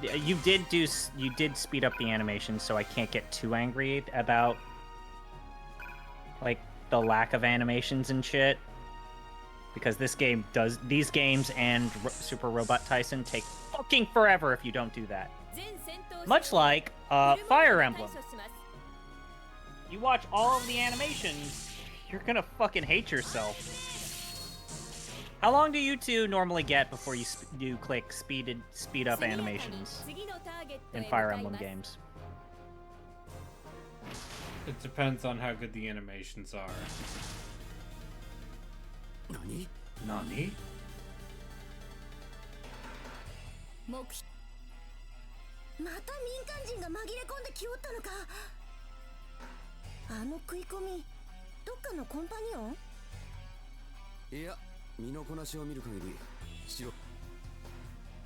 Speaker 5: You did speed up the animation, so I can't get too angry about like the lack of animations and shit. Because these games and Super Robot Tyson take fucking forever if you don't do that. Much like Fire Emblem. You watch all of the animations, you're gonna fucking hate yourself. How long do you two normally get before you click speed up animations in Fire Emblem games?
Speaker 1: It depends on how good the animations are.
Speaker 11: Nani?
Speaker 1: Nani?
Speaker 10: また民間人が紛れ込んできおったのか。あの食い込み、どっかのコンパニオン？
Speaker 11: いや、身のこなしを見る限り白。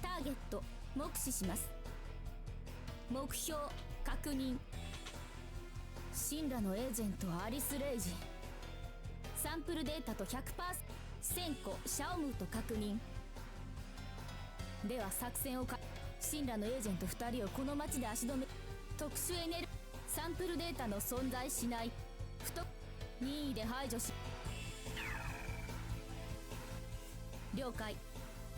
Speaker 10: ターゲット目視します。目標確認。シンラのエージェントアリス・レイジ。サンプルデータと 100%1000個シャオムーと確認。では作戦をシンラのエージェント2人をこの町で足止め。特殊エネルサンプルデータの存在しない任意で排除し。了解。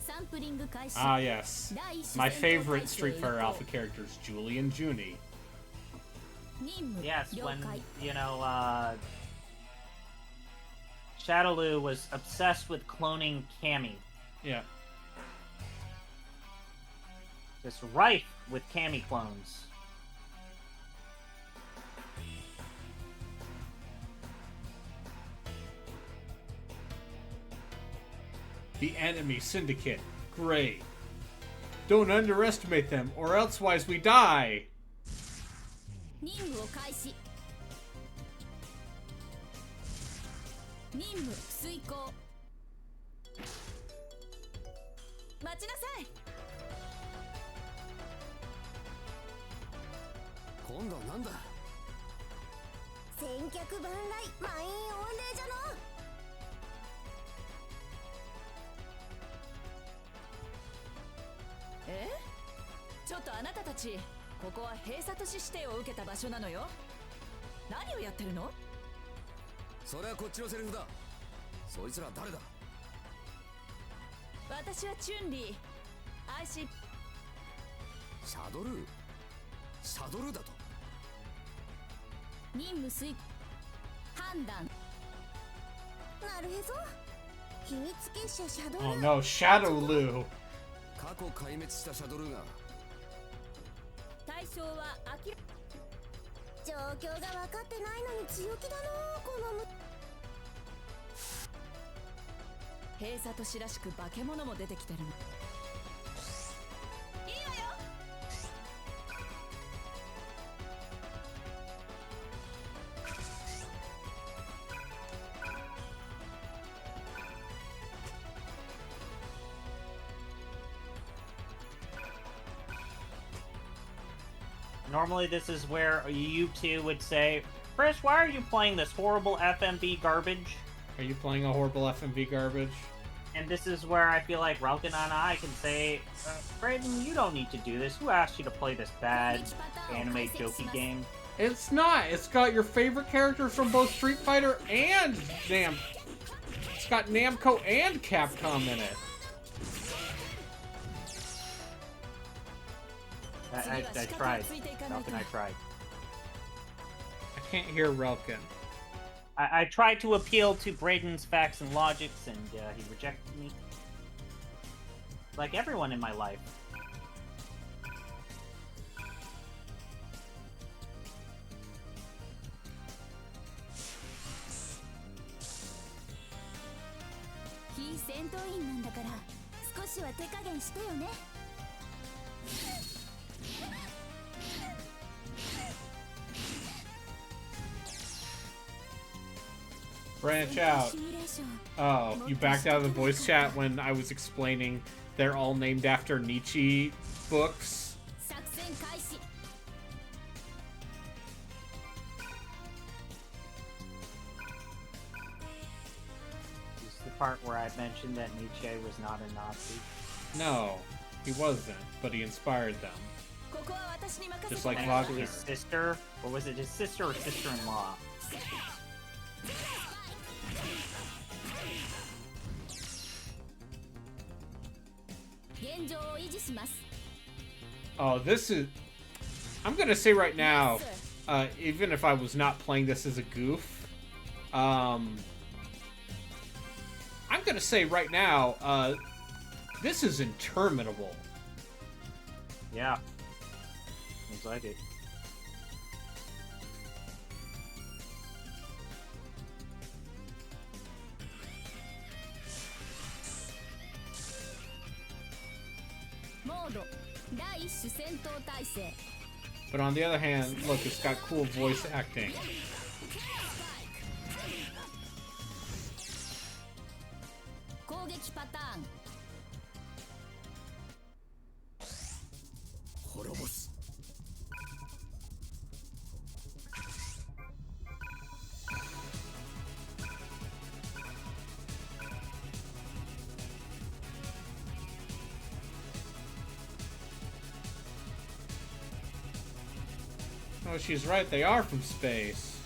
Speaker 10: サンプリング開始。
Speaker 1: Ah, yes. My favorite Street Fighter Alpha character is Julie and Junie.
Speaker 5: Yes, when, you know, Shadowloo was obsessed with cloning Cammy.
Speaker 1: Yeah.
Speaker 5: Just rife with Cammy clones.
Speaker 1: The enemy syndicate. Great. Don't underestimate them, or elsewise we die.
Speaker 10: 任務を開始。任務遂行。待ちなさい。
Speaker 11: 今度はなんだ。
Speaker 10: 千客万来満員御礼じゃの。
Speaker 13: ちょっとあなたたち
Speaker 10: ここは閉鎖都市指定を受けた場所なのよ。何をやってるの？
Speaker 11: それはこっちのセリフだ。そいつら誰だ？
Speaker 10: 私はチュンリー。IC
Speaker 11: シャドル？シャドルだと？
Speaker 10: 任務遂判断。
Speaker 7: なるへそ。秘密結社シャドル。
Speaker 1: Oh no, Shadowloo.
Speaker 11: 過去壊滅したシャドルが。
Speaker 10: 対象は明ら
Speaker 7: 状況が分かってないのに強気だなこのむ。
Speaker 10: 閉鎖都市らしく化け物も出てきてるの。いいわよ。
Speaker 5: Normally this is where you two would say, Chris, why are you playing this horrible FMV garbage?
Speaker 1: Are you playing a horrible FMV garbage?
Speaker 5: And this is where I feel like Ralkin and I can say, Brayden, you don't need to do this. Who asked you to play this bad anime jokey game?
Speaker 1: It's not. It's got your favorite characters from both Street Fighter and It's got Namco and Capcom in it.
Speaker 5: I tried. Ralkin, I tried.
Speaker 1: I can't hear Relkin.
Speaker 5: I tried to appeal to Brayden's facts and logics, and he rejected me. Like everyone in my life.
Speaker 10: He's 戦闘員なんだから少しは手加減してよね。
Speaker 1: Branch out. Oh, you backed out of the voice chat when I was explaining they're all named after Nietzsche books?
Speaker 10: 作戦開始。
Speaker 5: This is the part where I mentioned that Nietzsche was not a Nazi.
Speaker 1: No, he wasn't, but he inspired them.
Speaker 10: ここは私に任せて。
Speaker 1: Just like
Speaker 5: Actually,
Speaker 1: Wagner.
Speaker 5: his sister, or was it his sister or sister-in-law?
Speaker 1: Oh, this is... I'm gonna say right now, even if I was not playing this as a goof, I'm gonna say right now, this is interminable.
Speaker 5: Yeah. Looks like it.
Speaker 1: But on the other hand, look, it's got cool voice acting. Oh, she's right. They are from space.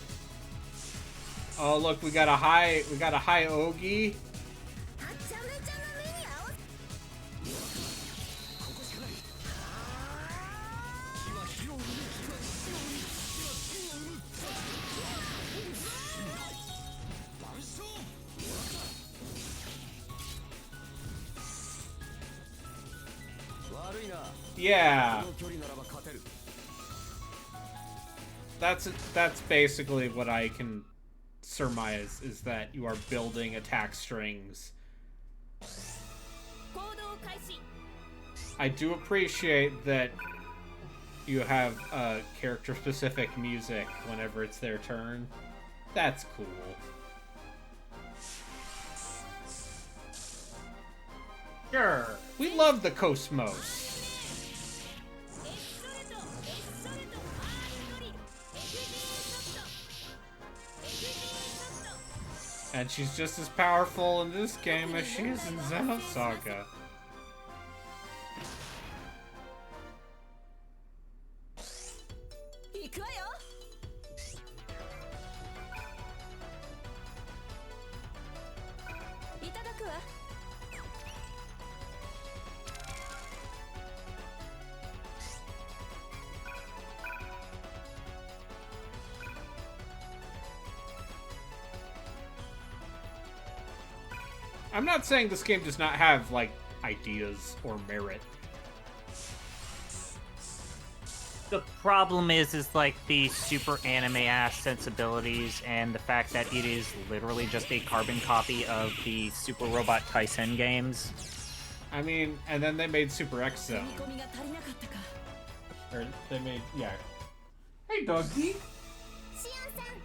Speaker 1: Oh, look, we got a high Ogi. Yeah. That's basically what I can surmise, is that you are building attack strings. I do appreciate that you have character-specific music whenever it's their turn. That's cool. Sure, we love the Cosmos. And she's just as powerful in this game as she is in Xenosaga. I'm not saying this game does not have, like, ideas or merit.
Speaker 5: The problem is like the super anime-ass sensibilities and the fact that it is literally just a carbon copy of the Super Robot Taisen games.
Speaker 1: I mean, and then they made Super X Zone. Or they made, yeah. Hey, doggy.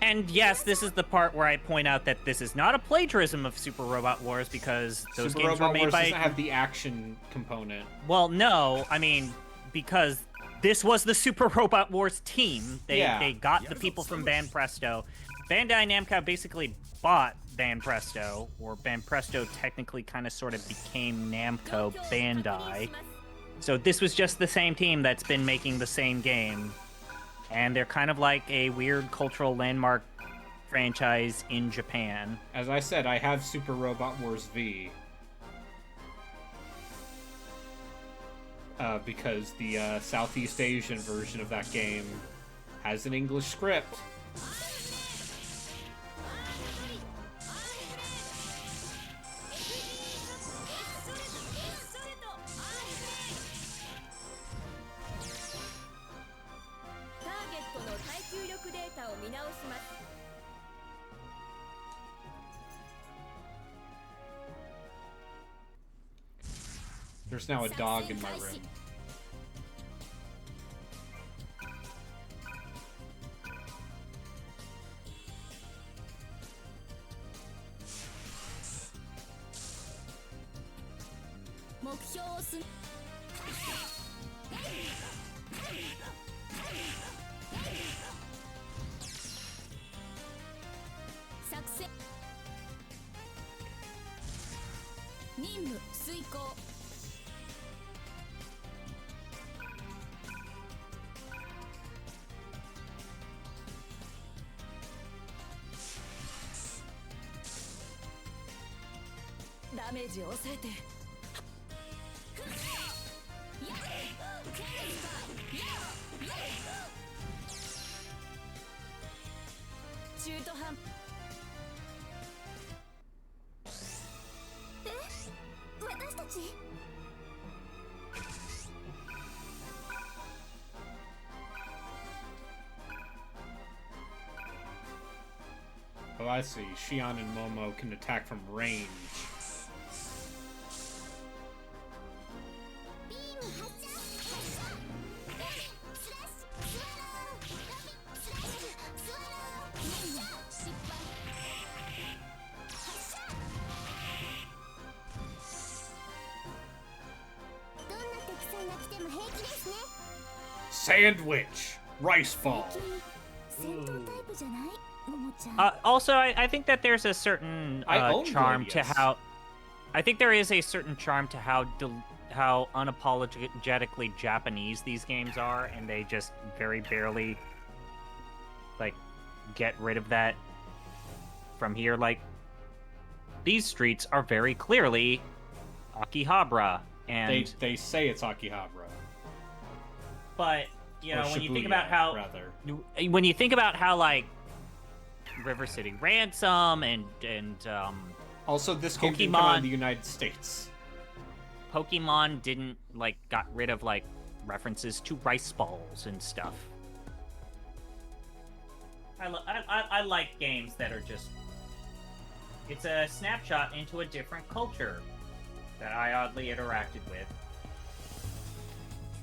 Speaker 5: And yes, this is the part where I point out that this is not a plagiarism of Super Robot Wars because those
Speaker 1: Super
Speaker 5: games
Speaker 1: Robot
Speaker 5: were made
Speaker 1: Wars
Speaker 5: by...
Speaker 1: doesn't have the action component.
Speaker 5: Well, no, I mean, because this was the Super Robot Wars team. They got the people from Banpresto. Bandai Namco basically bought Banpresto, or Banpresto technically kind of sort of became Namco Bandai. So this was just the same team that's been making the same game. And they're kind of like a weird cultural landmark franchise in Japan.
Speaker 1: As I said, I have Super Robot Wars V. Because the Southeast Asian version of that game has an English script. There's now a dog in my room. Oh, I see. Shion and Momo can attack from range. Sandwich! Rice Fall!
Speaker 5: Also, I think that there's a certain charm to how... I think there is a certain charm to how unapologetically Japanese these games are, and they just very barely, like, get rid of that from here. Like, these streets are very clearly Akihabara, and...
Speaker 1: They say it's Akihabara.
Speaker 5: But, you know,
Speaker 1: Or
Speaker 5: when you think
Speaker 1: Shibuya,
Speaker 5: about how...
Speaker 1: rather.
Speaker 5: When you think about how, like, River City Ransom and
Speaker 1: also, this game didn't come out in the United States.
Speaker 5: Pokemon didn't, like, got rid of, like, references to rice balls and stuff. I like games that are just... It's a snapshot into a different culture that I oddly interacted with.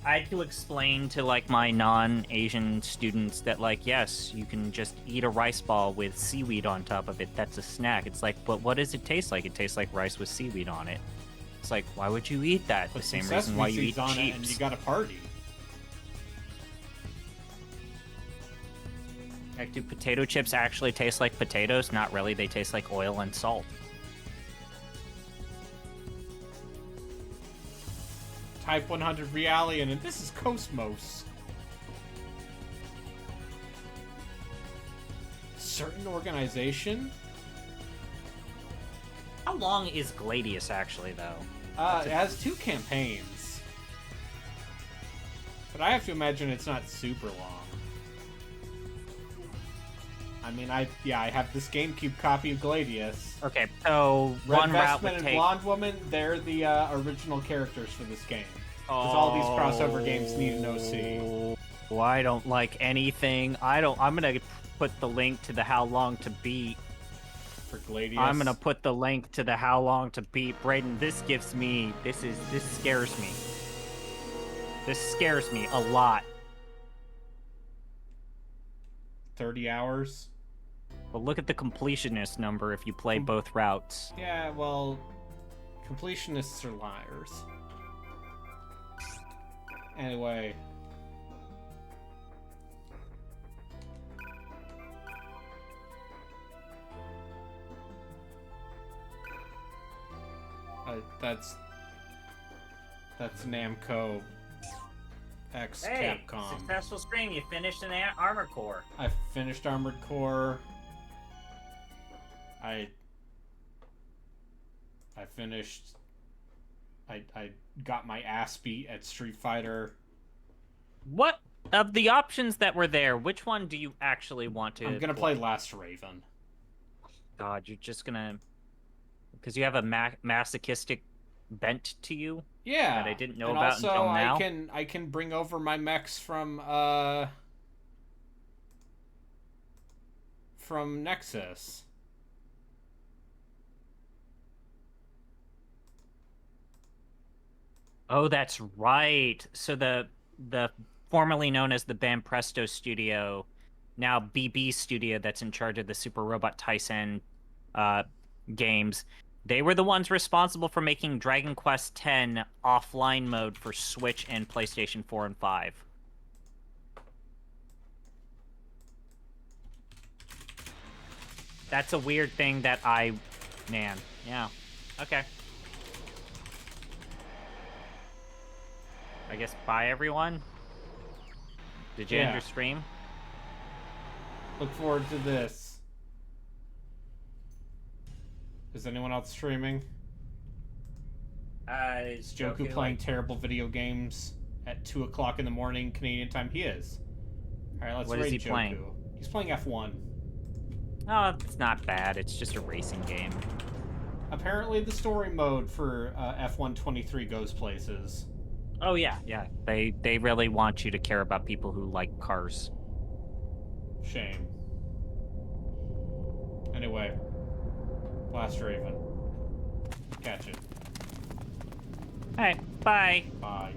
Speaker 5: I had to explain to, like, my non-Asian students that, like, yes, you can just eat a rice ball with seaweed on top of it. That's a snack. It's like, but what does it taste like? It tastes like rice with seaweed on it. It's like, why would you eat that?
Speaker 1: Put
Speaker 5: The same
Speaker 1: some
Speaker 5: reason why you
Speaker 1: sesame
Speaker 5: eat
Speaker 1: seeds on it
Speaker 5: chips.
Speaker 1: and you got a party.
Speaker 5: Like, do potato chips actually taste like potatoes? Not really. They taste like oil and salt.
Speaker 1: Type 100 Realian, and this is Cosmos. Certain organization?
Speaker 5: How long is Gladius, actually, though?
Speaker 1: It has 2 campaigns. But I have to imagine it's not super long. I mean, I have this GameCube copy of Gladius.
Speaker 5: Okay, so
Speaker 1: Red
Speaker 5: one route
Speaker 1: Vestman
Speaker 5: would
Speaker 1: and
Speaker 5: take.
Speaker 1: Blonde Woman, they're the original characters for this game. Because all these crossover games need an OC.
Speaker 5: Oh, I don't like anything. I'm gonna put the link to the How Long to Beat.
Speaker 1: For Gladius.
Speaker 5: I'm gonna put the link to the How Long to Beat. Brayden, this scares me. This scares me a lot.
Speaker 1: 30 hours.
Speaker 5: But look at the completionist number if you play both routes.
Speaker 1: Yeah, well, completionists are liars. Anyway. That's Namco X Capcom.
Speaker 5: Successful stream. You finished an Armored Core.
Speaker 1: I finished Armored Core. I finished. I got my ass beat at Street Fighter.
Speaker 5: What of the options that were there? Which one do you actually want to?
Speaker 1: I'm gonna play Last Raven.
Speaker 5: God, you're just gonna because you have a masochistic bent to you.
Speaker 1: Yeah,
Speaker 5: that I didn't know
Speaker 1: and
Speaker 5: about
Speaker 1: also,
Speaker 5: until now.
Speaker 1: I can bring over my mechs from Nexus.
Speaker 5: Oh, that's right. So the formerly known as the Banpresto Studio, now BB Studio, that's in charge of the Super Robot Tyson games. They were the ones responsible for making Dragon Quest X offline mode for Switch and PlayStation 4 and 5. That's a weird thing that man, yeah. Okay. I guess bye, everyone. Did you end your stream?
Speaker 1: Look forward to this. Is anyone else streaming? Is Joku playing terrible video games at 2 o'clock in the morning Canadian time? He is. Alright, let's
Speaker 5: What
Speaker 1: raid
Speaker 5: is he
Speaker 1: Joku.
Speaker 5: playing?
Speaker 1: He's playing F1.
Speaker 5: Oh, it's not bad. It's just a racing game.
Speaker 1: Apparently the story mode for F1 23 goes places.
Speaker 5: Oh, yeah. They really want you to care about people who like cars.
Speaker 1: Shame. Anyway. Last Raven. Catch it.
Speaker 5: Alright, bye.
Speaker 1: Bye.